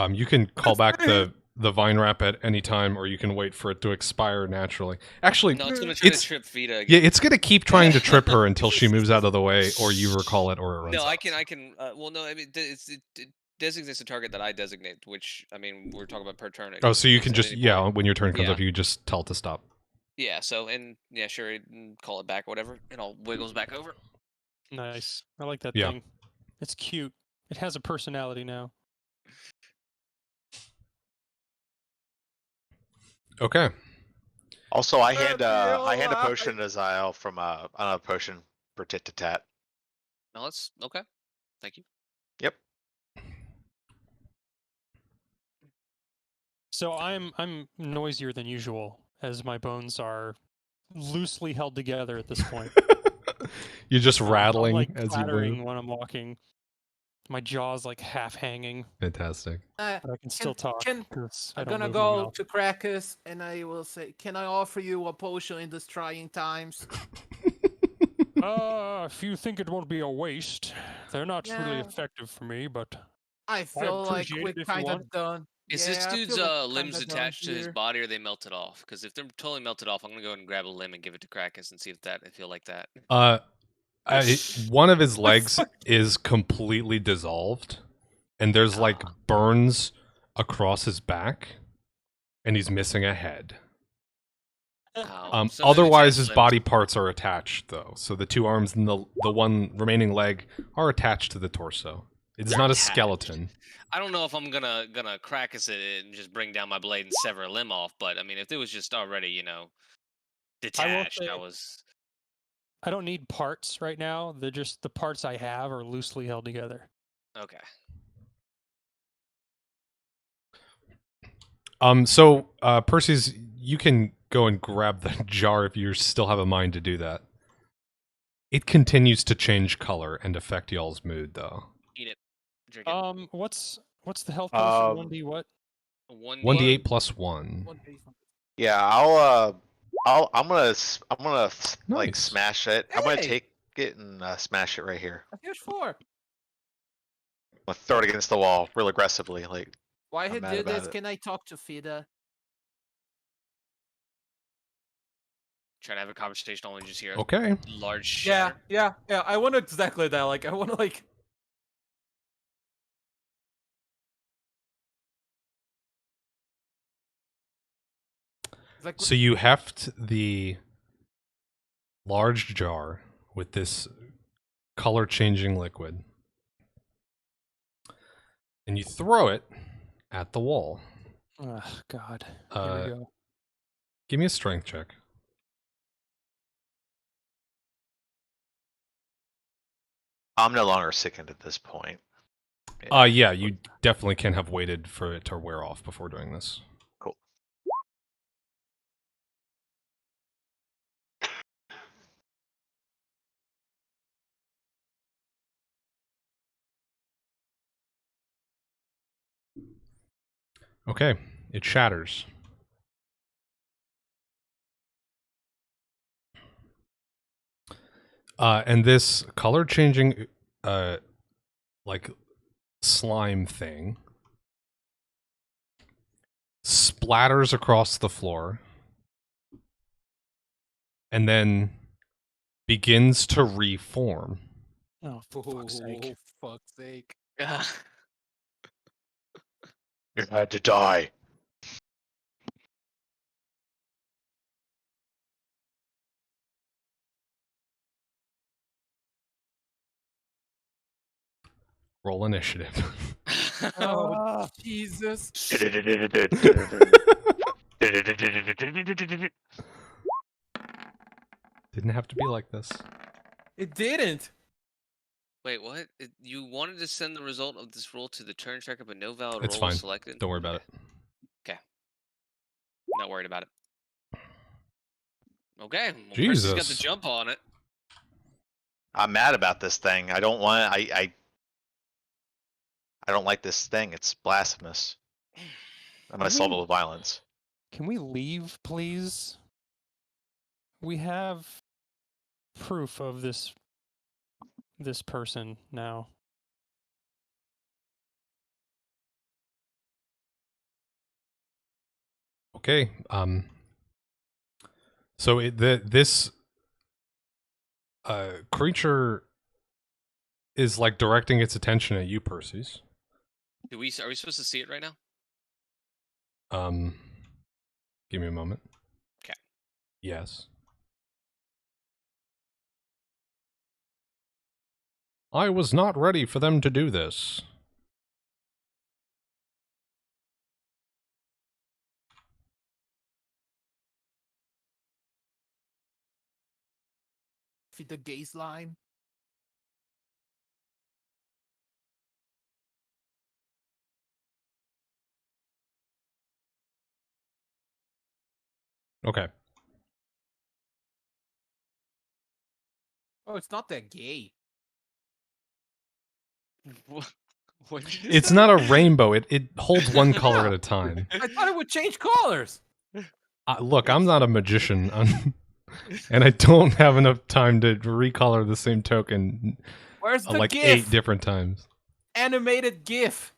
You can call back the vine wrap at any time, or you can wait for it to expire naturally. Actually, No, it's gonna try to it's trip Vita again. yeah, it's gonna keep trying to trip her until she moves out of the way, or you recall it, or it runs No, out. I can. Well, no, I mean, it designates a target that I designate, which I mean, we're talking about per turn. Oh, so you can at just any point. when your turn comes Yeah. up, you just tell it to stop. Yeah. So sure, call it back, or whatever. It all wiggles back over. Nice. I like that Yeah. thing. It's cute. It has a personality now. Okay. Also, I hand a alive. potion to Zyle from another potion for tit to tat. No, that's okay. Thank you. Yep. So I'm noisier than usual, as my bones are loosely held together at this point. You're just I'm rattling like as you clattering move. when I'm walking. My jaw's like half hanging, Fantastic. but I can still talk because I I'm don't gonna move my go mouth. to Krakus and I will say, "Can I offer you a potion in these trying times?" If you think it won't be a waste, they're not really Yeah. effective for me, but I feel like appreciate we're it if you kind want. of done. Is this Yeah, I dude's feel like limbs kinda done attached to his here. body, or are they melted off? Because if they're totally melted off, I'm gonna go ahead and grab a limb and give it to Krakus and see if he'll like that. One of his I legs fuck- is completely dissolved, and there's like Ah. burns across his back, and he's missing a head. Oh, so the Otherwise, detached his limbs- body parts are attached, though. So the two arms and the one remaining leg are attached to the torso. It's not a Attached. skeleton. I don't know if I'm gonna Krakus it and just bring down my blade and sever a limb off, but I mean, if it was just already, I will detached, say I was I don't need parts right now. They're just the parts I have are loosely held together. okay. So Perseus, you can go and grab the jar if you still have a mind to do that. It continues to change color and affect y'all's mood, though. Eat it. Drink it. What's the health potion? Um, 1D what? 1d8 plus 1. One day from- Yeah, I'm gonna like Nice. smash it. I'm gonna Hey! take it and smash it right here. Here's 4. I'm gonna throw it against the wall real aggressively. Like Why I'm he mad did about this? it. Can I talk to Fida? Trying to have a conversation, only just hear a Okay. large Yeah, shatter. yeah. I want exactly that. Like, I want to like. Like, So you heft the large jar with this color changing liquid, and you throw it at the wall. Oh, God. Here we go. Give me a strength check. I'm no longer sickened at this point. Yeah, you definitely can have waited for it to wear off before doing this. Cool. Okay, it shatters. And this color changing, like slime thing, splatters across the floor, and then begins to reform. Oh, for fuck's sake. fuck's sake. You had to die. Roll initiative. Oh, Ah. Jesus. Didn't have to be like this. It didn't. Wait, what? You wanted to send the result of this roll to the turn tracker, but no valid It's roll was fine. selected? Don't worry about it. Not worried about it. Okay, well, Percy's Jesus. got the jump on it. I'm mad about this thing. I don't want. I don't like this thing. It's blasphemous. I'm gonna solve it with violence. Can we leave, please? We have proof of this person now. Okay. So this creature is like directing its attention at you, Perseus. Are we supposed to see it right now? Give me a moment. Yes. I was not ready for them to do this. Feed the gaze line. Okay. Oh, it's not that gay. What did you It's say? not a rainbow. It holds one color Yeah. at a time. I thought it would change colors. Look, I'm not a magician, and I don't have enough time to recolor the same token Where's the like GIF? 8 different times. Animated GIF.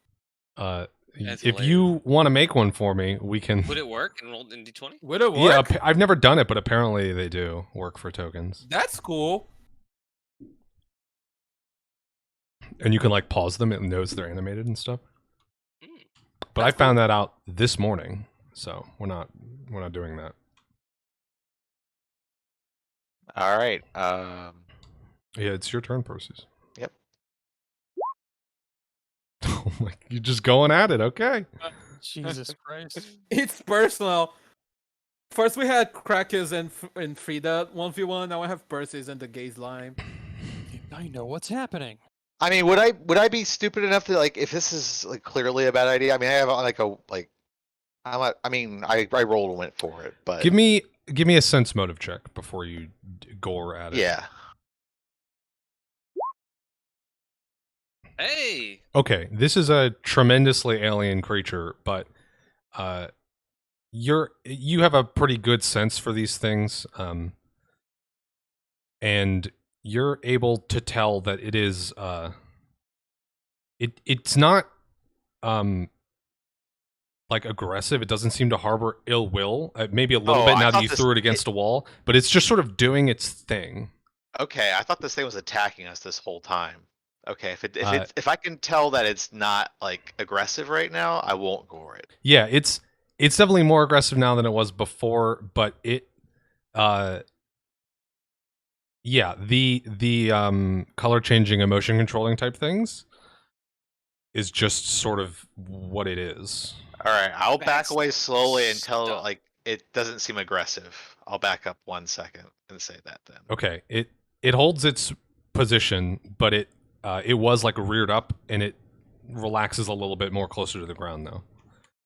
That's If you want to make one for me, we can. Would it work in roll in D20? Would it work? Yeah, I've never done it, but apparently they do work for tokens. That's cool. And you can like pause them; it knows they're animated and stuff. Mm. But I found that out this morning, so we're not doing that. All right. Yeah, it's your turn, Perseus. Yep. Oh my! You're just going at it, okay? Jesus Christ. It's personal. First we had Krakens and Frida 1v1. Now I have Perseus and the gaze line. I know what's happening. I mean, would I be stupid enough to like if this is like clearly a bad idea? I mean, I have like a like. I rolled and went for it, but Give me a sense motive check before you go at it. yeah. Hey. Okay, this is a tremendously alien creature, but you have a pretty good sense for these things, and you're able to tell that it is it's not like aggressive. It doesn't seem to harbor ill will. Maybe a little Oh, bit I now that thought you this- threw it against a wall, but it's just sort of doing its thing. Okay, I thought this thing was attacking us this whole time. Okay, Uh, if I can tell that it's not like aggressive right now, I won't go for it. Yeah, it's definitely more aggressive now than it was before, but it yeah, the color changing, emotion controlling type things is just sort of what it is. All right, I'll back That's away slowly until dumb. like it doesn't seem aggressive. I'll back up 1 second and say that then. Okay, it holds its position, but it was like reared up, and it relaxes a little bit more closer to the ground though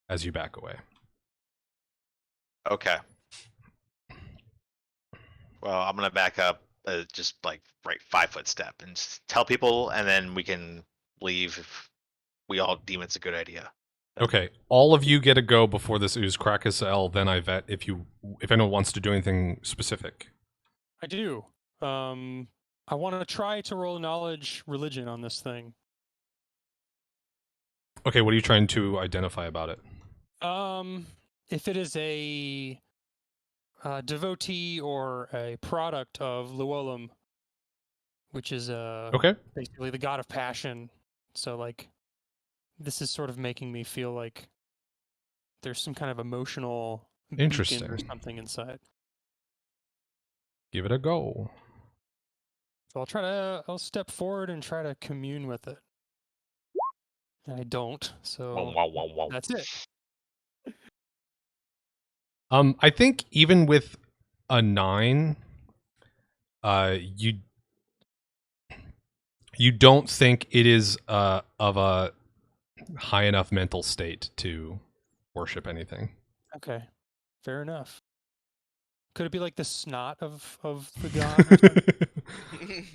as you back away. Okay. Well, I'm gonna back up just like 5-foot step and just tell people, and then we can leave if we all deem it's a good idea. Okay, all of you get a go before this ooze crackers L. Then I vet if anyone wants to do anything specific. I do. I want to try to roll knowledge religion on this thing. Okay, what are you trying to identify about it? If it is a devotee or a product of Luolam, which is Okay. basically the god of passion. So like, this is sort of making me feel like there's some kind of emotional beacon or Interesting. something inside. Give it a go. So I'll step forward and try to commune with it. And I don't, so Wow. that's it. I think even with a 9, you don't think it is of a high enough mental state to worship anything. Okay, fair enough. Could it be like the snot of the god? Or something?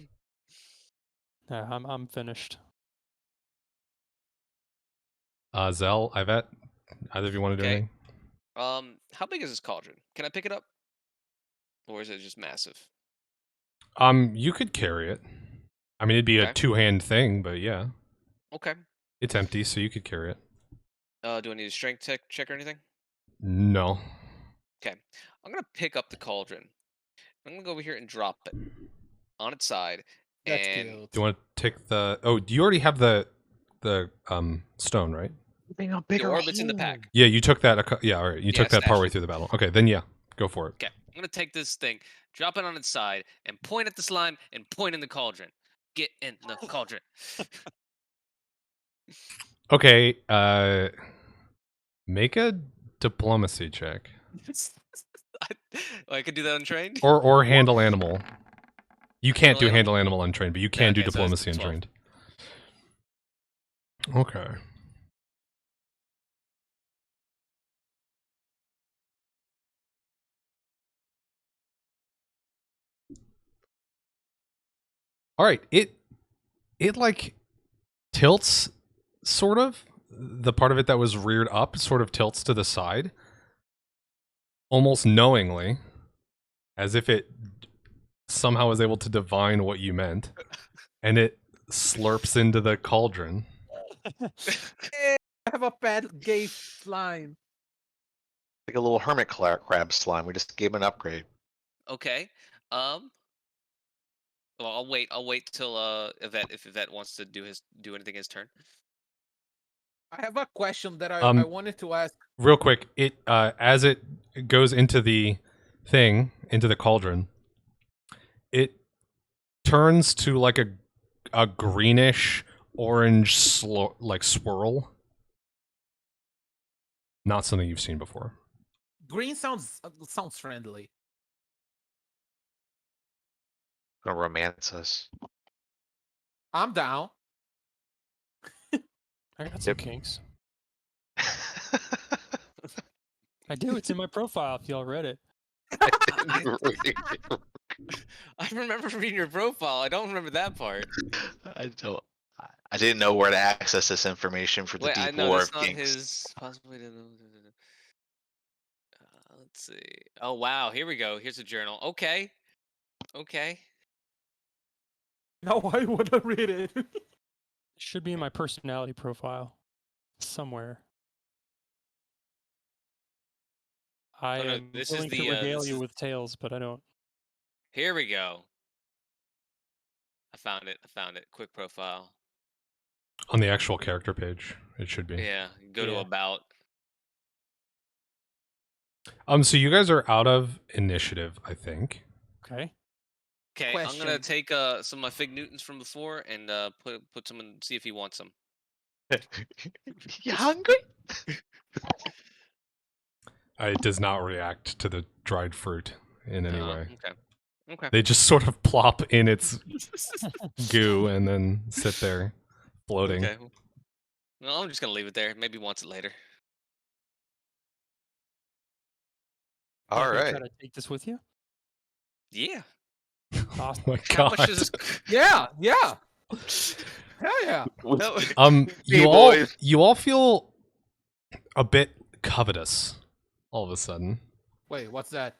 Yeah, I'm finished. Zell, Ivet, either of you want to do Okay. anything? How big is this cauldron? Can I pick it up? Or is it just massive? You could carry it. I mean, it'd be a Okay. 2-hand thing, but yeah, Okay. it's empty, so you could carry it. Do I need a strength check or anything? No. Okay. I'm gonna pick up the cauldron. I'm gonna go over here and drop it on its side. That's and cute. Do you want to take the? Oh, do you already have the stone, right? Being a the bigger orbit's in the pack. Yeah, you took that. Yeah, all right. You took Yeah, that partway stashed. through the battle. Okay, then yeah, go for it. Okay. I'm gonna take this thing, drop it on its side, and point at the slime and point in the cauldron. Get in the cauldron. Okay, make a diplomacy check. I could do that untrained. Or handle animal. You can't Handle do animal? handle animal untrained, but you can do okay, so it's diplomacy 12. untrained. Okay. All right, it like tilts sort of. The part of it that was reared up sort of tilts to the side almost knowingly, as if it somehow was able to divine what you meant, and it slurps into the cauldron. I have a bad gay slime. Like a little hermit crab slime. We just gave him an upgrade. Okay. Well, I'll wait till Yvette, if Yvette wants to do anything his turn. I have a question that I wanted to ask. Real quick, it as it goes into the thing, into the cauldron, it turns to like a greenish orange swirl. Not something you've seen before. Green sounds friendly. Gonna romance us. I'm down. I got some kinks. I do. It's in my profile. If y'all read it. I remember reading your profile. I don't remember that part. I don't. I didn't know where to access this information for the Wait, I deep know lore that's of not kinks. his. Possibly. Let's see. Oh wow, here we go. Here's a journal. Okay. Okay. Now I want to read it. It should be in my personality profile somewhere. I no, am this is willing to the, regale this you is- with tales, but I don't. Here we go. I found it. Quick profile. On the actual character page, it should be. Yeah. Go to Yeah. about. So you guys are out of initiative, I think. Okay. Okay, I'm gonna Question. take some of my Fig Newtons from before and put some in, see if he wants them. You hungry? It does not react to the dried fruit in any way. Okay. Okay. They just sort of plop in its goo and then sit there floating. Okay. Well, I'm just gonna leave it there. Maybe he wants it later. All Not gonna right. Try to take this with you. Yeah. Awesome. Oh my How god. much does this? Yeah. Hell yeah. No. You Hey, all boys. you all feel a bit covetous all of a sudden, Wait, what's that?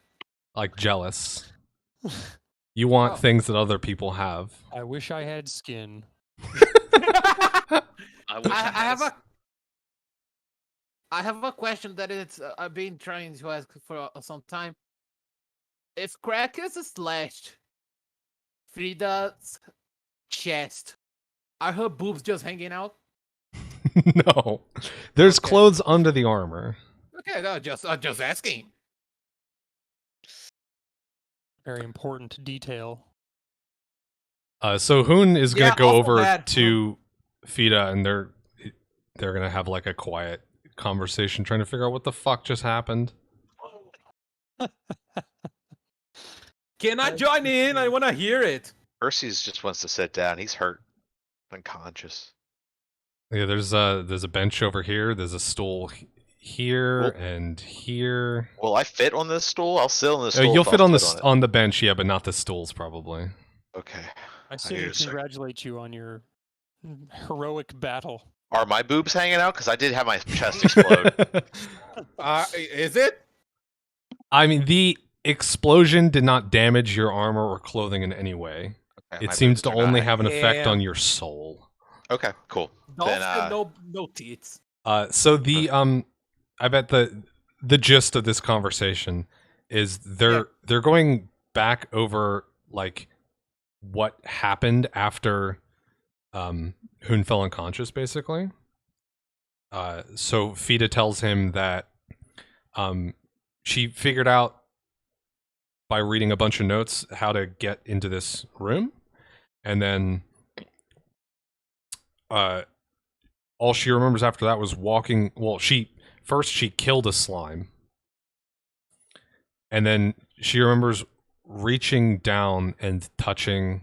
like jealous. You want Oh. things that other people have. I wish I had skin. I wish I I have a question that I've been trying to ask for some time. If Crackers slashed Frida's chest, are her boobs just hanging out? No. There's Okay. clothes under the armor. Okay, no, I'm just asking. Very important detail. So Hoon is gonna Yeah, go also over that, to Fida and they're gonna have like a quiet conversation trying to figure out what the fuck just happened. Can I join in? I want to hear it. Percy's just wants to sit down. He's hurt, unconscious. Yeah, there's a bench over here, there's a stool here Well- and here. Will I fit on this stool? I'll sit on this stool. You'll if fit I'll on it. on the bench, yeah, but not the stools probably. Okay. I I say need to a second. congratulate you on your heroic battle. Are my boobs hanging out? Because I did have my chest explode. Is it? I mean, the explosion did not damage your armor or clothing in any way. Okay, It my seems boobs to are only not have an effect on Damn. your soul. Okay, cool. Dolphs Then, have no teeth. So the I bet the gist of this conversation is they're going back over like what happened after Hoon fell unconscious, basically. So Fida tells him that she figured out by reading a bunch of notes how to get into this room, and then all she remembers after that was walking. Well, she killed a slime, and then she remembers reaching down and touching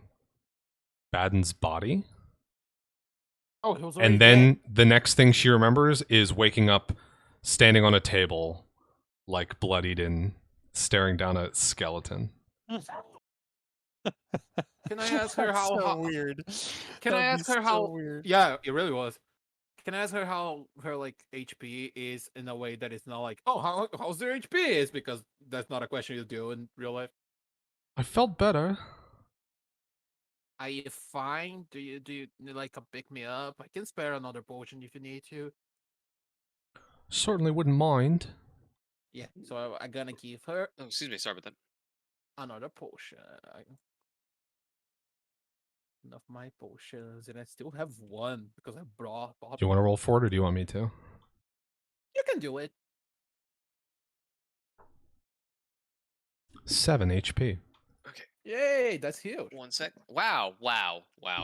Baddon's body. Oh, he was already And then the next thing she remembers is waking up, standing on a table, like bloodied and staring down a skeleton. dead. Can I ask her how? So weird. Can I That'd ask be her how? so weird. Yeah, it really was. Can I ask her how her like HP is in a way that it's not like, oh, how's their HP is, because that's not a question you do in real life. I felt better. Are you fine? Do you like a pick me up? I can spare another potion if you need to. Certainly wouldn't mind. Yeah, so I'm gonna give her Oh, excuse me. Sorry about that. another potion. Of my potions, and I still have one because I bought. Do you want to roll for it, or do you want me to? You can do it. 7 HP. Okay. Yay, that's huge. 1 sec. Wow.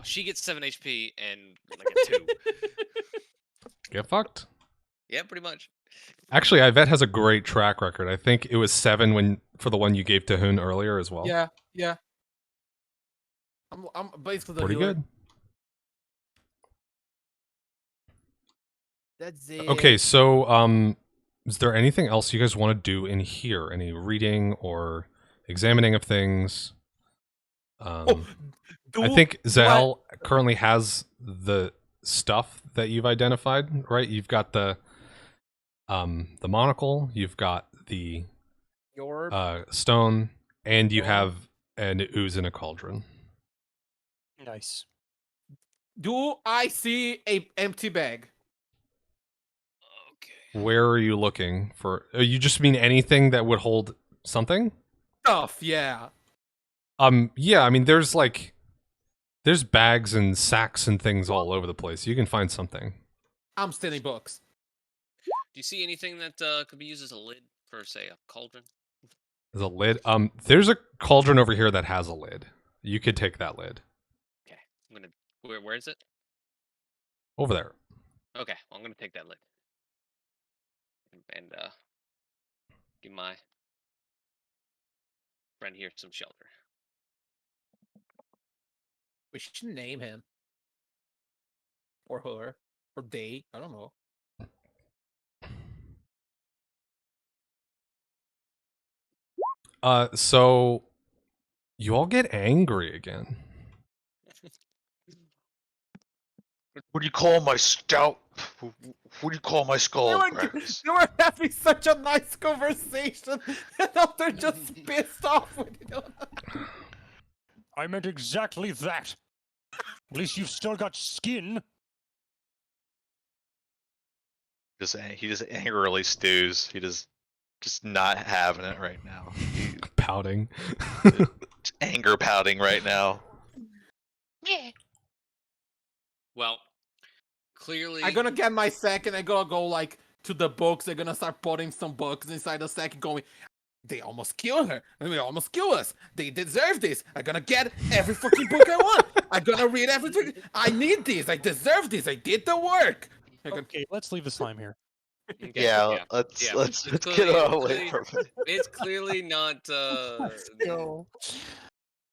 She gets 7 HP and like a 2. Get fucked. Yeah, pretty much. Actually, Yvette has a great track record. I think it was 7 for the one you gave to Hoon earlier as well. Yeah. I'm basically the Pretty healer. good. That's it. Okay, so is there anything else you guys want to do in here? Any reading or examining of things? I think Zahel currently has the stuff that you've identified, right? You've got the monocle, you've got the Your stone, and you Oh. have an ooze in a cauldron. Nice. Do I see a empty bag? Okay. Where are you looking for? You just mean anything that would hold something? Stuff, yeah. Yeah, I mean there's bags and sacks and things all over the place. You can find something. I'm stealing books. Do you see anything that could be used as a lid for, say, a cauldron? There's a lid. There's a cauldron over here that has a lid. You could take that lid. Okay. I'm gonna. Where is it? Over there. Okay. Well, I'm gonna take that lid and give my friend here some shelter. We should name him. Or her. Or they. I don't know. So you all get angry again. What do you call my stout? What do you call my skull? They were having such a nice conversation, and now they're just pissed off with it. I meant exactly that. At least you've still got skin. He just angrily stews. He just not having it right now. Pouting. Just anger pouting right now. Well, clearly. I'm gonna get my sack and I'm gonna go like to the books. They're gonna start putting some books inside the sack and going, they almost killed her. And they almost kill us. They deserve this. I'm gonna get every fucking book I want. I'm gonna read everything. I need this. I deserve this. I did the work. Okay, let's leave the slime here. Okay, Yeah, let's yeah, let's it's get clearly- away from it. It's clearly not. No.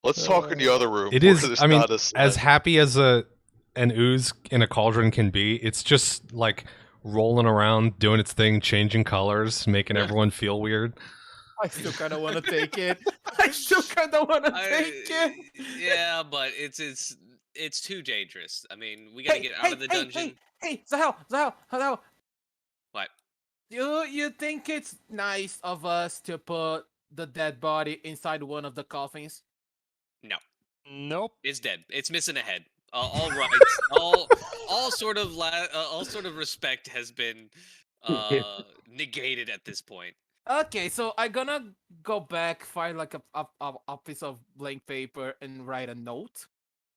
Let's talk in the other room. It where is. there's I mean, not a as slide. happy as an ooze in a cauldron can be, it's just like rolling around, doing its thing, changing colors, making everyone feel weird. I still kind of want to take it. I still kind of want to take it. Yeah, but it's too dangerous. I mean, we gotta get out of the dungeon. Hey, Zahel. What? You think it's nice of us to put the dead body inside one of the coffins? No, Nope. it's dead. It's missing a head. All rights, all sort of respect has been negated at this point. Okay, so I'm gonna go back, find like a piece of blank paper and write a note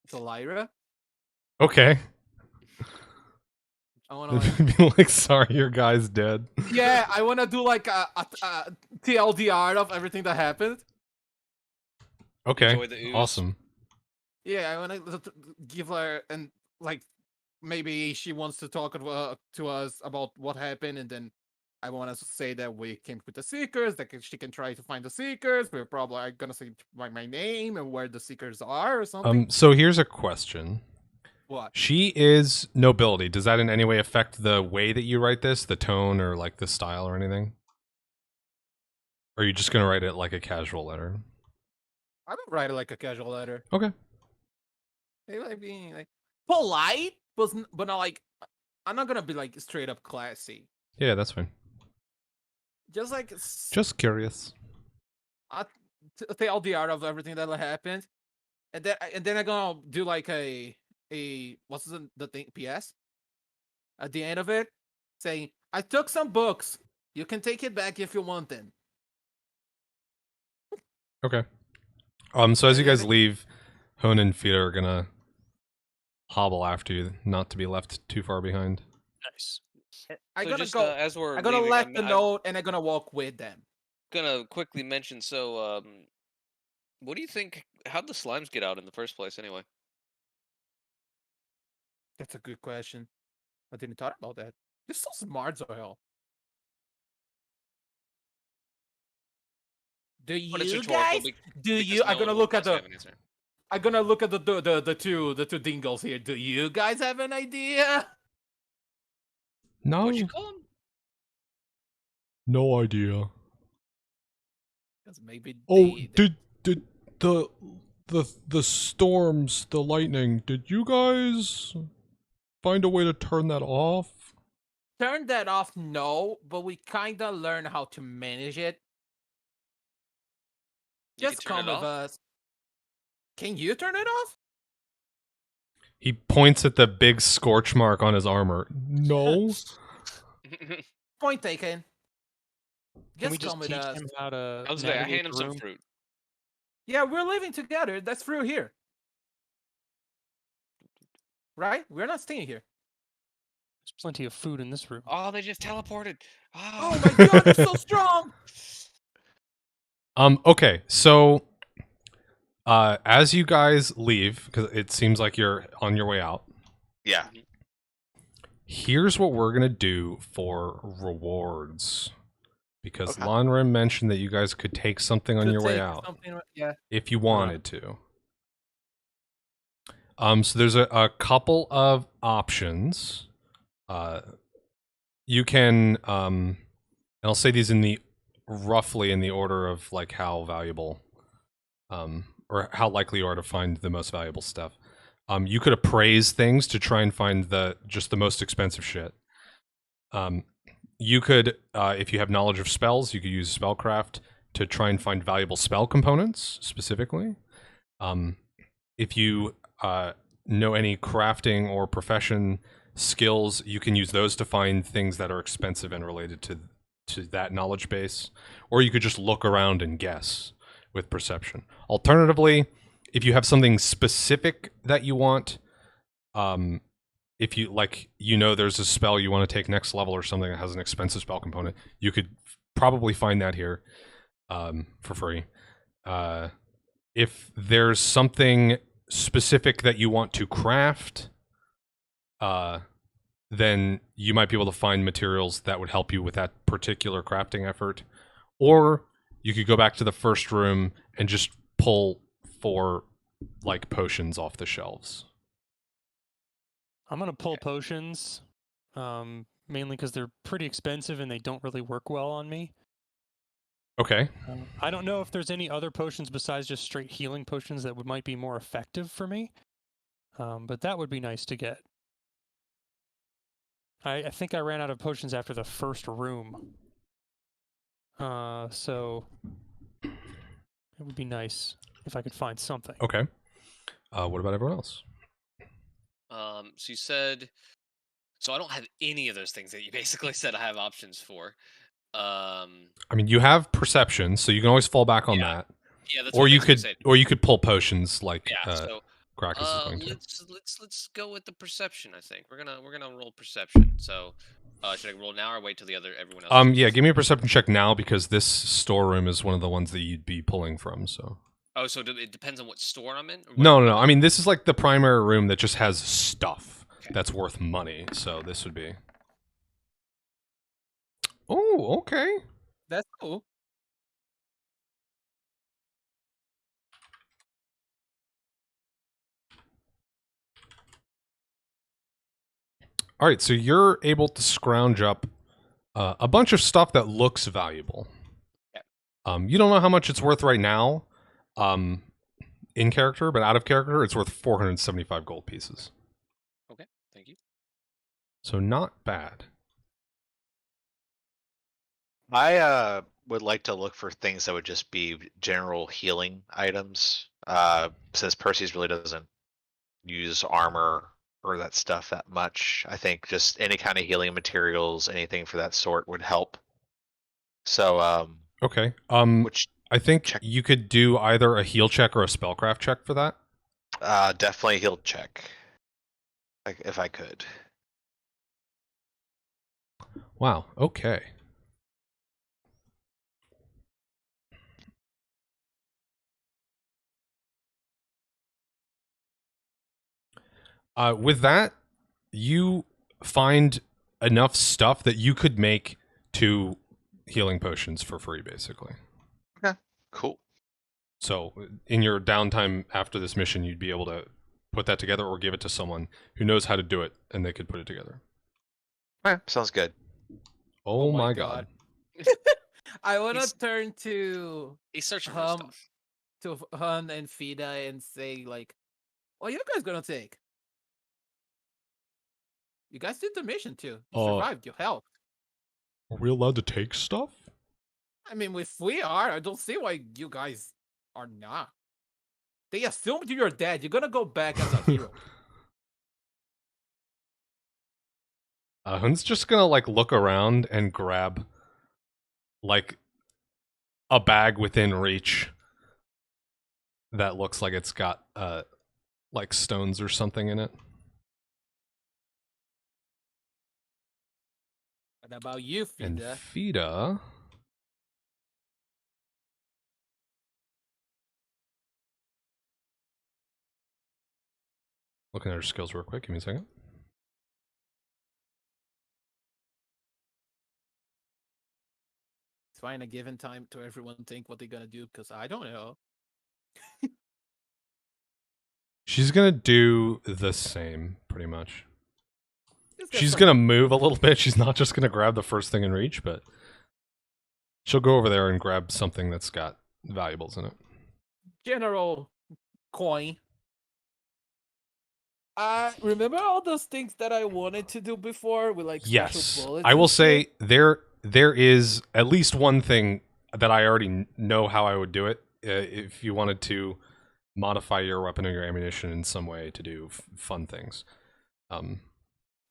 to Lyra. Okay. I wanna like, Be like, sorry, your guy's dead. yeah, I wanna do like a TLDR of everything that happened. Okay. Enjoy the ooze. Awesome. Yeah, I want to give her and like maybe she wants to talk to us about what happened, and then I want to say that we came with the seekers. That she can try to find the seekers. We're probably gonna say my name and where the seekers are or something. So here's a question. What? She is nobility. Does that in any way affect the way that you write this, the tone or like the style or anything? Or are you just gonna write it like a casual letter? I would write it like a casual letter. Okay. Maybe like being like polite, but not like I'm not gonna be like straight up classy. Yeah, that's fine. Just like Just curious. tell the art of everything that happened, and then I'm gonna do like a what's the thing PS at the end of it, saying I took some books. You can take it back if you want them. Okay. So as you guys leave, Hone and Fita are gonna hobble after you, not to be left too far behind. Nice. I'm So gonna just, go. as we're I'm gonna leaving, let the note, and I'm gonna walk with them. gonna quickly mention. So, what do you think? How'd the slimes get out in the first place, anyway? That's a good question. I didn't thought about that. You're so smart, Zohel. Do But it's you rhetorical guys? Do because you? no I'm gonna one look at wants to the. have an answer. I'm gonna look at the two dingles here. Do you guys have an idea? No. What'd you call him? No idea. Because maybe. Oh, they- did the storms, the lightning, did you guys find a way to turn that off? turn that off? No, but we kinda learn how to manage it. You Just can turn come it with off? us. Can you turn it off? He points at the big scorch mark on his armor. No. Point taken. Can we Just just come with teach us. him how to I was there. I navigate hand him the some room? fruit. Yeah, we're living together. That's through here. Right? We're not staying here. There's plenty of food in this room. Oh, they just teleported. Oh my god, they're so strong! Okay, so as you guys leave, because it seems like you're on your way out, Yeah. here's what we're gonna do for rewards. Because Okay. Lanra mentioned that you guys could take something on To your way take out something- Yeah. if you wanted to. So there's a couple of options. You can, and I'll say these in the roughly in the order of like how valuable, or how likely you are to find the most valuable stuff. You could appraise things to try and find just the most expensive shit. You could, if you have knowledge of spells, you could use spellcraft to try and find valuable spell components specifically. If you know any crafting or profession skills, you can use those to find things that are expensive and related to that knowledge base. Or you could just look around and guess with perception. Alternatively, if you have something specific that you want, if you like, there's a spell you want to take next level or something that has an expensive spell component, you could probably find that here for free. If there's something specific that you want to craft, then you might be able to find materials that would help you with that particular crafting effort. Or you could go back to the first room and just pull 4 like potions off the shelves. I'm gonna pull potions, mainly because they're pretty expensive and they don't really work well on me. Okay. I don't know if there's any other potions besides just straight healing potions that might be more effective for me, but that would be nice to get. I think I ran out of potions after the first room, so it would be nice if I could find something. Okay. What about everyone else? So you said, so I don't have any of those things that you basically said I have options for. I mean, you have perception, so you can always fall back on that. Yeah, that's Or what you I could, said. or you could pull potions like Yeah, so Gracchus is going to. let's go with the perception. I think we're gonna roll perception. So, should I roll now or wait till everyone else? Yeah, give me a perception check now because this storeroom is one of the ones that you'd be pulling from. So Oh, so it depends on what store I'm in? Or No. I mean, this is like the primary room that just has stuff that's worth money. So this would be. Oh, okay. That's cool. All right, so you're able to scrounge up a bunch of stuff that looks valuable. You don't know how much it's worth right now, in character, but out of character, it's worth 475 gold pieces. Okay, thank you. So not bad. I would like to look for things that would just be general healing items. Since Perseus really doesn't use armor or that stuff that much, I think just any kind of healing materials, anything for that sort would help. So, Okay. which I think check? you could do either a heal check or a spellcraft check for that. Definitely heal check, like if I could. Wow. Okay. With that, you find enough stuff that you could make 2 healing potions for free, basically. Okay, cool. So, in your downtime after this mission, you'd be able to put that together or give it to someone who knows how to do it, and they could put it together. Okay, sounds good. Oh, my god. I want to He's- turn to He's searching for Um, stuff. Hun and Fida and say like, "What are you guys gonna take? You guys did the mission too. You survived. You helped. Are we allowed to take stuff? I mean, if we are, I don't see why you guys are not. They assumed you're dead. You're gonna go back as a hero." Hun's just gonna, like, look around and grab, like, a bag within reach that looks like it's got, like, stones or something in it. What about you, And Fida? Fida... Looking at her skills real quick. Give me a second. It's fine. A given time to everyone think what they're gonna do because I don't know. She's gonna do the same, pretty much. Just get She's some gonna move a little bit. She's not just gonna grab the first thing in reach, but she'll go over there and grab something that's got valuables in it. general coin. Remember all those things that I wanted to do before with like special Yes, bullets? I will and say shit? there is at least one thing that I already know how I would do it. If you wanted to modify your weapon or your ammunition in some way to do fun things,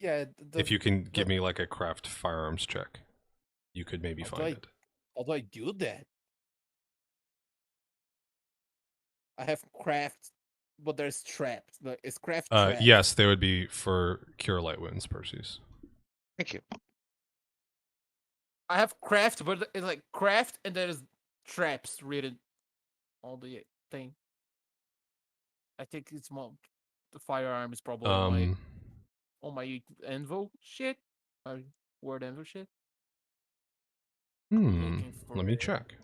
Yeah. if you can give me like a craft firearms check, you could maybe find it. How do I do that? I have craft, but there's trapped. Like, is craft trapped? Yes, they would be for cure light wounds, Perseus. Thank you. I have craft, but it's like craft and there's traps written on the thing. I think it's more the firearm is probably on my anvil shit. My word anvil shit. Looking for Let me it. check.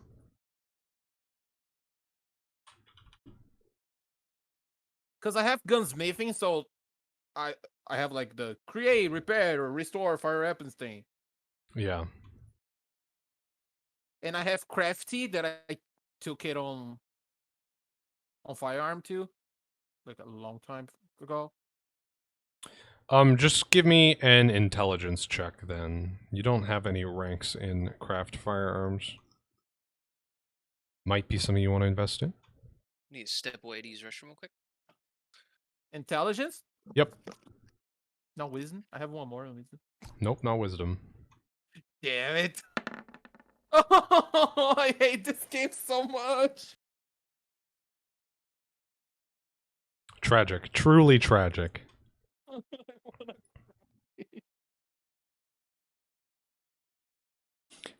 Because I have gunsmithing, so I have like the create, repair, or restore fire weapons thing. Yeah. And I have crafty that I took it on firearm too, like a long time ago. Just give me an intelligence check then. You don't have any ranks in craft firearms. Might be something you want to invest in. Need to step away to use restroom real quick. Intelligence? Yep. No wisdom. I have one more on wisdom. Nope, not wisdom. Damn it! Oh, I hate this game so much. Tragic. Truly tragic.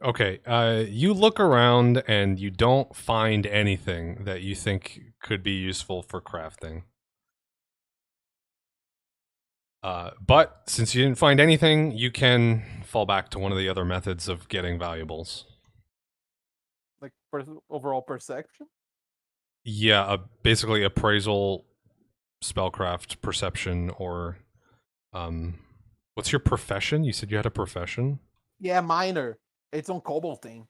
Okay, you look around and you don't find anything that you think could be useful for crafting. But since you didn't find anything, you can fall back to one of the other methods of getting valuables. Like overall perception. Yeah, basically appraisal, spellcraft, perception, or what's your profession? You said you had a profession? Yeah, minor. It's on Cobalt thing.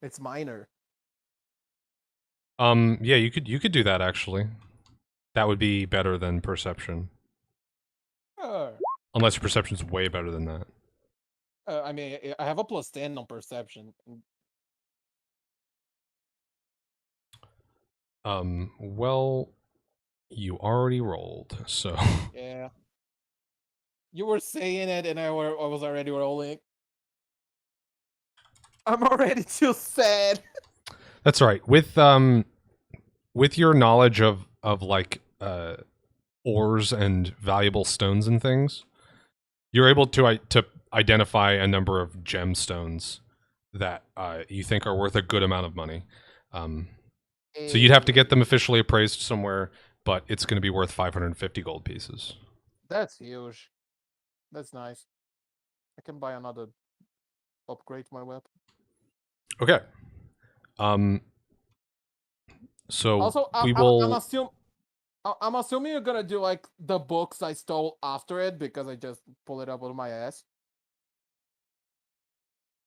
It's minor. Yeah, you could do that actually. That would be better than perception. Unless your perception's way better than that. I mean, I have a +10 on perception. Well, you already rolled, so Yeah. You were saying it, and I was already rolling. I'm already too sad. that's right. With your knowledge of like ores and valuable stones and things, you're able to identify a number of gemstones that you think are worth a good amount of money. So you'd have to get them officially appraised somewhere, but it's going to be worth 550 gold pieces. That's huge. That's nice. I can buy another upgrade to my weapon. Okay. So Also, we will. I'm assuming you're gonna do like the books I stole after it because I just pull it up with my ass.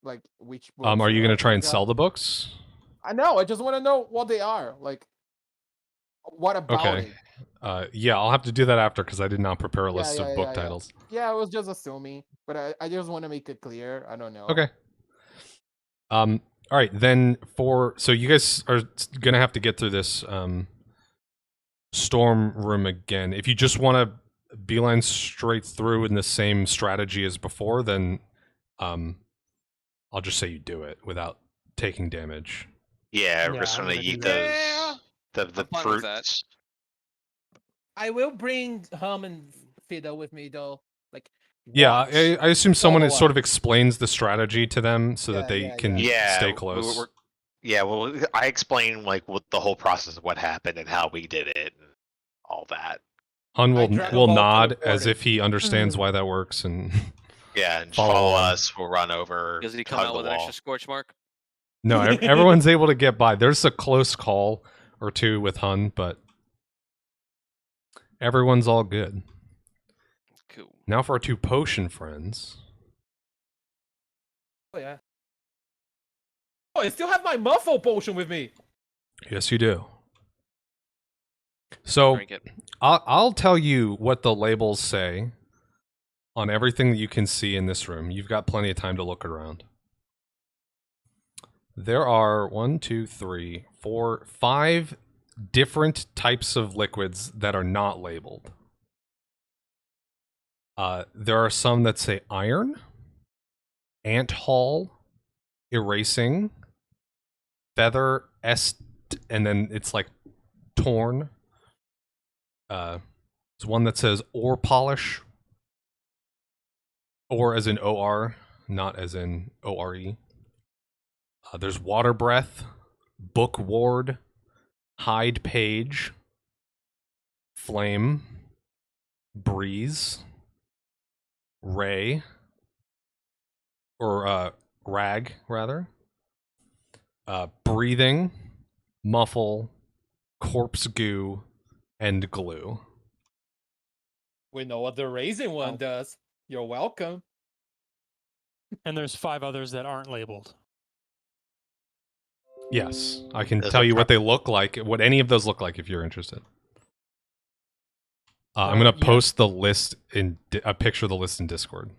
Like which books? Are you going to try I and got. sell the books? I know. I just want to know what they are. Like, what about Okay. it? Yeah, I'll have to do that after because I did not prepare a Yeah, list of book yeah. titles. Yeah, I was just assuming, but I just want to make it clear. I don't know. Okay. All right, then so you guys are gonna have to get through this storm room again. If you just want to beeline straight through in the same strategy as before, then I'll just say you do it without taking damage. Yeah, we're Yeah, just I'm gonna gonna do eat that. those the I'm fine with that. fruits. I will bring Hum and Fido with me though. Like, Yeah, watch. I assume someone Follow sort of us. explains the strategy to them so that they Yeah. can Yeah, stay close. Well, I explained like what the whole process of what happened and how we did it and all that. Hun I will Dragon Ball nod as teleported. if he understands why that works and Yeah, and just Follow follow along. us. We'll run over. Does he come Hug out the with an wall. extra scorch mark? no, everyone's able to get by. There's a close call or two with Hun, but everyone's all good. Cool. Now for our two potion friends. Oh yeah. Oh, I still have my muffle potion with me. Yes, you do. So Drink it. I'll tell you what the labels say on everything that you can see in this room. You've got plenty of time to look around. There are 5 different types of liquids that are not labeled. There are some that say iron, ant hull, erasing, feather, and then it's like torn. There's one that says ore polish, or as in OR, not as in ORE. There's water breath, book ward, hide page, flame, breeze, ray, or rag rather, breathing, muffle, corpse goo, and glue. We know what the raisin one Oh. does. You're welcome. And there's 5 others that aren't labeled. Yes, I can Those tell are you what they look like, what any of those look like if you're interested. I'm going to Yeah. post the list in a picture of the list in Discord.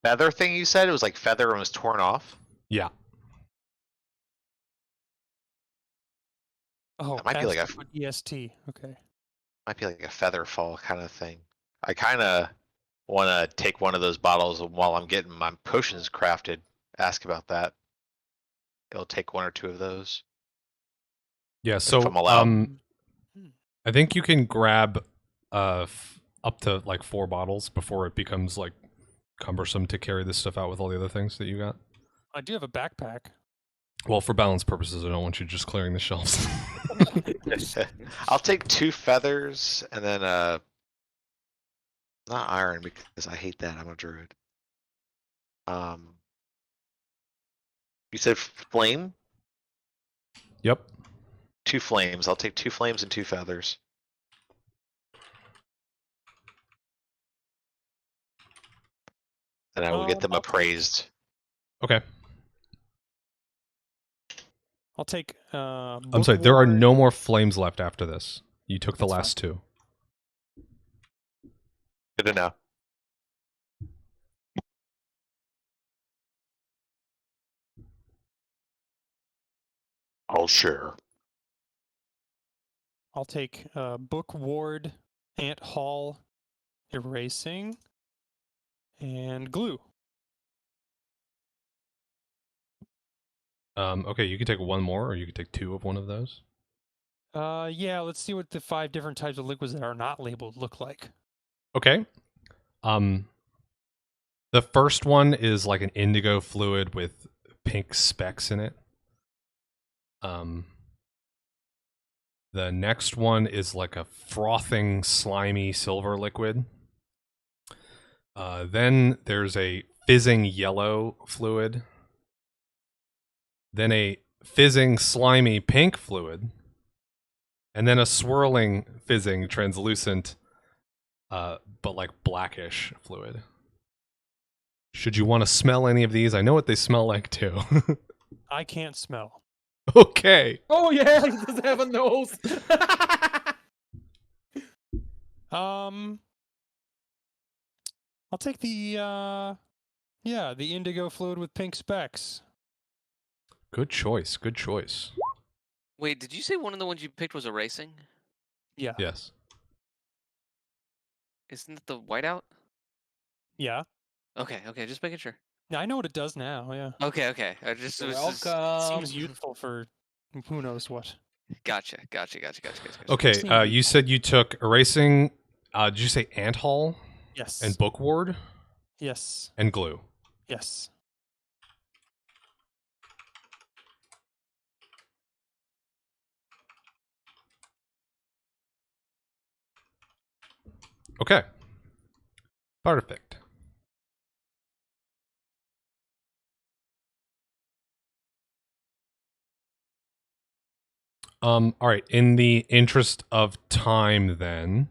Feather thing you said, it was like feather and was torn off. Yeah. Oh, That might be like a- EST. Okay. Might be like a feather fall kind of thing. I kind of want to take one of those bottles and while I'm getting my potions crafted. Ask about that. It'll take 1 or 2 of those. Yeah, so I'm allowed. I think you can grab up to like 4 bottles before it becomes like cumbersome to carry this stuff out with all the other things that you got. I do have a backpack. Well, for balance purposes, I don't want you just clearing the shelves. I'll take 2 feathers and then not iron because I hate that. I'm a druid. You said flame? Yep. 2 flames. I'll take 2 flames and 2 feathers. And I will get them I'll- appraised. Okay. I'll take. I'm sorry. There are no more flames left after this. You took the That's last 2. Good to know. I'll share. I'll take book ward, ant hall, erasing, and glue. Okay, you can take 1 more, or you can take 2 of one of those. Yeah. Let's see what the 5 different types of liquids that are not labeled look like. Okay. The first one is like an indigo fluid with pink specks in it. The next one is like a frothing, slimy silver liquid. Then there's a fizzing yellow fluid. Then a fizzing, slimy pink fluid. And then a swirling, fizzing, translucent, but like blackish fluid. Should you want to smell any of these? I know what they smell like too. I can't smell. Okay. Oh yeah, he doesn't have a nose. I'll take the the indigo fluid with pink specks. Good choice. Good choice. Wait, did you say one of the ones you picked was erasing? Yeah. Yes. Isn't that the whiteout? Yeah. Okay, just making sure. Yeah, I know what it does now. Yeah. Okay. I just You're it was just- welcome. Seems useful for who knows what. Gotcha. Okay. You said you took erasing. Did you say ant hall Yes. and book ward Yes. and glue? Yes. Okay. Perfect. All right. In the interest of time, then,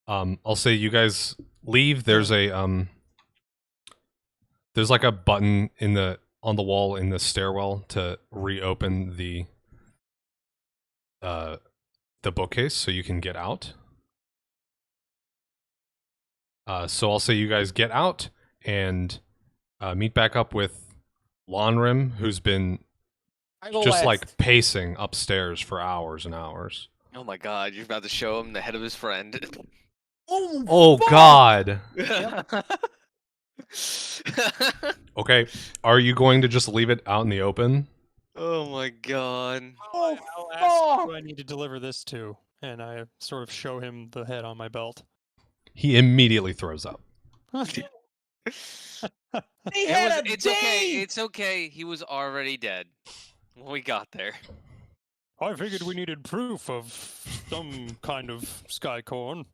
I'll say you guys leave. There's like a button on the wall in the stairwell to reopen the bookcase so you can get out. So I'll say you guys get out and meet back up with Lonrim, who's been I go just like last. pacing upstairs for hours and hours. Oh my god, you're about to show him the head of his friend. Oh fuck! God. Yep. Okay, are you going to just leave it out in the open? Oh my god. Oh, I'll ask who fuck! I need to deliver this to, and I sort of show him the head on my belt. He immediately throws up. He had a It's day! okay. It's okay. He was already dead when we got there. I figured we needed proof of some kind of skycorn.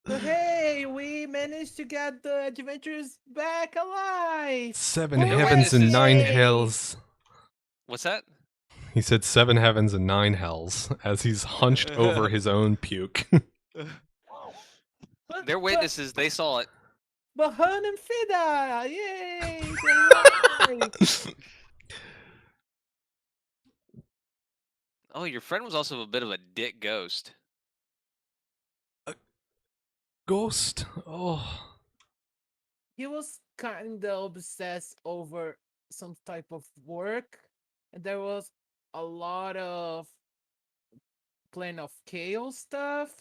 But hey, we managed to get the adventurers back alive. 7 Who heavens and witnesses? 9 Yay! hells. What's that? He said 7 heavens and 9 hells as he's hunched over his own puke. They're witnesses. They saw it. But Han and Fida! Yay! They're alive. Oh, your friend was also a bit of a dick ghost. Ghost. Oh. He was kind of obsessed over some type of work, and there was a lot of Plane of Chaos stuff.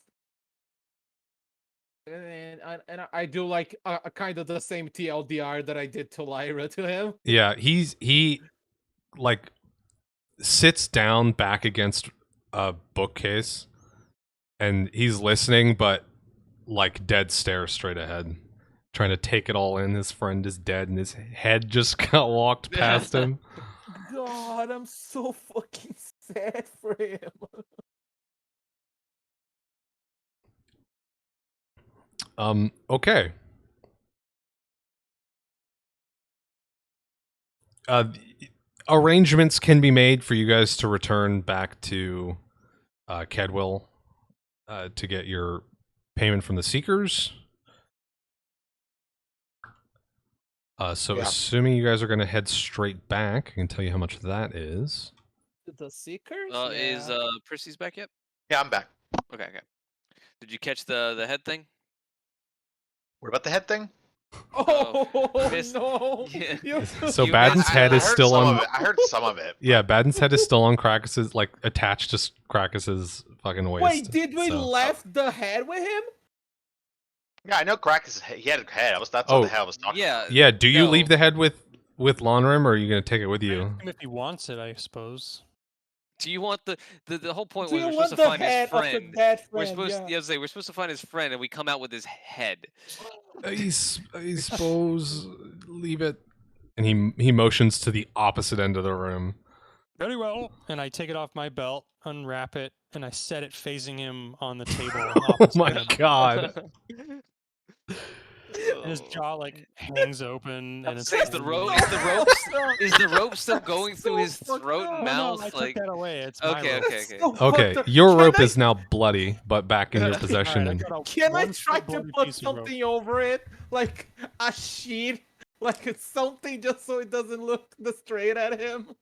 And I do like a kind of the same TLDR that I did to Lyra to him. Yeah, he like sits down back against a bookcase and he's listening, but like dead stare straight ahead, trying to take it all in. His friend is dead, and his head just got walked past him. God, I'm so fucking sad for him. Okay. Arrangements can be made for you guys to return back to Kedwell to get your payment from the Seekers. So Yeah. assuming you guys are going to head straight back, I can tell you how much that is. The Seekers? Is Percy's back yet? Yeah, I'm back. Okay. Did you catch the head thing? What about the head thing? Oh, missed- no! Yeah. You- So You Baddon's missed- head I is heard still some on. of it. I heard some of it. Yeah, Baddon's head is still on Krakus's, like attached to Krakus's fucking waist. Wait, did we so- left the head with him? Yeah, I know Krakus. He had a head. That's what the hell I was talking Yeah. about. Yeah, do you No. leave the head with Lonrim, or are you gonna take it with you? If he wants it, I suppose. Do you want the whole point Do was you we're want supposed to the find his head of the friend. dead We're friend? supposed Yeah. we're supposed to find his friend, and we come out with his head. I suppose leave it. And he motions to the opposite end of the room. Very well. And I take it off my belt, unwrap it, and I set it facing him on the table. Oh opposite my him. god! And his jaw like hangs open, and it's Is the rope is the rope still going through his throat and mouth? I took Like, that away. It's my okay, rope. okay. So Okay, fucked up. your Can rope I- is now bloody, but back in your Alright, possession. I And got a Can I one try foot to bloody put piece of rope. something over it? Like a sheet? Like it's something just so it doesn't look straight at him?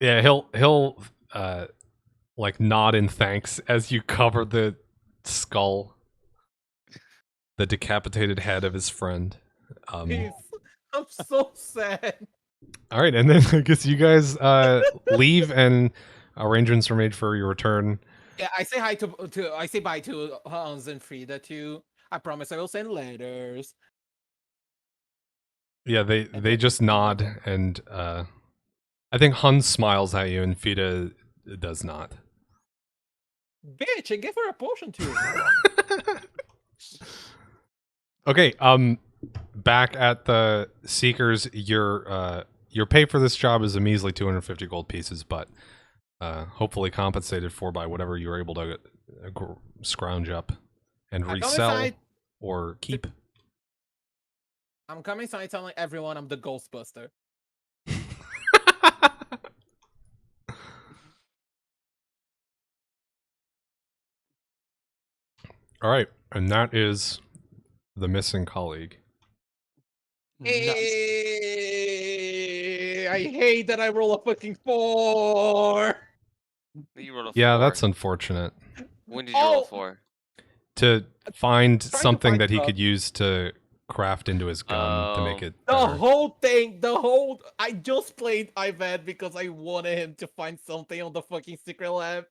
yeah, he'll like nod in thanks as you cover the skull, the decapitated head of his friend. Please. I'm so sad. All right, and then I guess you guys leave, and arrangements are made for your return. Yeah, I say hi to I say bye to Hans and Frida too. I promise I will send letters. Yeah, they then- just nod, and I think Hun smiles at you, and Fida does not. Bitch, I gave her a potion too. Okay, back at the Seekers, your pay for this job is a measly 250 gold pieces, but hopefully compensated for by whatever you were able to scrounge up and I'm resell inside. or keep. I'm coming inside telling everyone I'm the Ghostbuster. All right, and that is the missing colleague. Nice. I hate that I roll a fucking 4. You rolled a Yeah, 4. that's unfortunate. When did you roll Oh. 4? To find to something find that he stuff. could use to craft into his gun to make Oh. it The better. whole thing, I just played Ivan because I wanted him to find something on the fucking secret lab.